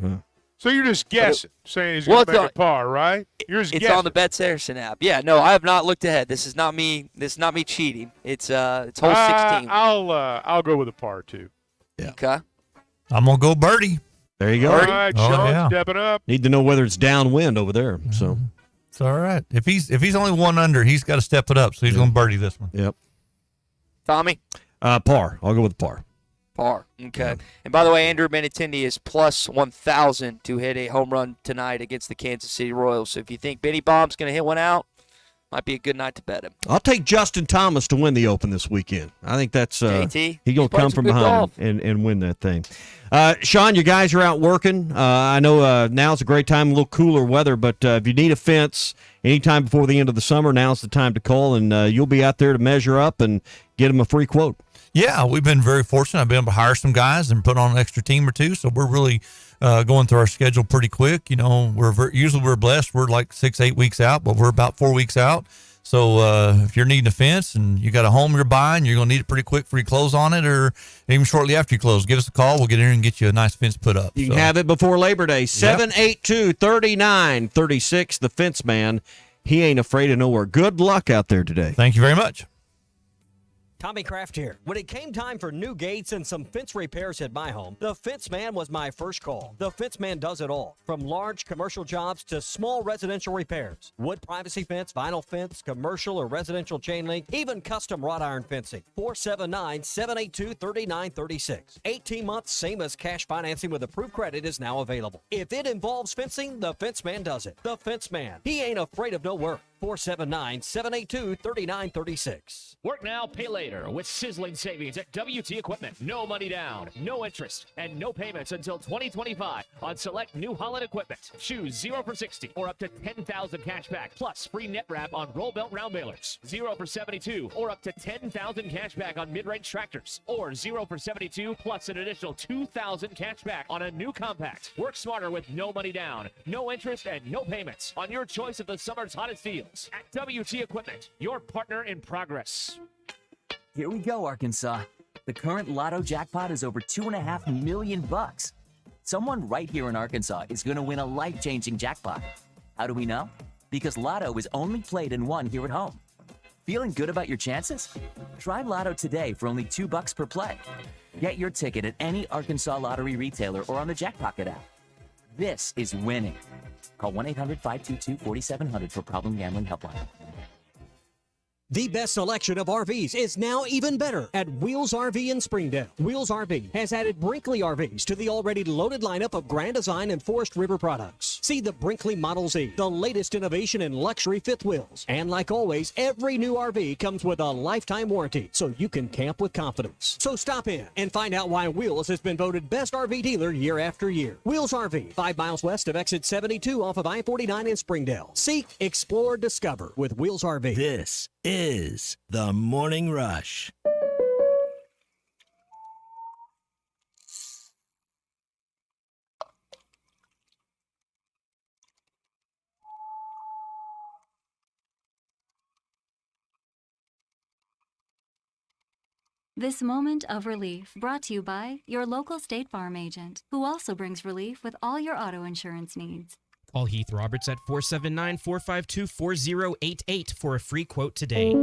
So you're just guessing, saying he's going to make a par, right? You're just It's guessing. on the Bet Saracen app. Yeah, no, I have not looked ahead. This is not me. This is not me cheating. It's hole 16. I'll go with a par too. Yeah. Okay. I'm gonna go birdie. There you go. All right, Sean, stepping up. Need to know whether it's downwind over there. So it's all right. If he's only 1 under, he's got to step it up. So he's gonna birdie this one. Yep. Tommy? Par. I'll go with par. Par. Okay. And by the way, Andrew Benintendi is plus 1,000 to hit a home run tonight against the Kansas City Royals. So if you think Benny Bomb's going to hit one out, might be a good night to bet him. I'll take Justin Thomas to win the Open this weekend. I think that's JT, he's going to come from behind and win that thing. Sean, you guys are out working. I know now's a great time, a little cooler weather, but if you need a fence anytime before the end of the summer, now's the time to call, and you'll be out there to measure up and get them a free quote. Yeah, we've been very fortunate. I've been able to hire some guys and put on an extra team or two, so we're really going through our schedule pretty quick. You know, usually we're blessed. We're like 6-8 weeks out, but we're about 4 weeks out. So if you're needing a fence and you got a home you're buying, you're going to need it pretty quick before you close on it, or even shortly after you close. Give us a call. We'll get in and get you a nice fence put up. You can have it before Labor Day. 782-3936, the Fence Man. He ain't afraid of nowhere. Good luck out there today. Thank you very much. Tommy Kraft here. When it came time for new gates and some fence repairs at my home, the Fence Man was my first call. The Fence Man does it all, from large commercial jobs to small residential repairs. Wood privacy fence, vinyl fence, commercial or residential chain link, even custom wrought iron fencing. 479-782-3936. 18 months, same as cash financing with approved credit is now available. If it involves fencing, the Fence Man does it. The Fence Man. He ain't afraid of no work. 479-782-3936. Work now, pay later with sizzling savings at WT Equipment. No money down, no interest, and no payments until 2025 on select New Holland equipment. Choose 0 for 60 or up to 10,000 cash back plus free net wrap on roll belt round balers. 0 for 72 or up to 10,000 cash back on mid-range tractors, or 0 for 72 plus an additional 2,000 cash back on a new compact. Work smarter with no money down, no interest, and no payments on your choice of the summer's hottest deals. At WT Equipment, your partner in progress. Here we go, Arkansas. The current Lotto jackpot is over $2.5 million. Someone right here in Arkansas is going to win a life-changing jackpot. How do we know? Because Lotto is only played and won here at home. Feeling good about your chances? Try Lotto today for only $2 per play. Get your ticket at any Arkansas lottery retailer or on the Jackpocket app. This is winning. Call 1-800-522-4700 for problem gambling helpline. The best selection of RVs is now even better at Wheels RV in Springdale. Wheels RV has added Brinkley RVs to the already loaded lineup of Grand Design and Forest River products. See the Brinkley Model Z, the latest innovation in luxury fifth wheels. And like always, every new RV comes with a lifetime warranty, so you can camp with confidence. So stop in and find out why Wheels has been voted best RV dealer year after year. Wheels RV, 5 miles west of exit 72 off of I-49 in Springdale. Seek, explore, discover with Wheels RV. This is the Morning Rush. This moment of relief brought to you by your local State Farm agent, who also brings relief with all your auto insurance needs. Call Heath Roberts at 479-452-4088 for a free quote today.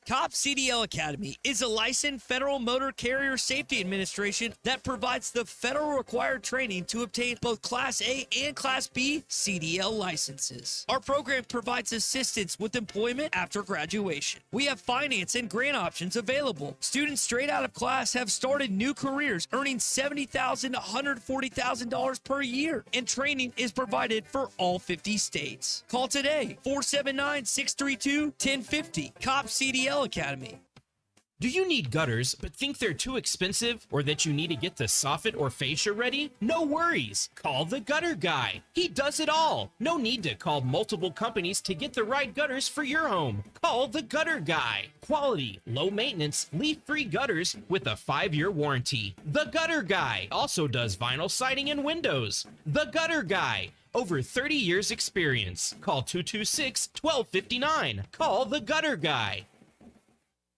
COP CDL Academy is a licensed Federal Motor Carrier Safety Administration that provides the federal required training to obtain both Class A and Class B CDL licenses. Our program provides assistance with employment after graduation. We have finance and grant options available. Students straight out of class have started new careers earning $70,000 to $140,000 per year, and training is provided for all 50 states. Call today, 479-632-1050. COP CDL Academy. Do you need gutters but think they're too expensive, or that you need to get the soffit or fascia ready? No worries. Call the Gutter Guy. He does it all. No need to call multiple companies to get the right gutters for your home. Call the Gutter Guy. Quality, low maintenance, leak-free gutters with a 5-year warranty. The Gutter Guy also does vinyl siding and windows. The Gutter Guy. Over 30 years experience. Call 226-1259. Call the Gutter Guy.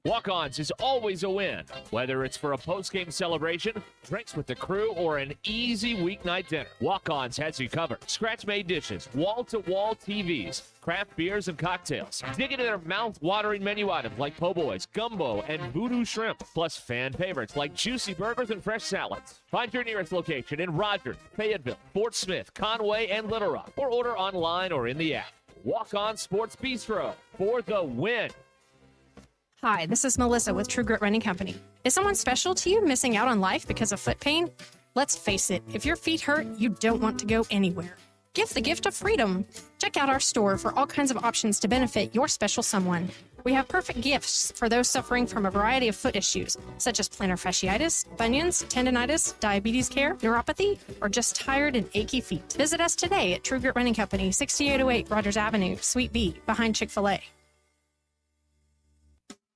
Walk-Ons is always a win, whether it's for a post-game celebration, drinks with the crew, or an easy weeknight dinner. Walk-Ons has you covered. Scratch-made dishes, wall-to-wall TVs, craft beers and cocktails. Dig into their mouth-watering menu items like po' boys, gumbo, and voodoo shrimp, plus fan favorites like juicy burgers and fresh salads. Find your nearest location in Rogers, Fayetteville, Fort Smith, Conway, and Little Rock, or order online or in the app. Walk-On Sports Bistro for the win. Hi, this is Melissa with True Grit Running Company. Is someone special to you missing out on life because of foot pain? Let's face it, if your feet hurt, you don't want to go anywhere. Give the gift of freedom. Check out our store for all kinds of options to benefit your special someone. We have perfect gifts for those suffering from a variety of foot issues, such as plantar fasciitis, bunions, tendonitis, diabetes care, neuropathy, or just tired and achy feet. Visit us today at True Grit Running Company, 6808 Rogers Avenue, Suite B, behind Chick-fil-A.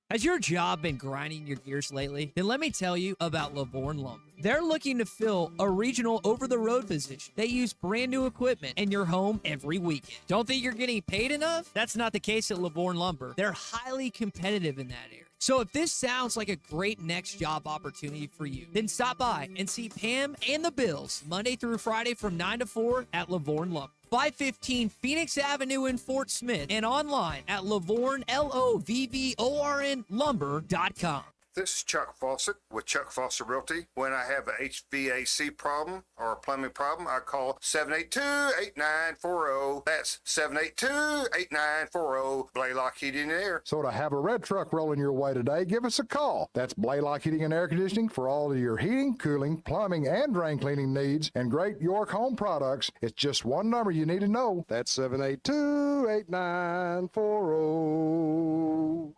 Has your job been grinding your gears lately? Then let me tell you about Lavorne Lumber. They're looking to fill a regional over-the-road position. They use brand new equipment in your home every weekend. Don't think you're getting paid enough? That's not the case at Lavorne Lumber. They're highly competitive in that area. So if this sounds like a great next job opportunity for you, then stop by and see Pam and the Bills Monday through Friday from 9 to 4 at Lavorne Lumber. 515 Phoenix Avenue in Fort Smith and online at Lavorne, Lovvorn lumber.com. This is Chuck Fawcett with Chuck Fawcett Realty. When I have a HVAC problem or a plumbing problem, I call 782-8940. That's 782-8940. Blaylock Heating and Air. So to have a red truck rolling your way today, give us a call. That's Blaylock Heating and Air Conditioning for all of your heating, cooling, plumbing, and drain cleaning needs and great York Home products. It's just one number you need to know. That's 782-8940.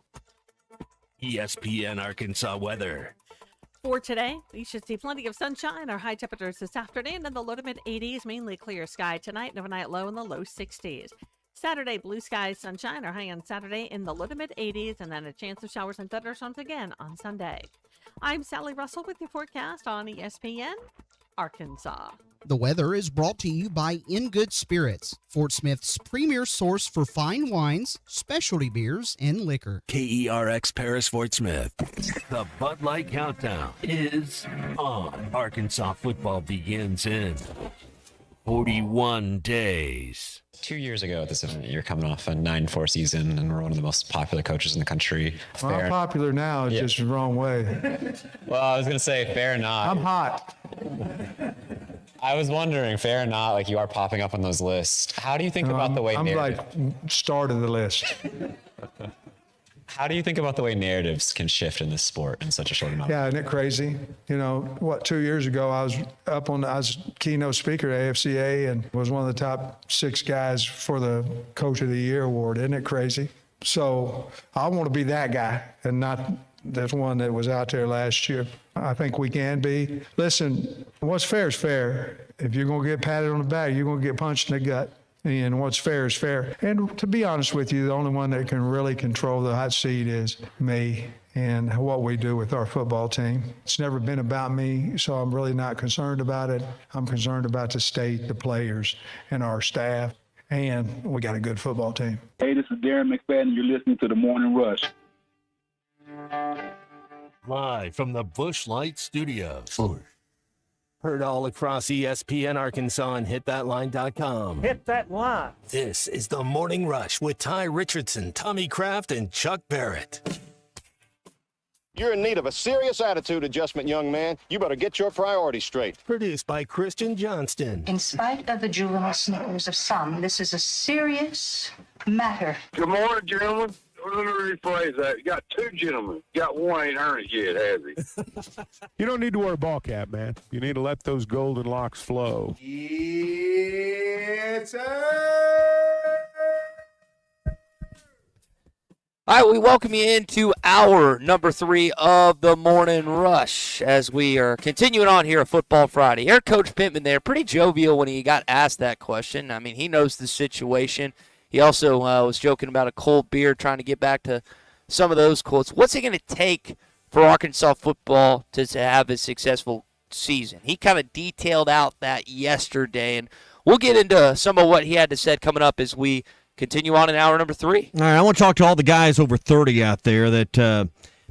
ESPN Arkansas weather. For today, we should see plenty of sunshine. Our high temperatures this afternoon in the low to mid 80s, mainly clear sky tonight, and overnight low in the low 60s. Saturday, blue skies, sunshine. Our high on Saturday in the low to mid 80s, and then a chance of showers and thunderstorms again on Sunday. I'm Sally Russell with your forecast on ESPN Arkansas. The weather is brought to you by In Good Spirits, Fort Smith's premier source for fine wines, specialty beers, and liquor. KERX Paris Fort Smith. The Bud Light Countdown is on. Arkansas football begins in 41 days. 2 years ago at this event, you're coming off a 9-4 season, and we're one of the most popular coaches in the country. Well, I'm popular now, it's just the wrong way. Well, I was going to say, fair or not. I'm hot. I was wondering, fair or not, like you are popping up on those lists. How do you think about the way I'm like start of the list. How do you think about the way narratives can shift in this sport in such a short amount of time? Yeah, isn't it crazy? You know, 2 years ago, I was keynote speaker at AFCA and was one of the top 6 guys for the Coach of the Year award. Isn't it crazy? So I want to be that guy and not that one that was out there last year. I think we can be. Listen, what's fair is fair. If you're going to get patted on the back, you're going to get punched in the gut. And what's fair is fair. And to be honest with you, the only one that can really control the hot seat is me and what we do with our football team. It's never been about me, so I'm really not concerned about it. I'm concerned about the state, the players, and our staff. And we got a good football team. Hey, this is Darren McFadden. You're listening to The Morning Rush. Live from the Busch Light Studios. Heard all across ESPN Arkansas and hitthatline.com. Hit that line. This is the Morning Rush with Ty Richardson, Tommy Kraft, and Chuck Barrett. You're in need of a serious attitude adjustment, young man. You better get your priorities straight. Produced by Christian Johnston. In spite of the juvenile snickers of some, this is a serious matter. Good morning, gentlemen. Let me rephrase that. You got 2 gentlemen. You got one ain't earned it yet, has he? You don't need to wear a ball cap, man. You need to let those golden locks flow. It's All right, we welcome you into hour number 3 of the Morning Rush as we are continuing on here at Football Friday. Here's Coach Pitman there, pretty jovial when he got asked that question. I mean, he knows the situation. He also was joking about a cold beer, trying to get back to some of those quotes. What's it going to take for Arkansas football to have a successful season? He kind of detailed out that yesterday, and we'll get into some of what he had to say coming up as we continue on in hour number 3. All right, I want to talk to all the guys over 30 out there that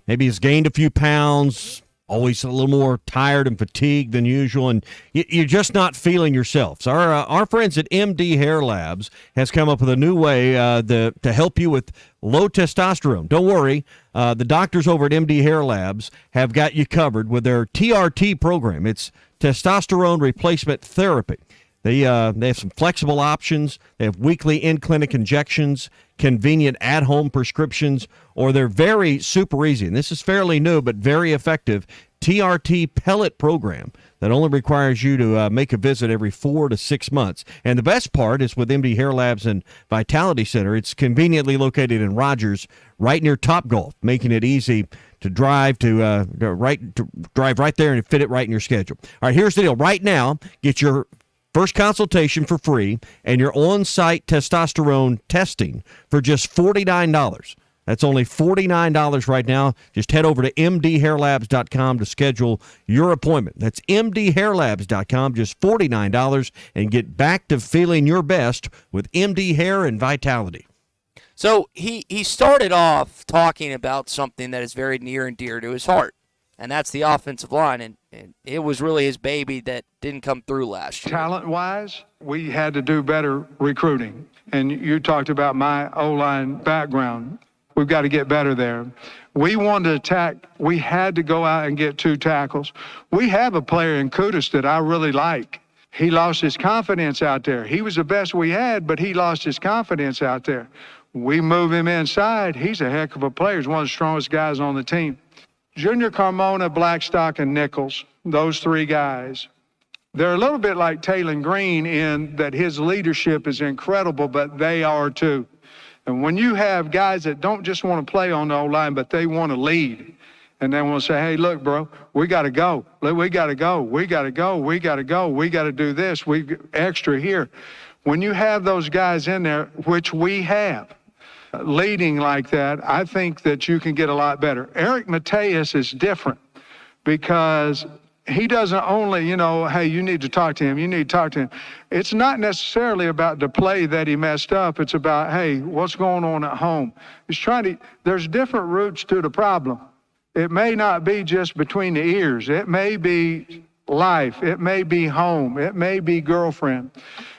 maybe has gained a few pounds, always a little more tired and fatigued than usual, and you're just not feeling yourself. So our friends at MD Hair Labs has come up with a new way to help you with low testosterone. Don't worry, the doctors over at MD Hair Labs have got you covered with their TRT program. It's testosterone replacement therapy. They have some flexible options. They have weekly in-clinic injections, convenient at-home prescriptions, or they're very super easy. And this is fairly new but very effective TRT pellet program that only requires you to make a visit every 4 to 6 months. And the best part is with MD Hair Labs and Vitality Center, it's conveniently located in Rogers, right near Topgolf, making it easy to drive drive right there and fit it right in your schedule. All right, here's the deal. Right now, get your first consultation for free and your on-site testosterone testing for just $49. That's only $49 right now. Just head over to mdhairlabs.com to schedule your appointment. That's mdhairlabs.com, just $49, and get back to feeling your best with MD Hair and Vitality. So he started off talking about something that is very near and dear to his heart, and that's the offensive line. And it was really his baby that didn't come through last year. Talent-wise, we had to do better recruiting. And you talked about my O-line background. We've got to get better there. We wanted to attack. We had to go out and get 2 tackles. We have a player in Kudus that I really like. He lost his confidence out there. He was the best we had, but he lost his confidence out there. We move him inside. He's a heck of a player. He's one of the strongest guys on the team. Junior Carmona, Blackstock, and Nichols, those 3 guys, they're a little bit like Taylor Green in that his leadership is incredible, but they are too. And when you have guys that don't just want to play on the O-line, but they want to lead, and they want to say, hey, look, bro, we got to go. We got to go. We got to go. We got to go. We got to do this. We extra here. When you have those guys in there, which we have, leading like that, I think that you can get a lot better. Eric Mateus is different because he doesn't only, hey, you need to talk to him. You need to talk to him. It's not necessarily about the play that he messed up. It's about, hey, what's going on at home? There's different roots to the problem. It may not be just between the ears. It may be life. It may be home. It may be girlfriend.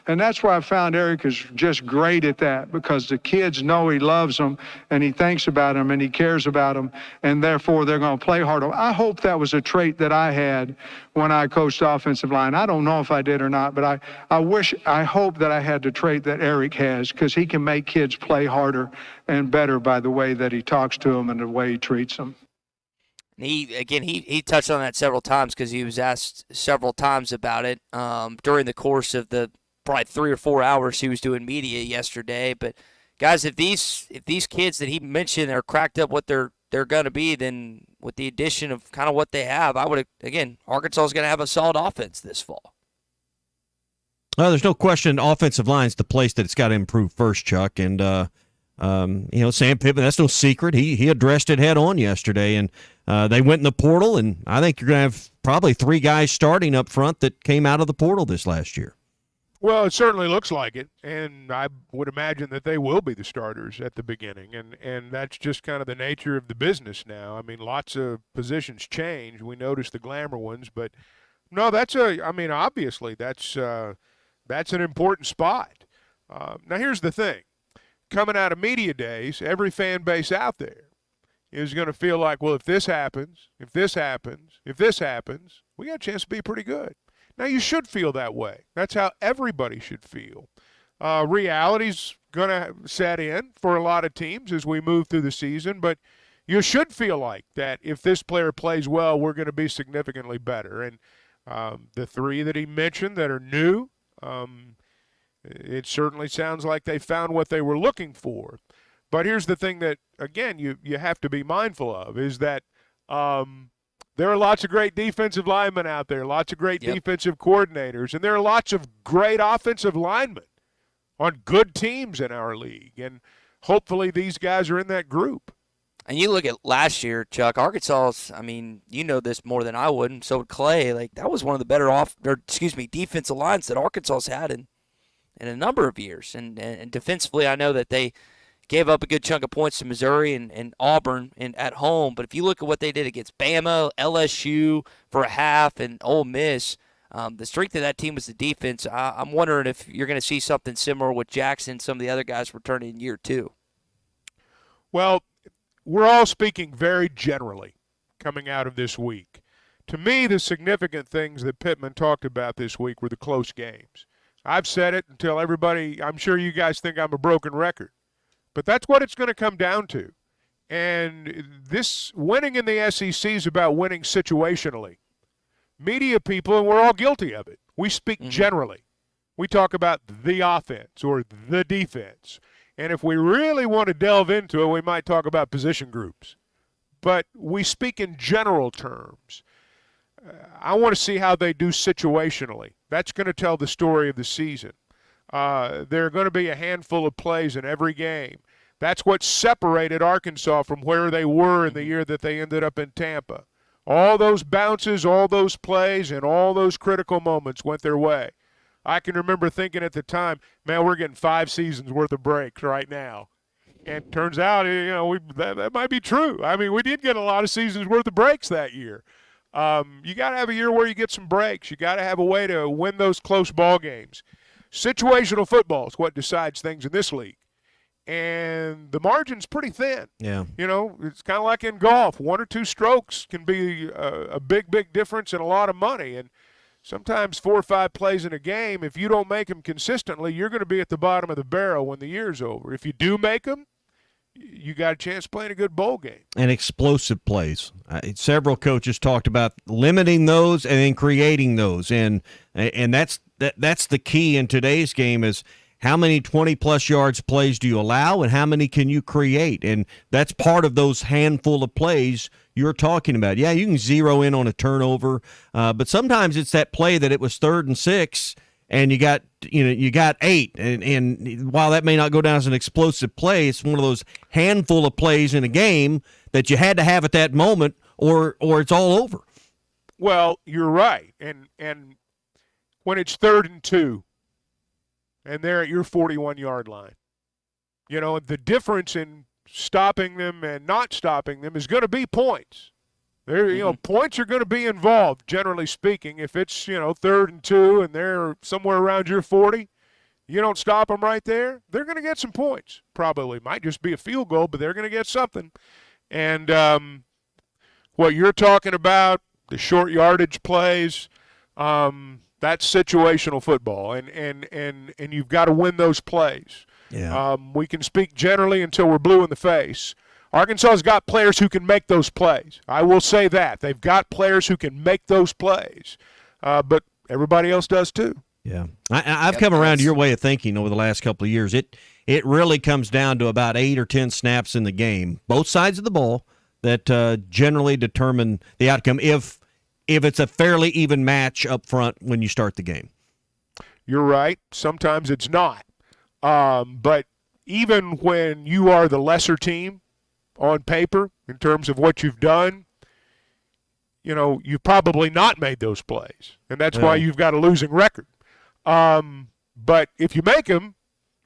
And that's why I found Eric is just great at that, because the kids know he loves them and he thinks about them and he cares about them, and therefore they're going to play harder. I hope that was a trait that I had when I coached offensive line. I don't know if I did or not, but I hope that I had the trait that Eric has, because he can make kids play harder and better by the way that he talks to them and the way he treats them. He touched on that several times because he was asked several times about it during the course of the probably 3 or 4 hours he was doing media yesterday. But guys, if these kids that he mentioned are cracked up what they're going to be, then with the addition of kind of what they have, Arkansas is going to have a solid offense this fall. There's no question offensive line's the place that it's got to improve first, Chuck. And Sam Pitman, that's no secret. He addressed it head on yesterday, and they went in the portal, and I think you're going to have probably 3 guys starting up front that came out of the portal this last year. Well, it certainly looks like it, and I would imagine that they will be the starters at the beginning, and that's just kind of the nature of the business now. I mean, lots of positions change. We notice the glamour ones, but no, obviously that's an important spot. Now, here's the thing. Coming out of media days, every fan base out there is going to feel like, well, if this happens, we got a chance to be pretty good. Now, you should feel that way. That's how everybody should feel. Reality's going to set in for a lot of teams as we move through the season, but you should feel like that if this player plays well, we're going to be significantly better. And the 3 that he mentioned that are new, it certainly sounds like they found what they were looking for. But here's the thing that, again, you have to be mindful of is that there are lots of great defensive linemen out there, lots of great defensive coordinators, and there are lots of great offensive linemen on good teams in our league. And hopefully these guys are in that group. And you look at last year, Chuck, Arkansas's, you know this more than I would, and so would Clay. That was one of the better defensive lines that Arkansas's had in a number of years. And defensively, I know that they gave up a good chunk of points to Missouri and Auburn at home. But if you look at what they did against Bama, LSU for a half, and Ole Miss, the strength of that team was the defense. I'm wondering if you're going to see something similar with Jackson, some of the other guys returning in year 2. Well, we're all speaking very generally coming out of this week. To me, the significant things that Pitman talked about this week were the close games. I've said it until everybody – I'm sure you guys think I'm a broken record. But that's what it's going to come down to. And this winning in the SEC is about winning situationally. Media people, and we're all guilty of it, we speak generally. We talk about the offense or the defense. And if we really want to delve into it, we might talk about position groups. But we speak in general terms. I want to see how they do situationally. That's going to tell the story of the season. There are going to be a handful of plays in every game. That's what separated Arkansas from where they were in the year that they ended up in Tampa. All those bounces, all those plays, and all those critical moments went their way. I can remember thinking at the time, man, we're getting 5 seasons worth of breaks right now. And turns out, that might be true. I mean, we did get a lot of seasons worth of breaks that year. You got to have a year where you get some breaks. You got to have a way to win those close ball games. Situational football is what decides things in this league. And the margin's pretty thin. Yeah. It's kind of like in golf. 1 or 2 strokes can be a big, big difference and a lot of money. And sometimes 4 or 5 plays in a game, if you don't make them consistently, you're going to be at the bottom of the barrel when the year's over. If you do make them, you got a chance playing a good bowl game. And explosive plays. Several coaches talked about limiting those and then creating those. And that's the key in today's game is how many 20-plus yards plays do you allow and how many can you create? And that's part of those handful of plays you're talking about. Yeah, you can zero in on a turnover, but sometimes it's that play that it was 3rd and 6 and you got 8, and while that may not go down as an explosive play, it's one of those handful of plays in a game that you had to have at that moment, or it's all over. Well, you're right, and when it's 3rd and 2, and they're at your 41-yard line, the difference in stopping them and not stopping them is going to be points. Points are going to be involved, generally speaking. If it's, 3rd and 2 and they're somewhere around your 40, you don't stop them right there, they're going to get some points. Probably. Might just be a field goal, but they're going to get something. And what you're talking about, the short yardage plays, that's situational football. And you've got to win those plays. Yeah. We can speak generally until we're blue in the face. Arkansas's got players who can make those plays. I will say that. They've got players who can make those plays. But everybody else does too. Yeah. I've come around to your way of thinking over the last couple of years. It really comes down to about 8 or 10 snaps in the game, both sides of the ball, that generally determine the outcome if it's a fairly even match up front when you start the game. You're right. Sometimes it's not. But even when you are the lesser team on paper in terms of what you've done, you've probably not made those plays. And that's why you've got a losing record. But if you make them,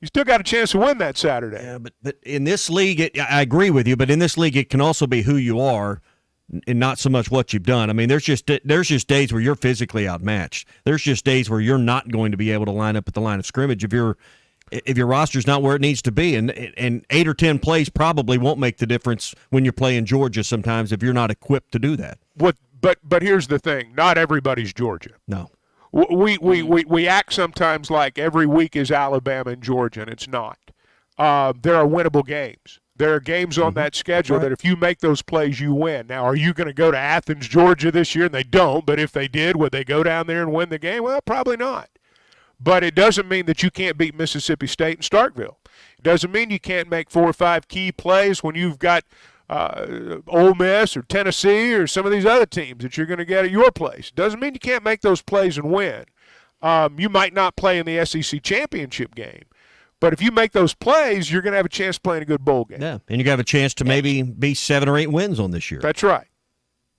you still got a chance to win that Saturday. Yeah, but in this league, I agree with you, but in this league it can also be who you are and not so much what you've done. I mean, there's just days where you're physically outmatched. There's just days where you're not going to be able to line up at the line of scrimmage if your roster's not where it needs to be, and 8 or 10 plays probably won't make the difference when you're playing Georgia sometimes if you're not equipped to do that. But here's the thing: not everybody's Georgia. No, we act sometimes like every week is Alabama and Georgia, and it's not. There are winnable games. There are games on that schedule that if you make those plays, you win. Now, are you going to go to Athens, Georgia this year? And they don't, but if they did, would they go down there and win the game? Well, probably not. But it doesn't mean that you can't beat Mississippi State and Starkville. It doesn't mean you can't make 4 or 5 key plays when you've got Ole Miss or Tennessee or some of these other teams that you're going to get at your place. It doesn't mean you can't make those plays and win. You might not play in the SEC championship game, but if you make those plays, you're going to have a chance playing a good bowl game. Yeah, and you're going to have a chance to maybe be 7 or 8 wins on this year. That's right.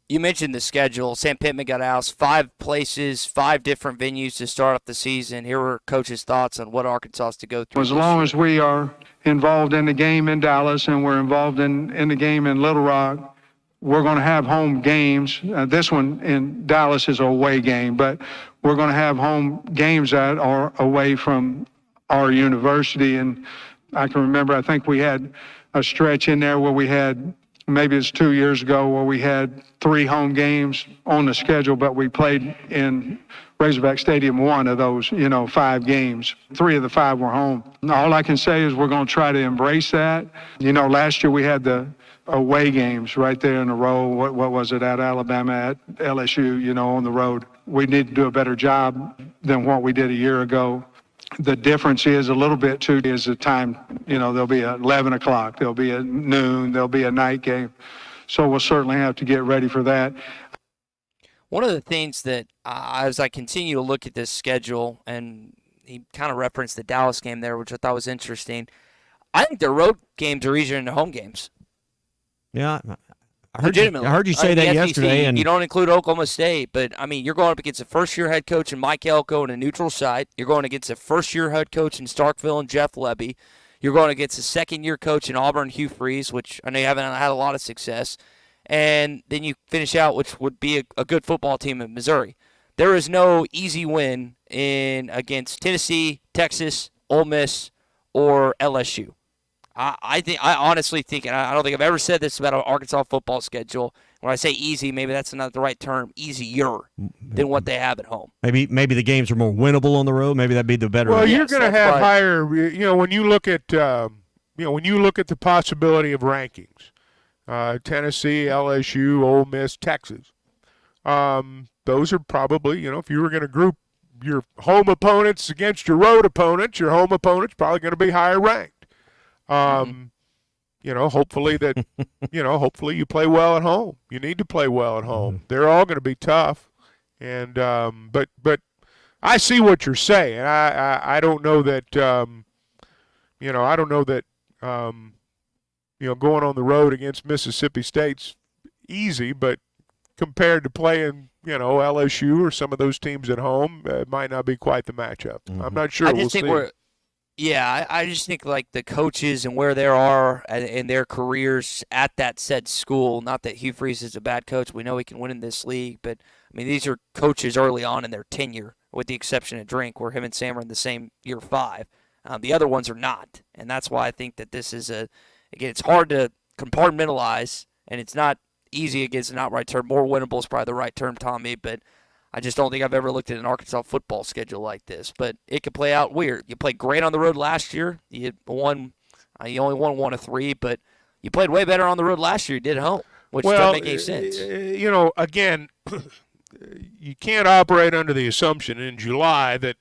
You mentioned the schedule. Sam Pittman got asked 5 places, 5 different venues to start off the season. Here were Coach's thoughts on what Arkansas has to go through. As long as we are involved in the game in Dallas and we're involved in the game in Little Rock, we're going to have home games. This one in Dallas is an away game, but we're going to have home games that are away from our university. And I can remember, I think we had a stretch in there where we had, maybe it's 2 years ago, where we had 3 home games on the schedule, but we played in Razorback Stadium 1 of those, 5 games. 3 of the 5 were home. All I can say is we're going to try to embrace that. Last year we had the away games right there in a row. What was it, at Alabama, at LSU, on the road. We need to do a better job than what we did a year ago. The difference is a little bit, too, is the time. There'll be at 11 o'clock. There'll be at noon. There'll be a night game. So we'll certainly have to get ready for that. One of the things that, as I continue to look at this schedule, and he kind of referenced the Dallas game there, which I thought was interesting, I think their road games are easier than the home games. Yeah, I heard you say that yesterday. And you don't include Oklahoma State, but, you're going up against a first-year head coach in Mike Elko in a neutral site. You're going against a first-year head coach in Starkville and Jeff Lebby. You're going against a second-year coach in Auburn, Hugh Freeze, which I know you haven't had a lot of success. And then you finish out, which would be a good football team in Missouri. There is no easy win against Tennessee, Texas, Ole Miss, or LSU. I honestly think, and I don't think I've ever said this about an Arkansas football schedule. When I say easy, maybe that's not the right term. Easier than what they have at home. Maybe the games are more winnable on the road. Maybe that'd be the better. Well, you're going to have higher. When you look at when you look at the possibility of rankings, Tennessee, LSU, Ole Miss, Texas. Those are probably, if you were going to group your home opponents against your road opponents, your home opponent's probably going to be higher ranked. Hopefully that, hopefully you play well at home. You need to play well at home. They're all going to be tough. And, but I see what you're saying. I don't know that, I don't know that, going on the road against Mississippi State's easy, but compared to playing, LSU or some of those teams at home, it might not be quite the matchup. I'm not sure. We'll see. I just think like the coaches and where they are in their careers at that said school, not that Hugh Freeze is a bad coach. We know he can win in this league, but, I mean, these are coaches early on in their tenure, with the exception of Drink, where him and Sam are in the same year 5. The other ones are not, and that's why I think that this is again, it's hard to compartmentalize, and it's not easy against an outright term. More winnable is probably the right term, Tommy, but I just don't think I've ever looked at an Arkansas football schedule like this. But it could play out weird. You played great on the road last year. You only won 1 of 3, but you played way better on the road last year you did at home, which doesn't make any sense. Again, you can't operate under the assumption in July that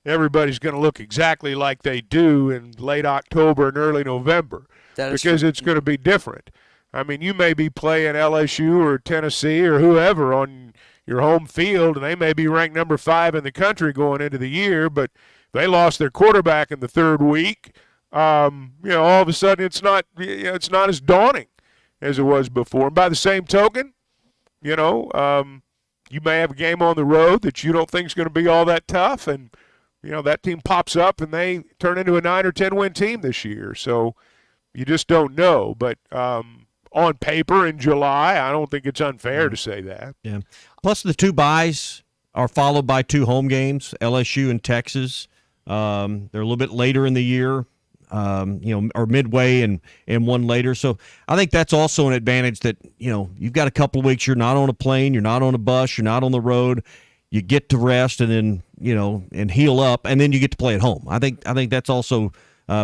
everybody's going to look exactly like they do in late October and early November, because it's going to be different. I mean, you may be playing LSU or Tennessee or whoever on your home field, and they may be ranked number 5 in the country going into the year, but they lost their quarterback in the 3rd week. All of a sudden it's not as daunting as it was before. And by the same token, you may have a game on the road that you don't think is going to be all that tough, and that team pops up and they turn into a 9 or 10 win team this year. So you just don't know, but on paper in July, I don't think it's unfair to say that. Yeah. Plus, the 2 byes are followed by 2 home games, LSU and Texas. They're a little bit later in the year, or midway and one later. So I think that's also an advantage that, you've got a couple of weeks. You're not on a plane. You're not on a bus. You're not on the road. You get to rest and then, and heal up, and then you get to play at home. I think that's also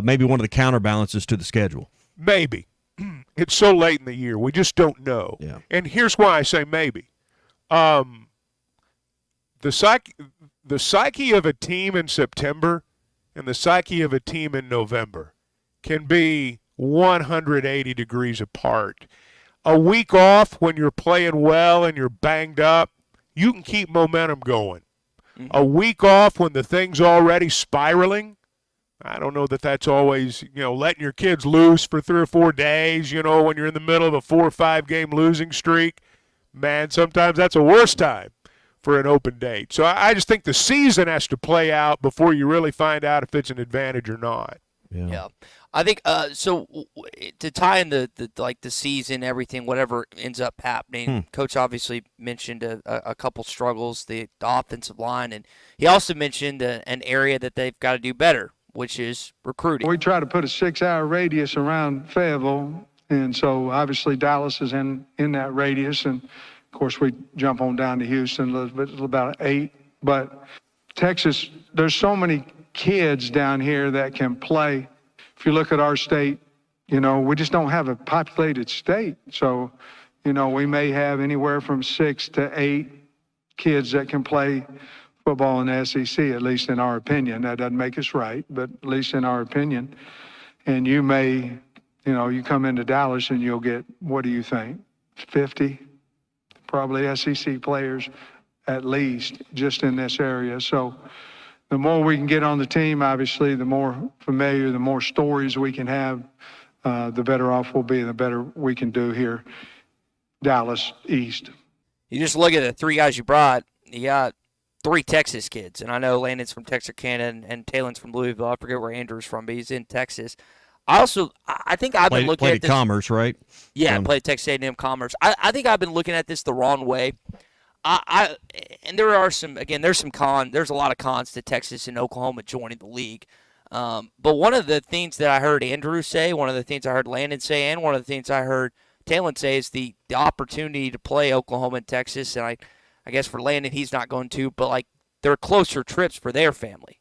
maybe one of the counterbalances to the schedule. Maybe. It's so late in the year. We just don't know. Yeah. And here's why I say maybe. The psyche of a team in September and the psyche of a team in November can be 180 degrees apart. A week off when you're playing well and you're banged up, you can keep momentum going. Mm-hmm. A week off when the thing's already spiraling, I don't know that that's always, letting your kids loose for 3 or 4 days, when you're in the middle of a 4 or 5 game losing streak. Man, sometimes that's a worse time for an open date. So I just think the season has to play out before you really find out if it's an advantage or not. Yeah. I think so to tie in the season, everything, whatever ends up happening. Coach obviously mentioned a couple struggles, the offensive line, and he also mentioned an area that they've got to do better, which is recruiting. We try to put a 6-hour radius around Fayetteville, and so obviously Dallas is in that radius, and of course we jump on down to Houston a little bit, about 8. But Texas, there's so many kids down here that can play. If you look at our state, we just don't have a populated state. So, we may have anywhere from 6 to 8 kids that can play football in the SEC, at least in our opinion. That doesn't make us right, but at least in our opinion. And you may, you come into Dallas and you'll get, what do you think, 50 probably SEC players at least just in this area. So the more we can get on the team, obviously, the more familiar, the more stories we can have, the better off we'll be, the better we can do here, Dallas East. You just look at the 3 guys you brought, you got 3 Texas kids, and I know Landon's from Texarkana and Taylor's from Louisville. I forget where Andrew's from, but he's in Texas. I think I've been looking at this. Commerce, right? Yeah, I played Texas A&M Commerce. I think I've been looking at this the wrong way. And there are there's a lot of cons to Texas and Oklahoma joining the league. But one of the things that I heard Andrew say, one of the things I heard Landon say, and one of the things I heard Talon say is the opportunity to play Oklahoma and Texas. And I guess for Landon, he's not going to, but like they're closer trips for their family.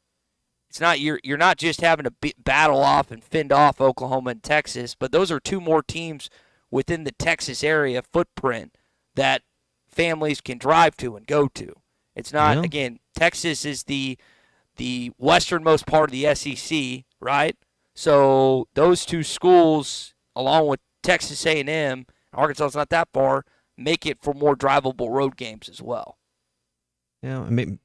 It's not you're not just having to battle off and fend off Oklahoma and Texas, but those are two more teams within the Texas area footprint that families can drive to and go to. It's not again, Texas is the westernmost part of the SEC, right? So those two schools, along with Texas A&M, Arkansas's not that far, make it for more drivable road games as well. Yeah, I mean,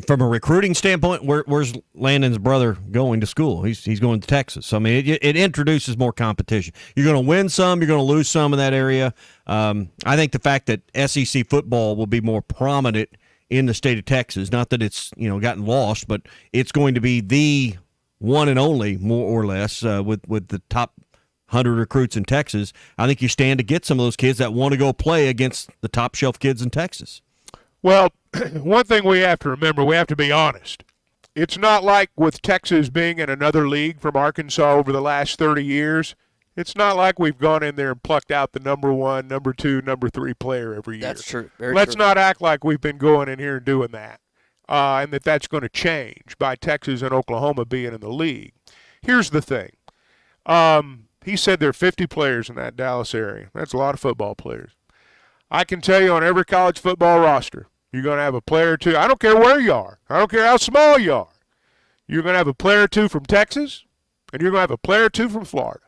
from a recruiting standpoint, where's Landon's brother going to school? He's going to Texas. So, I mean, it introduces more competition. You're going to win some, you're going to lose some in that area. I think the fact that SEC football will be more prominent in the state of Texas, not that it's gotten lost, but it's going to be the one and only, more or less, with the top 100 recruits in Texas. I think you stand to get some of those kids that want to go play against the top shelf kids in Texas. Well, one thing we have to remember, we have to be honest. It's not like with Texas being in another league from Arkansas over the last 30 years, it's not like we've gone in there and plucked out the number 1, number 2, number 3 player every year. That's true. Let's not act like we've been going in here and doing that, and that's going to change by Texas and Oklahoma being in the league. Here's the thing. He said there are 50 players in that Dallas area. That's a lot of football players. I can tell you on every college football roster, you're going to have a player or two. I don't care where you are. I don't care how small you are. You're going to have a player or two from Texas, and you're going to have a player or two from Florida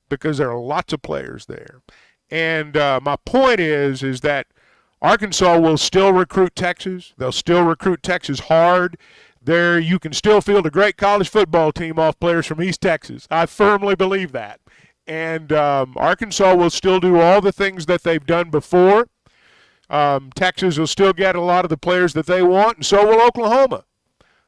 because there are lots of players there. And my point is that Arkansas will still recruit Texas. They'll still recruit Texas hard. There, you can still field a great college football team off players from East Texas. I firmly believe that. And Arkansas will still do all the things that they've done before. Texas will still get a lot of the players that they want, and so will Oklahoma.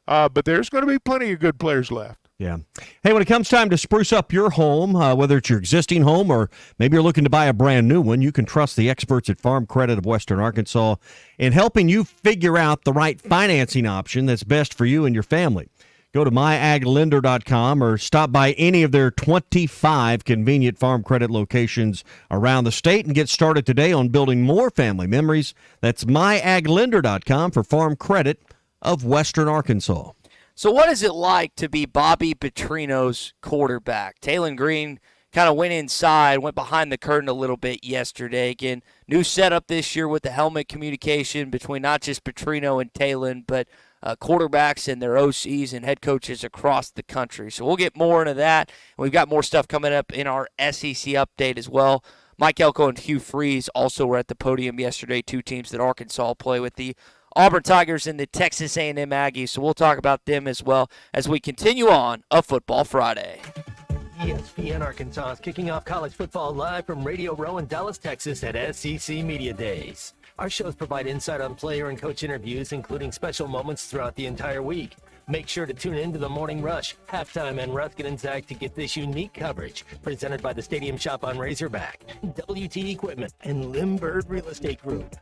But there's going to be plenty of good players left. Yeah. Hey, when it comes time to spruce up your home, whether it's your existing home or maybe you're looking to buy a brand new one, you can trust the experts at Farm Credit of Western Arkansas in helping you figure out the right financing option that's best for you and your family. Go to myaglender.com or stop by any of their 25 convenient Farm Credit locations around the state and get started today on building more family memories. That's myaglender.com for Farm Credit of Western Arkansas. So what is it like to be Bobby Patrino's quarterback? Talon Green kind of went inside, went behind the curtain a little bit yesterday. Again, new setup this year with the helmet communication between not just Patrino and Talon, but quarterbacks and their OCs and head coaches across the country. So we'll get more into that. We've got more stuff coming up in our SEC update as well. Mike Elko and Hugh Freeze also were at the podium yesterday, two teams that Arkansas play with, the Auburn Tigers and the Texas A&M Aggies. So we'll talk about them as well as we continue on a Football Friday. ESPN Arkansas is kicking off college football live from Radio Row in Dallas, Texas at SEC Media Days. Our shows provide insight on player and coach interviews, including special moments throughout the entire week. Make sure to tune in to the Morning Rush, Halftime, and Ruskin and Zach to get this unique coverage. Presented by the Stadium Shop on Razorback, WT Equipment, and Limbird Real Estate Group.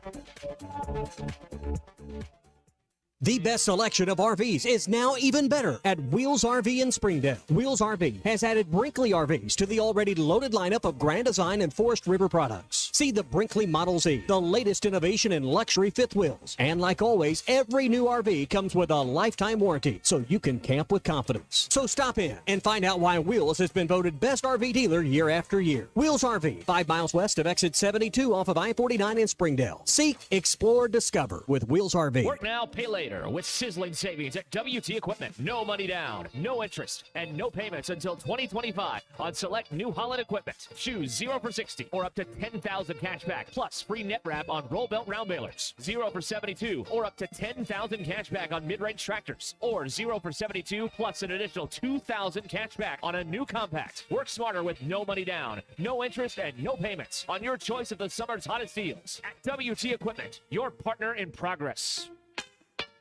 The best selection of RVs is now even better at Wheels RV in Springdale. Wheels RV has added Brinkley RVs to the already loaded lineup of Grand Design and Forest River products. See the Brinkley Model Z, the latest innovation in luxury fifth wheels. And like always, every new RV comes with a lifetime warranty, so you can camp with confidence. So stop in and find out why Wheels has been voted best RV dealer year after year. Wheels RV, 5 miles west of exit 72 off of I-49 in Springdale. Seek, explore, discover with Wheels RV. Work now, pay later with sizzling savings at WT Equipment. No money down, no interest, and no payments until 2025 on select New Holland equipment. Choose 0 for 60 or up to 10,000 cash back plus free net wrap on roll belt round balers. 0 for 72 or up to 10,000 cash back on mid-range tractors, or 0 for 72 plus an additional 2,000 cash back on a new compact. Work smarter with no money down, no interest, and no payments on your choice of the summer's hottest deals at WT Equipment, your partner in progress.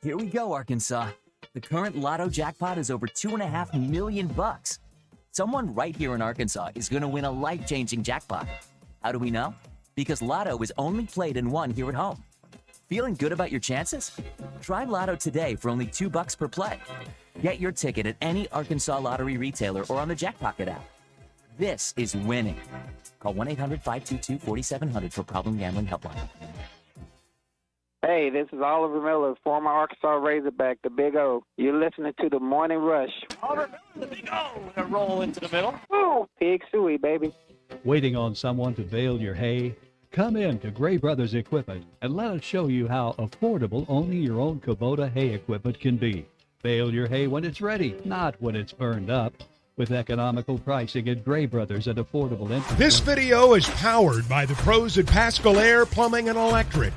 Here we go, Arkansas. The current lotto jackpot is over $2.5 million. someone right here in Arkansas is going to win a life-changing jackpot. How do we know? Because Lotto is only played and won here at home. Feeling good about your chances? Try Lotto today for only $2 per play. Get your ticket at any Arkansas Lottery retailer or on the Jackpocket app. This is winning. Call 1-800-522-4700 for Problem Gambling Helpline. Hey, this is Oliver Miller, former Arkansas Razorback, the Big O. You're listening to the Morning Rush. Oliver Miller, the Big O, and a roll into the middle. Woo! Pig suey, baby. Waiting on someone to bale your hay? Come in to Gray Brothers Equipment and let us show you how affordable only your own Kubota hay equipment can be. Bale your hay when it's ready, not when it's burned up. With economical pricing at Gray Brothers at affordable interest. This video is powered by the pros at Pascal Air Plumbing and Electric.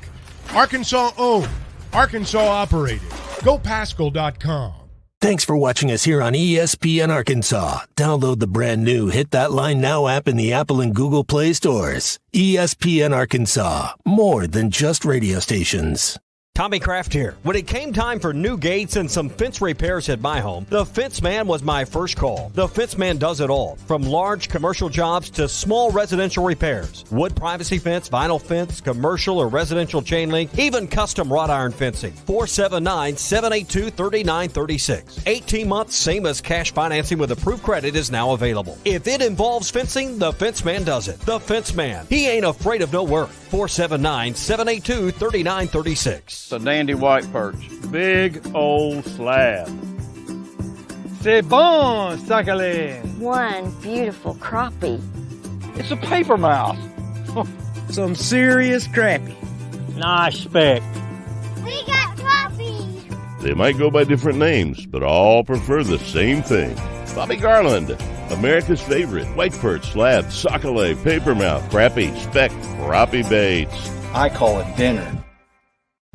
Arkansas owned, Arkansas operated. GoPascal.com. Thanks for watching us here on ESPN Arkansas. Download the brand new Hit That Line Now app in the Apple and Google Play stores. ESPN Arkansas, more than just radio stations. Tommy Kraft here. When it came time for new gates and some fence repairs at my home, the Fence Man was my first call. The Fence Man does it all, from large commercial jobs to small residential repairs. Wood privacy fence, vinyl fence, commercial or residential chain link, even custom wrought iron fencing. 479-782-3936. 18 months, same as cash financing with approved credit is now available. If it involves fencing, the Fence Man does it. The Fence Man. He ain't afraid of no work. 479-782-3936. A dandy white perch. Big old slab. C'est bon, sacalé. One beautiful crappie. It's a paper mouse. Some serious crappie. Nice speck. We got crappie. They might go by different names, but all prefer the same thing. Bobby Garland, America's favorite white perch, slab, sockeye, papermouth, crappie, speck, crappie baits. I call it dinner.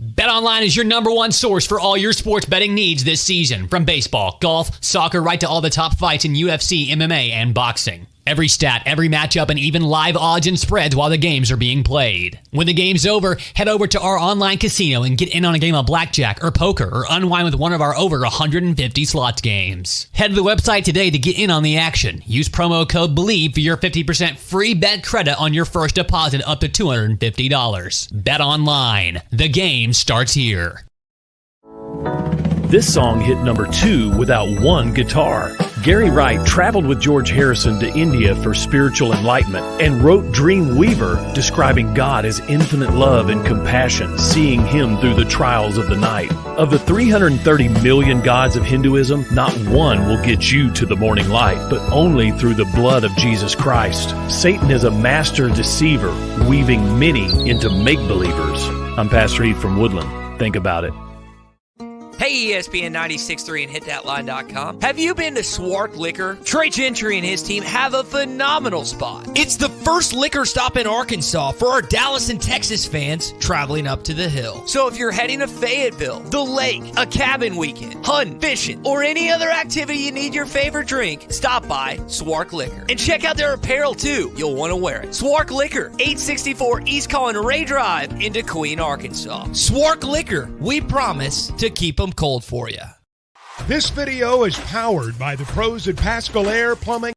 BetOnline is your number one source for all your sports betting needs this season. From baseball, golf, soccer, right to all the top fights in UFC, MMA, and boxing. Every stat, every matchup, and even live odds and spreads while the games are being played. When the game's over, head over to our online casino and get in on a game of blackjack or poker or unwind with one of our over 150 slots games. Head to the website today to get in on the action. Use promo code BELIEVE for your 50% free bet credit on your first deposit up to $250. Bet online. The game starts here. This song hit number 2 without one guitar. Gary Wright traveled with George Harrison to India for spiritual enlightenment and wrote Dream Weaver, describing God as infinite love and compassion, seeing him through the trials of the night. Of the 330 million gods of Hinduism, not one will get you to the morning light, but only through the blood of Jesus Christ. Satan is a master deceiver, weaving many into make-believers. I'm Pastor Heath from Woodland. Think about it. Hey, ESPN 96.3 and hitthatline.com. Have you been to Swart Liquor? Trey Gentry and his team have a phenomenal spot. It's the first liquor stop in Arkansas for our Dallas and Texas fans traveling up to the hill. So if you're heading to Fayetteville, the lake, a cabin weekend, hunting, fishing, or any other activity you need your favorite drink, stop by Swart Liquor. And check out their apparel too. You'll want to wear it. Swart Liquor, 864 East Collin Ray Drive in Queen, Arkansas. Swart Liquor, we promise to keep them cold for you. This video is powered by the pros at Pascal Air Plumbing.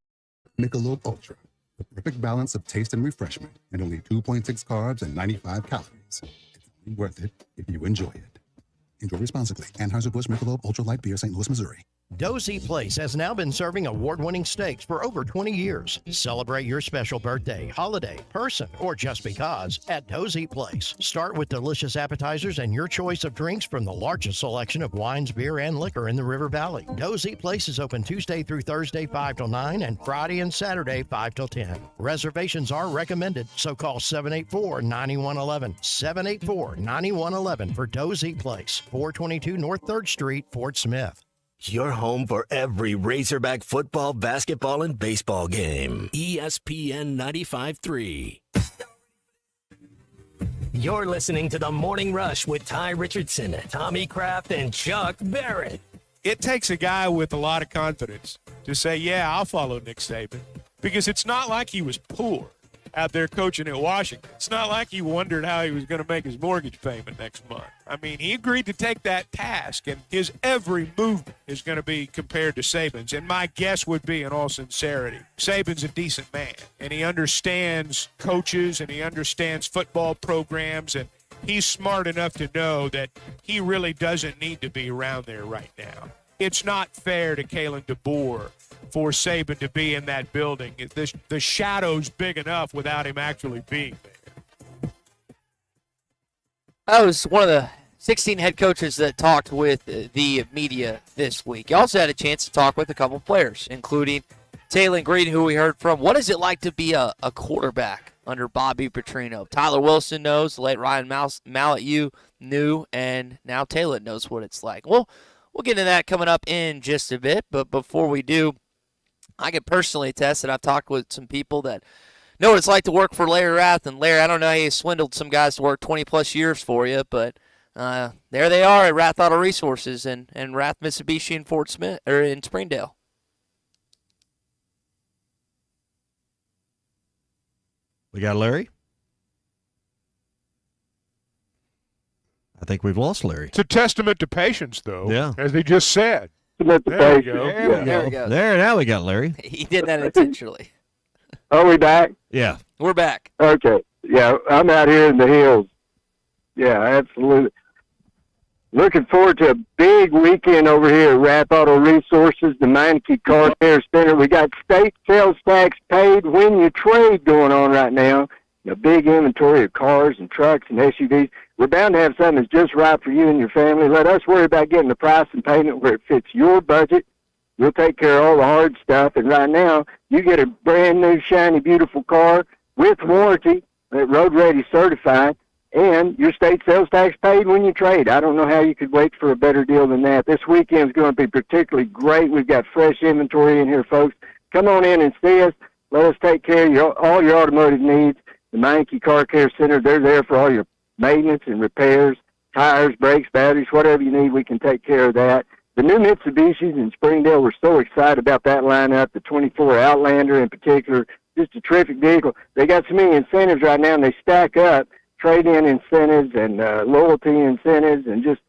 Michelob Ultra, the perfect balance of taste and refreshment, and only 2.6 carbs and 95 calories. It's only worth it if you enjoy it. Enjoy responsibly. Anheuser-Busch Michelob Ultra Light Beer, St. Louis, Missouri. Dozy Place has now been serving award-winning steaks for over 20 years. Celebrate your special birthday, holiday, person, or just because at Dozy Place. Start with delicious appetizers and your choice of drinks from the largest selection of wines, beer, and liquor in the River Valley. Dozy Place is open Tuesday through Thursday 5 till 9 and Friday and Saturday 5 till 10. Reservations are recommended, so call 784-9111. 784-9111 for Dozy Place, 422 North 3rd Street, Fort Smith. Your home for every Razorback football, basketball, and baseball game. ESPN 95.3. You're listening to The Morning Rush with Ty Richardson, Tommy Kraft, and Chuck Barrett. It takes a guy with a lot of confidence to say, yeah, I'll follow Nick Saban, because it's not like he was poor out there coaching at Washington. It's not like he wondered how he was going to make his mortgage payment next month. I mean, he agreed to take that task, and his every movement is going to be compared to Saban's. And my guess would be, in all sincerity, Saban's a decent man, and he understands coaches, and he understands football programs, and he's smart enough to know that he really doesn't need to be around there right now. It's not fair to Kalen DeBoer for Saban to be in that building. The shadow's big enough without him actually being there. I was one of the 16 head coaches that talked with the media this week. You also had a chance to talk with a couple players, including Taylor Green, who we heard from. What is it like to be a quarterback under Bobby Patrino? Tyler Wilson knows, the late Ryan Mallett knew, and now Taylor knows what it's like. Well, we'll get into that coming up in just a bit, but before we do, I can personally attest that I've talked with some people that know what it's like to work for Larry Rath. And Larry, I don't know how you swindled some guys to work 20-plus years for you, but there they are at Rath Auto Resources and Rath Mitsubishi in Fort Smith or in Springdale. We got Larry. I think we've lost Larry. It's a testament to patience, though. Yeah. As they just said. There we go. There we go. There, now we got Larry. He did that intentionally. Are we back? Yeah. We're back. Okay. Yeah, I'm out here in the hills. Yeah, absolutely. Looking forward to a big weekend over here at Rath Auto Resources, the Meineke Car Care Center. We got state sales tax paid when you trade going on right now. A big inventory of cars and trucks and SUVs. We're bound to have something that's just right for you and your family. Let us worry about getting the price and payment where it fits your budget. We'll take care of all the hard stuff. And right now, you get a brand new, shiny, beautiful car with warranty, road ready certified, and your state sales tax paid when you trade. I don't know how you could wait for a better deal than that. This weekend is going to be particularly great. We've got fresh inventory in here, folks. Come on in and see us. Let us take care of all your automotive needs. The Meineke Car Care Center, they're there for all your maintenance and repairs, tires, brakes, batteries, whatever you need, we can take care of that. The new Mitsubishis in Springdale, we're so excited about that lineup, the 24 Outlander in particular, just a terrific vehicle. They got so many incentives right now, and they stack up, trade-in incentives and loyalty incentives and just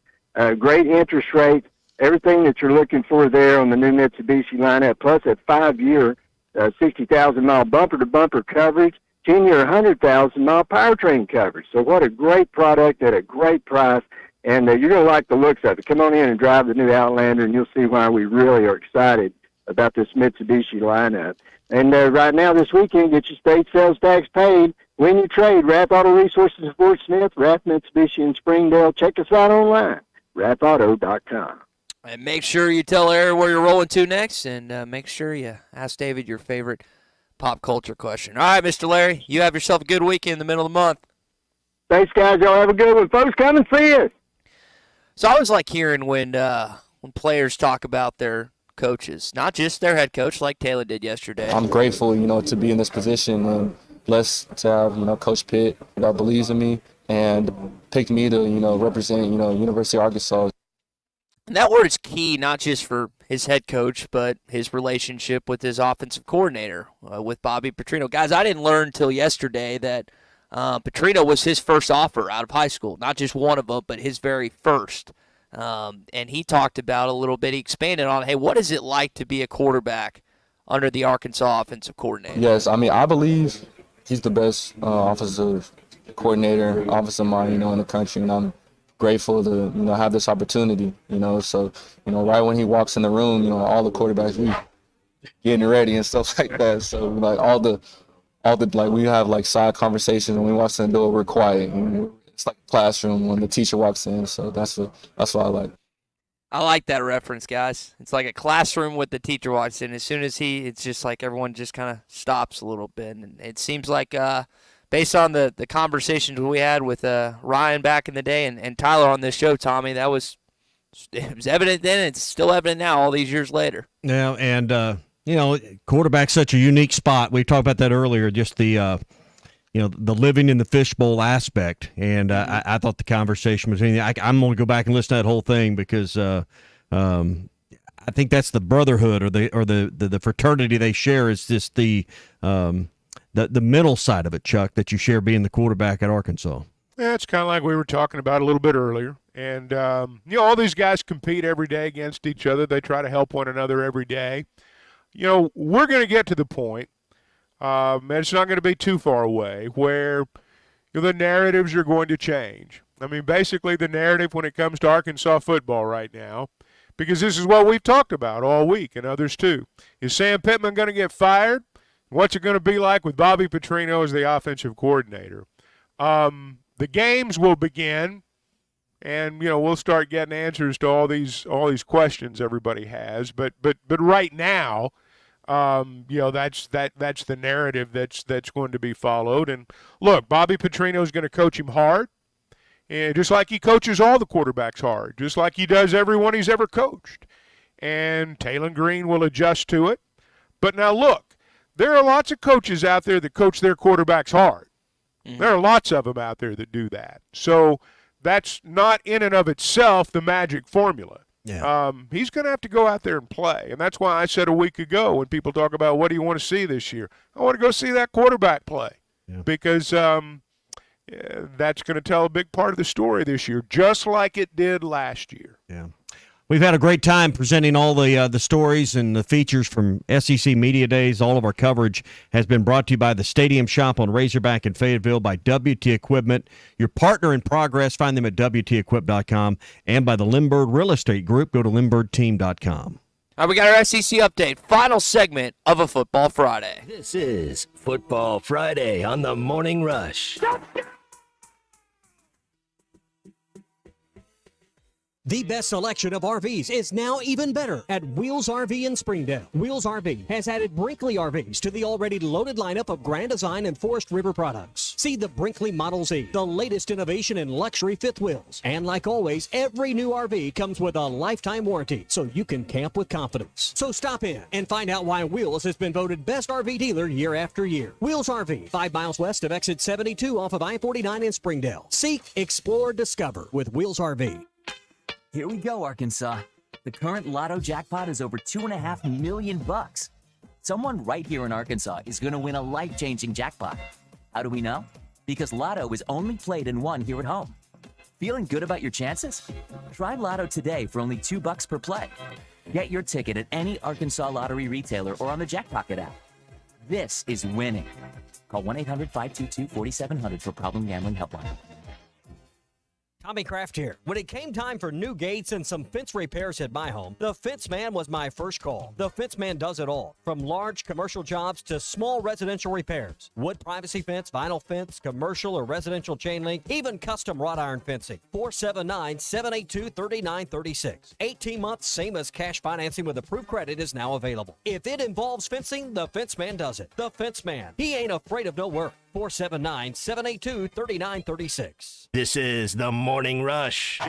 great interest rates, everything that you're looking for there on the new Mitsubishi lineup, plus a 5-year 60,000-mile bumper-to-bumper coverage, 10-year 100,000-mile powertrain coverage. So what a great product at a great price, and you're going to like the looks of it. Come on in and drive the new Outlander, and you'll see why we really are excited about this Mitsubishi lineup. And right now, this weekend, get your state sales tax paid when you trade. Rath Auto Resources in Fort Smith, Rath Mitsubishi in Springdale. Check us out online, rathauto.com. And make sure you tell Larry where you're rolling to next, and make sure you ask David your favorite pop culture question. All right, Mr. Larry, you have yourself a good weekend in the middle of the month. Thanks, guys. Y'all have a good one. Folks, come and see us. So I always like hearing when players talk about their coaches, not just their head coach like Taylor did yesterday. I'm grateful, to be in this position and blessed to have, Coach Pitt that believes in me and picked me to, represent, University of Arkansas. And that word is key, not just for his head coach, but his relationship with his offensive coordinator, with Bobby Patrino. Guys, I didn't learn until yesterday that Patrino was his first offer out of high school. Not just one of them, but his very first. And he talked about a little bit, he expanded on, hey, what is it like to be a quarterback under the Arkansas offensive coordinator? Yes, I believe he's the best offensive coordinator, offensive mind, in the country, and I'm grateful to, have this opportunity, so, right when he walks in the room, all the quarterbacks, we getting ready and stuff like that. So, all the we have, side conversations. When we walk in the door, we're quiet. And it's like a classroom when the teacher walks in. So that's what I like. I like that reference, guys. It's like a classroom with the teacher walks in. As soon as it's just like everyone just kind of stops a little bit. And it seems like based on the conversations we had with Ryan back in the day and Tyler on this show, Tommy, it was evident then. It's still evident now all these years later. Yeah, and quarterback's such a unique spot. We talked about that earlier, just the the living in the fishbowl aspect. And I thought the conversation was anything. I'm going to go back and listen to that whole thing because I think that's the brotherhood or the fraternity they share is just the the mental side of it, Chuck, that you share being the quarterback at Arkansas. Yeah, it's kind of like we were talking about a little bit earlier. And, all these guys compete every day against each other. They try to help one another every day. We're going to get to the point, and it's not going to be too far away, where the narratives are going to change. I mean, basically the narrative when it comes to Arkansas football right now, because this is what we've talked about all week and others too. Is Sam Pitman going to get fired? What's it going to be like with Bobby Patrino as the offensive coordinator? The games will begin, and we'll start getting answers to all these questions everybody has. But right now, that's the narrative that's going to be followed. And look, Bobby Patrino is going to coach him hard, and just like he coaches all the quarterbacks hard, just like he does everyone he's ever coached. And Taylon Green will adjust to it. But now look, there are lots of coaches out there that coach their quarterbacks hard. There are lots of them out there that do that. So that's not in and of itself the magic formula. Yeah. He's going to have to go out there and play. And that's why I said a week ago when people talk about what do you want to see this year, I want to go see that quarterback play. Yeah. Because that's going to tell a big part of the story this year, just like it did last year. Yeah. We've had a great time presenting all the stories and the features from SEC Media Days. All of our coverage has been brought to you by the Stadium Shop on Razorback in Fayetteville, by WT Equipment, your partner in progress. Find them at WTEquip.com, and by the Limbird Real Estate Group. Go to LimbirdTeam.com. All right, we got our SEC update. Final segment of a Football Friday. This is Football Friday on the Morning Rush. The best selection of RVs is now even better at Wheels RV in Springdale. Wheels RV has added Brinkley RVs to the already loaded lineup of Grand Design and Forest River products. See the Brinkley Model Z, the latest innovation in luxury fifth wheels. And like always, every new RV comes with a lifetime warranty, so you can camp with confidence. So stop in and find out why Wheels has been voted best RV dealer year after year. Wheels RV, 5 miles west of exit 72 off of I-49 in Springdale. Seek, explore, discover with Wheels RV. Here we go, Arkansas. The current lotto jackpot is over $2.5 million. Someone right here in Arkansas is going to win a life-changing jackpot. How do we know? Because lotto is only played and won here at home. Feeling good about your chances? Try lotto today for only $2 per play. Get your ticket at any Arkansas lottery retailer or on the Jackpocket app. This is winning. Call 1-800-522-4700 for problem gambling helpline. Tommy Kraft here. When it came time for new gates and some fence repairs at my home, the Fence Man was my first call. The Fence Man does it all, from large commercial jobs to small residential repairs. Wood privacy fence, vinyl fence, commercial or residential chain link, even custom wrought iron fencing. 479-782-3936. 18 months, same as cash financing with approved credit is now available. If it involves fencing, the Fence Man does it. The Fence Man. He ain't afraid of no work. 479-782-3936. This is the Morning Rush.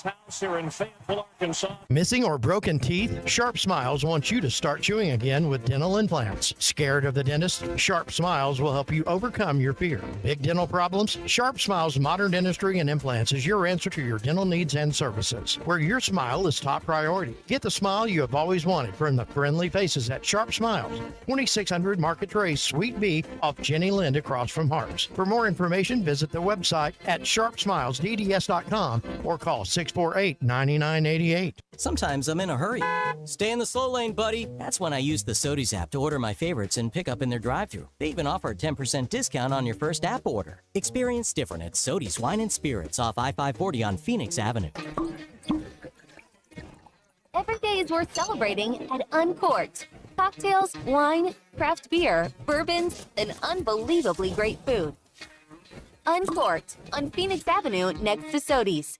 House here in Fayetteville, Arkansas. Missing or broken teeth? Sharp Smiles wants you to start chewing again with dental implants. Scared of the dentist? Sharp Smiles will help you overcome your fear. Big dental problems? Sharp Smiles Modern Dentistry and Implants is your answer to your dental needs and services, where your smile is top priority. Get the smile you have always wanted from the friendly faces at Sharp Smiles, 2600 Market Trace, Suite B, off Jenny Lind across from Harps. For more information, visit the website at sharpsmilesdds.com or call 648-9988. Sometimes I'm in a hurry. Stay in the slow lane, buddy. That's when I use the Sodies app to order my favorites and pick up in their drive-thru. They even offer a 10% discount on your first app order. Experience different at Sodies Wine and Spirits off I-540 on Phoenix Avenue. Every day is worth celebrating at Uncorked. Cocktails, wine, craft beer, bourbons, and unbelievably great food. Uncorked on Phoenix Avenue next to Sodies.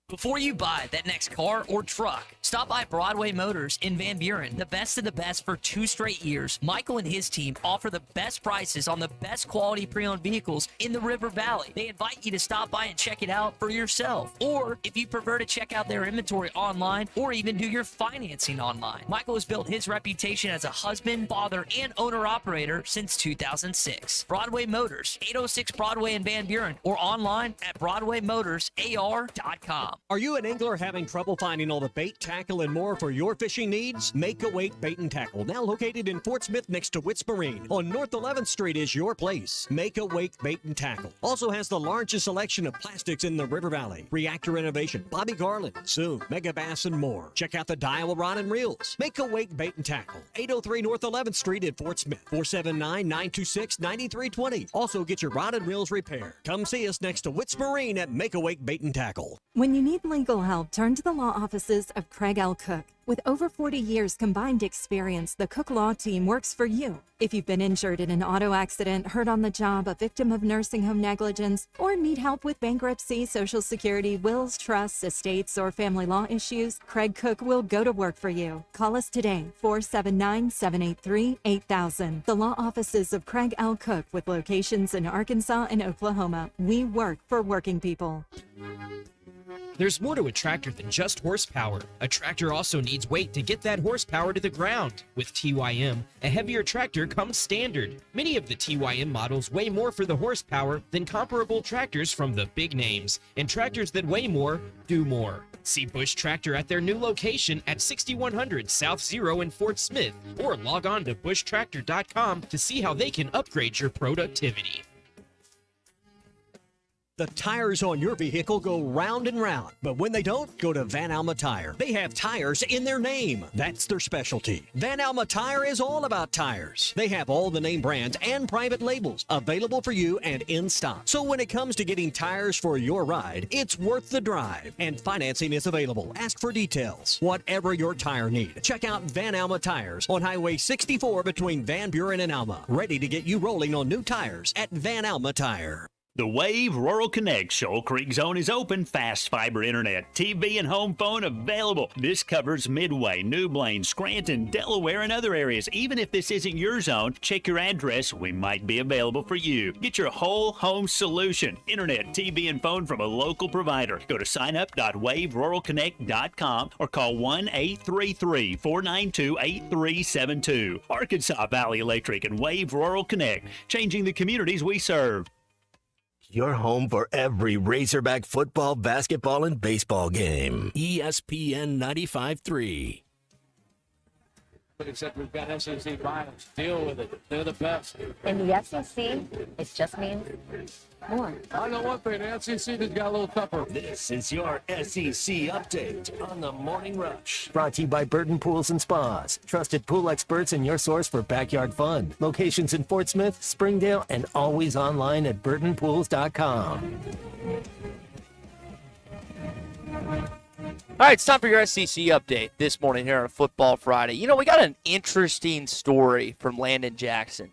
Before you buy that next car or truck, stop by Broadway Motors in Van Buren. The best of the best for 2 straight years. Michael and his team offer the best prices on the best quality pre-owned vehicles in the River Valley. They invite you to stop by and check it out for yourself. Or if you prefer to check out their inventory online or even do your financing online. Michael has built his reputation as a husband, father, and owner-operator since 2006. Broadway Motors, 806 Broadway in Van Buren, or online at BroadwayMotorsAR.com. Are you an angler having trouble finding all the bait, tackle, and more for your fishing needs? Make a Wake Bait and Tackle, now located in Fort Smith next to Witts Marine on North 11th Street, is your place. Make a Wake Bait and Tackle also has the largest selection of plastics in the River Valley. Reactor Innovation, Bobby Garland, Zoom, Mega Bass, and more. Check out the Dial Rod and Reels. Make a Wake Bait and Tackle, 803 North 11th Street in Fort Smith, 479-926-9320. Also get your rod and reels repaired. Come see us next to Witts Marine at Make a Wake Bait and Tackle. When you need legal help, turn to the law offices of Craig L. Cook. With over 40 years combined experience, the Cook Law Team works for you. If you've been injured in an auto accident, hurt on the job, a victim of nursing home negligence, or need help with bankruptcy, Social Security, wills, trusts, estates, or family law issues, Craig Cook will go to work for you. Call us today, 479-783-8000. The law offices of Craig L. Cook with locations in Arkansas and Oklahoma. We work for working people. There's more to a tractor than just horsepower. A tractor also needs weight to get that horsepower to the ground. With TYM, a heavier tractor comes standard. Many of the TYM models weigh more for the horsepower than comparable tractors from the big names, and tractors that weigh more do more. See Bush Tractor at their new location at 6100 South Zero in Fort Smith, or log on to bushtractor.com to see how they can upgrade your productivity. The tires on your vehicle go round and round, but when they don't, go to Van Alma Tire. They have tires in their name. That's their specialty. Van Alma Tire is all about tires. They have all the name brands and private labels available for you and in stock. So when it comes to getting tires for your ride, it's worth the drive. And financing is available. Ask for details. Whatever your tire need, check out Van Alma Tires on Highway 64 between Van Buren and Alma. Ready to get you rolling on new tires at Van Alma Tire. The Wave Rural Connect Shoal Creek Zone is open. Fast fiber internet, TV, and home phone available. This covers Midway, New Blaine, Scranton, Delaware, and other areas. Even if this isn't your zone, check your address. We might be available for you. Get your whole home solution. Internet, TV, and phone from a local provider. Go to signup.waveruralconnect.com or call 1-833-492-8372. Arkansas Valley Electric and Wave Rural Connect, changing the communities we serve. Your home for every Razorback football, basketball, and baseball game. ESPN 95.3. Except we've got SEC bias. Deal with it. They're the best. In the SEC, it just means more. I know one thing. The SEC just got a little tougher. This is your SEC update on the Morning Rush. Brought to you by Burton Pools and Spas. Trusted pool experts and your source for backyard fun. Locations in Fort Smith, Springdale, and always online at burtonpools.com. All right, it's time for your SEC update this morning here on Football Friday. You know, we got an interesting story from Landon Jackson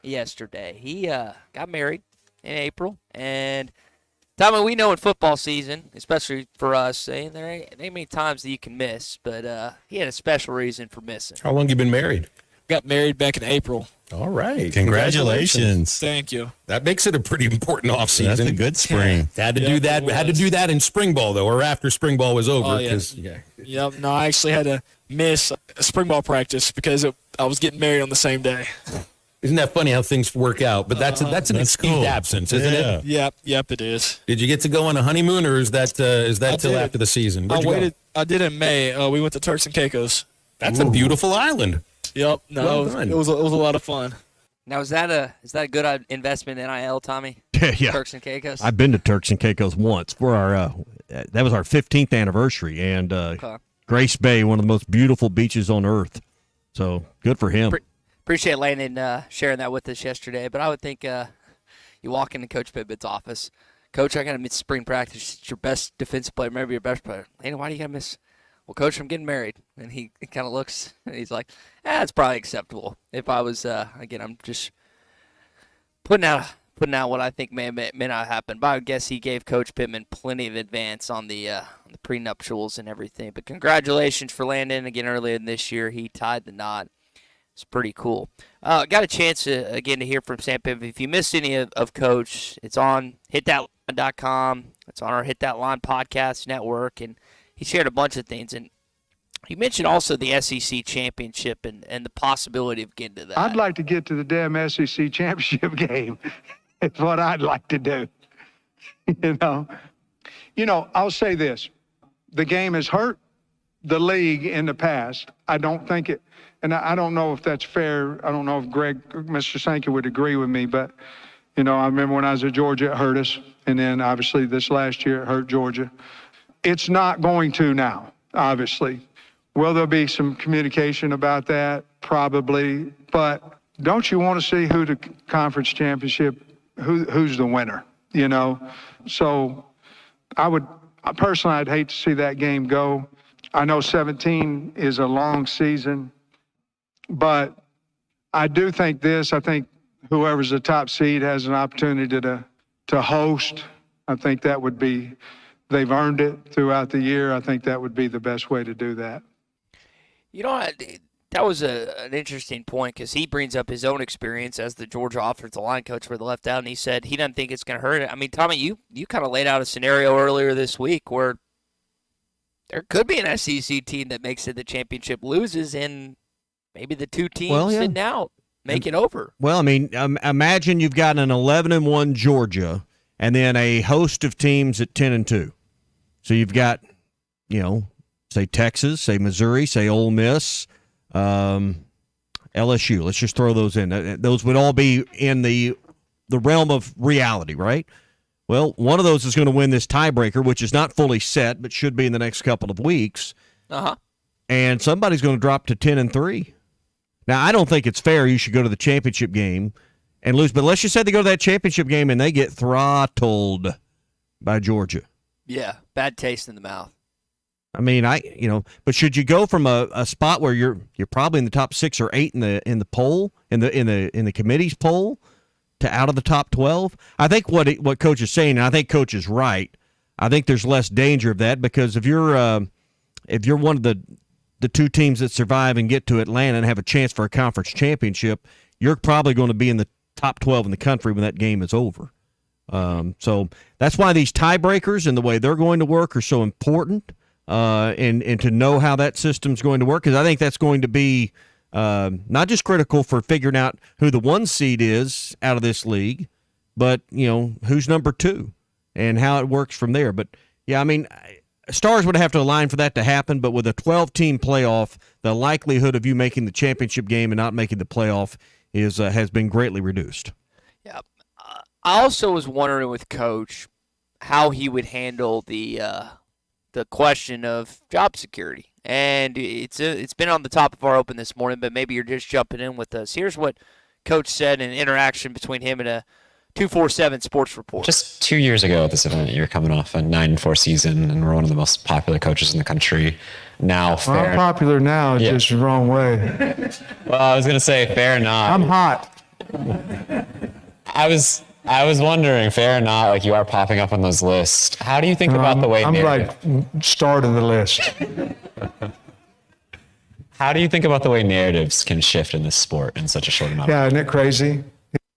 yesterday. He got married in April, and Tommy, we know in football season, especially for us, there ain't many times that you can miss, but he had a special reason for missing. How long you been married? Got married back in April. All right. Congratulations. Thank you. That makes it a pretty important offseason. That's a good spring. Had to do that. Had to do that in spring ball though, or after spring ball was over. Oh, yeah. Yep. No, I actually had to miss a spring ball practice because I was getting married on the same day. Isn't that funny how things work out? But that's an excused absence, isn't it? Yep, it is. Did you get to go on a honeymoon, or is that till after the season? I waited. I did in May. We went to Turks and Caicos. That's a beautiful island. Yep. No, Well it was a lot of fun. Now, is that a good investment in NIL, Tommy? Yeah. Turks and Caicos? I've been to Turks and Caicos once for our that was our 15th anniversary, and Grace Bay, one of the most beautiful beaches on earth. So good for him. Appreciate Landon sharing that with us yesterday. But I would think you walk into Coach Pitman's office, Coach, I got to miss spring practice. It's your best defensive player, maybe your best player. Landon, why do you got to miss? Well, Coach, I'm getting married. And he kind of looks, and he's like, it's probably acceptable. If I was, again, I'm just putting out what I think may not happen. But I guess he gave Coach Pitman plenty of advance on the prenuptials and everything. But congratulations for Landon. Again, earlier in this year, he tied the knot. It's pretty cool. Got a chance, again, to hear from Sam Pitman. If you missed any of Coach, it's on hitthatline.com. It's on our Hit That Line podcast network, and he shared a bunch of things, and he mentioned also the SEC championship and the possibility of getting to that. I'd like to get to the damn SEC championship game. It's what I'd like to do. You know, I'll say this. the game has hurt the league in the past. I don't think it, and I don't know if that's fair. I don't know if Mr. Sankey would agree with me, but, I remember when I was at Georgia, it hurt us. And then obviously this last year, it hurt Georgia. It's not going to now, obviously. Will there be some communication about that? Probably. But don't you want to see who the conference championship, who's the winner, So personally, I'd hate to see that game go. I know 17 is a long season, but I do think I think whoever's the top seed has an opportunity to host. I think that would be, they've earned it throughout the year. I think that would be the best way to do that. That was an interesting point because he brings up his own experience as the Georgia offensive line coach for the left out, and he said he doesn't think it's going to hurt it. I mean, Tommy, you kind of laid out a scenario earlier this week where there could be an SEC team that makes it the championship, loses, and maybe the two teams sitting out make it over. Well, I mean, imagine you've got an 11-1 Georgia and then a host of teams at 10-2. So you've got, say Texas, say Missouri, say Ole Miss, LSU. Let's just throw those in. Those would all be in the realm of reality, right? Well, one of those is going to win this tiebreaker, which is not fully set, but should be in the next couple of weeks. And somebody's going to drop to 10-3. Now, I don't think it's fair you should go to the championship game and lose, but let's just say they go to that championship game and they get throttled by Georgia. Yeah, bad taste in the mouth. I mean, but should you go from a spot where you're probably in the top 6 or 8 in the poll, in the committee's poll, to out of the top 12? I think what Coach is saying, and I think Coach is right, I think there's less danger of that because if you're one of the two teams that survive and get to Atlanta and have a chance for a conference championship, you're probably going to be in the top 12 in the country when that game is over. So that's why these tiebreakers and the way they're going to work are so important, and to know how that system's going to work, because I think that's going to be not just critical for figuring out who the 1 seed is out of this league, but who's number 2 and how it works from there. But yeah, I mean, stars would have to align for that to happen, but with a 12-team playoff, the likelihood of you making the championship game and not making the playoff has been greatly reduced. Yeah, I also was wondering with Coach how he would handle the question of job security, and it's been on the top of our open this morning, but maybe you're just jumping in with us. Here's what Coach said in an interaction between him and a 247 Sports Report. Just 2 years ago at this event, you're coming off a 9-4 season, and we're one of the most popular coaches in the country. Now, fair. I'm popular now, just the wrong way. Well, I was going to say fair or not. I'm hot. I was wondering, fair or not, like you are popping up on those lists. How do you think about the way I'm like start of the list. How do you think about the way narratives can shift in this sport in such a short amount of time? Yeah, isn't it crazy?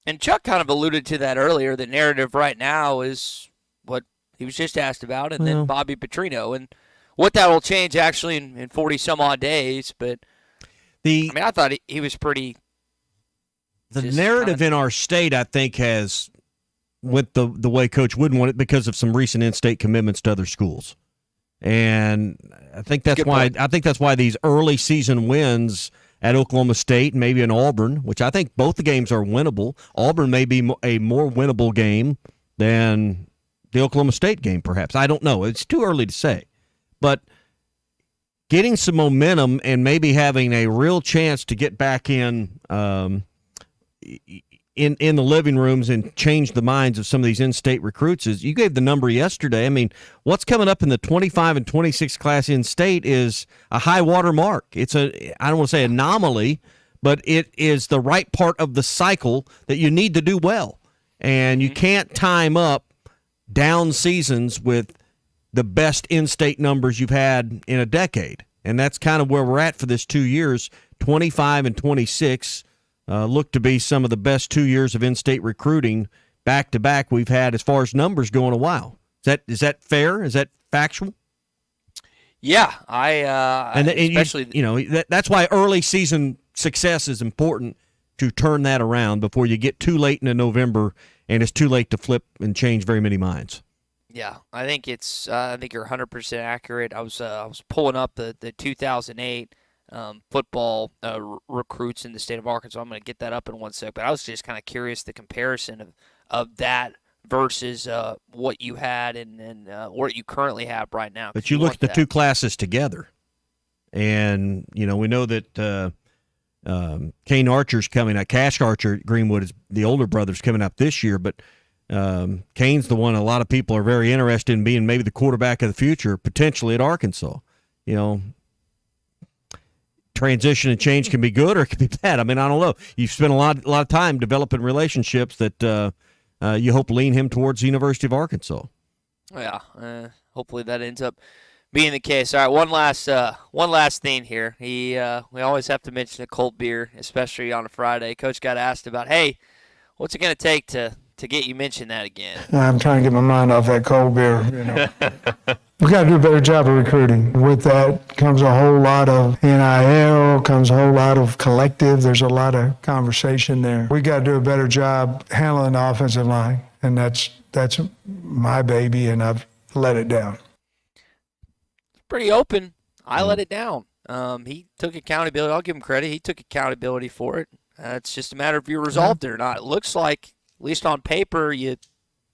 And Chuck kind of alluded to that earlier. The narrative right now is what he was just asked about, and then Bobby Patrino, and what that will change actually in 40-some-odd days. But I thought he was pretty. The narrative in our state, I think, has went the way Coach wouldn't want it because of some recent in-state commitments to other schools, and I think that's why these early season wins at Oklahoma State, maybe in Auburn, which I think both the games are winnable. Auburn may be a more winnable game than the Oklahoma State game, perhaps. I don't know. It's too early to say. But getting some momentum and maybe having a real chance to get back in the living rooms and change the minds of some of these in-state recruits is, you gave the number yesterday. I mean, what's coming up in the 25 and 26 class in-state is a high water mark. It's I don't want to say anomaly, but it is the right part of the cycle that you need to do well. And you can't time up down seasons with the best in-state numbers you've had in a decade. And that's kind of where we're at for this 2 years. 25 and 26 look to be some of the best 2 years of in-state recruiting back-to-back we've had as far as numbers go in a while. Is that fair? Is that factual? Yeah, that's why early season success is important, to turn that around before you get too late into November and it's too late to flip and change very many minds. Yeah, I think it's. I think you're 100% accurate. I was pulling up the 2008 football recruits in the state of Arkansas. I'm going to get that up in one sec. But I was just kind of curious the comparison of that versus what you had and what you currently have right now. But you look at the two classes together, and we know that Kane Archer's coming up. Cash Archer Greenwood is the older brother's coming up this year, but Kane's the one a lot of people are very interested in being maybe the quarterback of the future, potentially at Arkansas. Transition and change can be good or it can be bad. I mean, I don't know. You've spent a lot of time developing relationships that you hope lean him towards the University of Arkansas. Yeah, hopefully that ends up being the case. All right, one last thing here. We always have to mention a cold beer, especially on a Friday. Coach got asked about, hey, what's it going to take to get you mention that again? I'm trying to get my mind off that cold beer. We got to do a better job of recruiting. With that comes a whole lot of NIL, comes a whole lot of collective. There's a lot of conversation there. We got to do a better job handling the offensive line, and that's my baby, and I've let it down. Pretty open. I let it down. He took accountability. I'll give him credit. He took accountability for it. It's just a matter of you resolved it or not. It looks like, at least on paper, you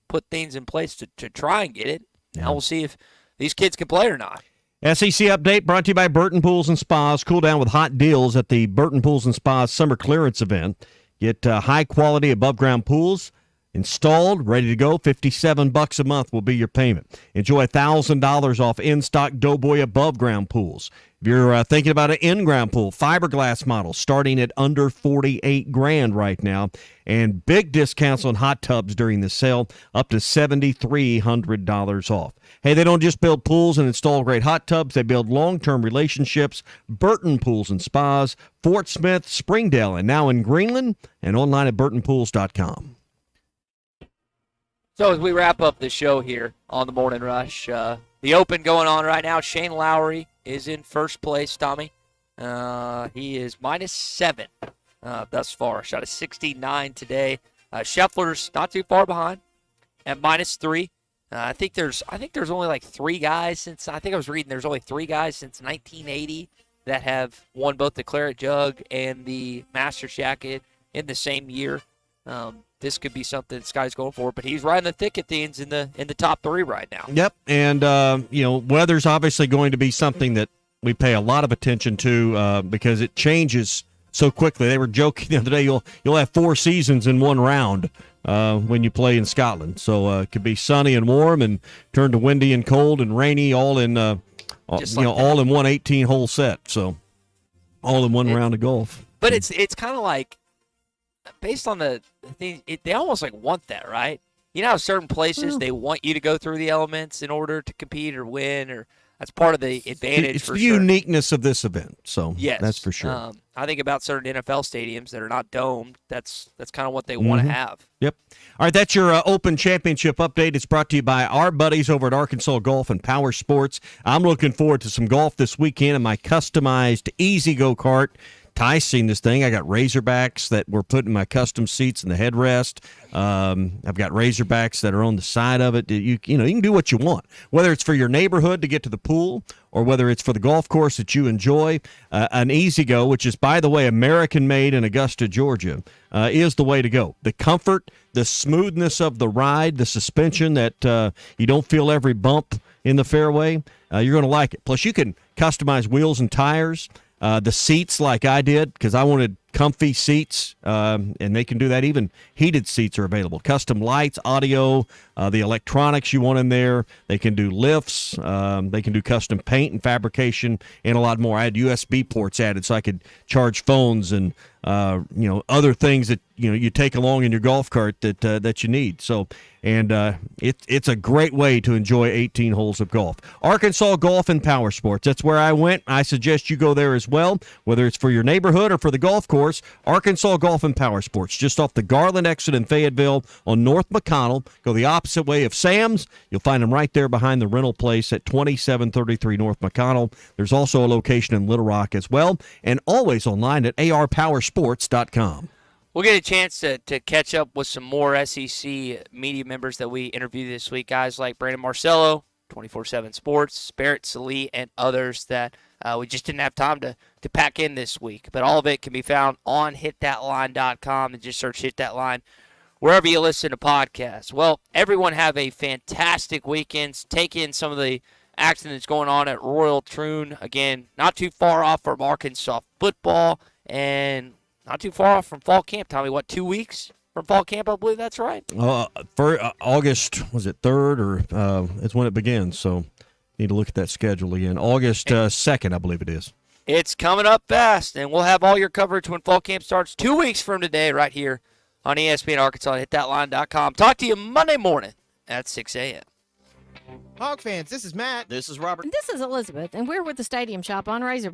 put things in place to try and get it. Now we'll see if these kids can play or not. SEC update brought to you by Burton Pools and Spas. Cool down with hot deals at the Burton Pools and Spas summer clearance event. Get high-quality above-ground pools installed, ready to go. $57 a month will be your payment. Enjoy $1,000 off in-stock Doughboy above-ground pools. If you're thinking about an in-ground pool, fiberglass model starting at under $48,000 right now, and big discounts on hot tubs during the sale, up to $7,300 off. Hey, they don't just build pools and install great hot tubs. They build long-term relationships. Burton Pools and Spas, Fort Smith, Springdale, and now in Greenland, and online at burtonpools.com. So as we wrap up the show here on the Morning Rush, the Open going on right now. Shane Lowry is in first place, Tommy. He is -7 thus far. Shot a 69 today. Scheffler's not too far behind at -3. I think there's only like 3 guys since, I think I was reading there's only 3 guys since 1980 that have won both the Claret Jug and the Masters Jacket in the same year. This could be something Sky's going for, but he's right in the thick of things in the top 3 right now. Yep, and weather's obviously going to be something that we pay a lot of attention to because it changes so quickly. They were joking the other day, you'll have 4 seasons in one round when you play in Scotland. So it could be sunny and warm and turn to windy and cold and rainy all in all in one 18-hole set. So all in one round of golf. But it's kind of like, based on the thing, they almost like want that, right? You know how certain places they want you to go through the elements in order to compete or win, or that's part of the advantage. It's the uniqueness of this event, so yes, that's for sure. I think about certain NFL stadiums that are not domed. That's kind of what they want to have. Yep. All right, that's your Open Championship update. It's brought to you by our buddies over at Arkansas Golf and Power Sports. I'm looking forward to some golf this weekend in my customized Easy Go-Kart. Ty's seen this thing. I got Razorbacks that were put in my custom seats in the headrest. I've got Razorbacks that are on the side of it. You can do what you want, whether it's for your neighborhood to get to the pool or whether it's for the golf course that you enjoy. An Easy Go, which is, by the way, American-made in Augusta, Georgia, is the way to go. The comfort, the smoothness of the ride, the suspension that you don't feel every bump in the fairway, you're going to like it. Plus, you can customize wheels and tires. The seats, like I did, because I wanted comfy seats, and they can do that. Even heated seats are available. Custom lights, audio, the electronics you want in there. They can do lifts. They can do custom paint and fabrication and a lot more. I had USB ports added so I could charge phones and other things that you take along in your golf cart that you need. So, and it's a great way to enjoy 18 holes of golf. Arkansas Golf and Power Sports. That's where I went. I suggest you go there as well, whether it's for your neighborhood or for the golf course. Arkansas Golf and Power Sports, just off the Garland exit in Fayetteville on North McConnell. Go the opposite way of Sam's. You'll find them right there behind the rental place at 2733 North McConnell. There's also a location in Little Rock as well, and always online at arpowersports.com. We'll get a chance to catch up with some more SEC media members that we interviewed this week, guys like Brandon Marcello, 24/7 Sports, Barrett Salee, and others that we just didn't have time to pack in this week. But all of it can be found on hitthatline.com, and just search Hit That Line wherever you listen to podcasts. Well, everyone have a fantastic weekend. Take in some of the action that's going on at Royal Troon. Again, not too far off from Arkansas football, and not too far off from fall camp. Tommy, what, 2 weeks from fall camp? I believe that's right. For August, was it 3rd or it's when it begins? So need to look at that schedule again. August 2nd, I believe it is. It's coming up fast, and we'll have all your coverage when fall camp starts 2 weeks from today right here on ESPN Arkansas and hitthatline.com. Talk to you Monday morning at 6 a.m. Hog fans, this is Matt. This is Robert. This is Elizabeth, and we're with the Stadium Shop on Razorback.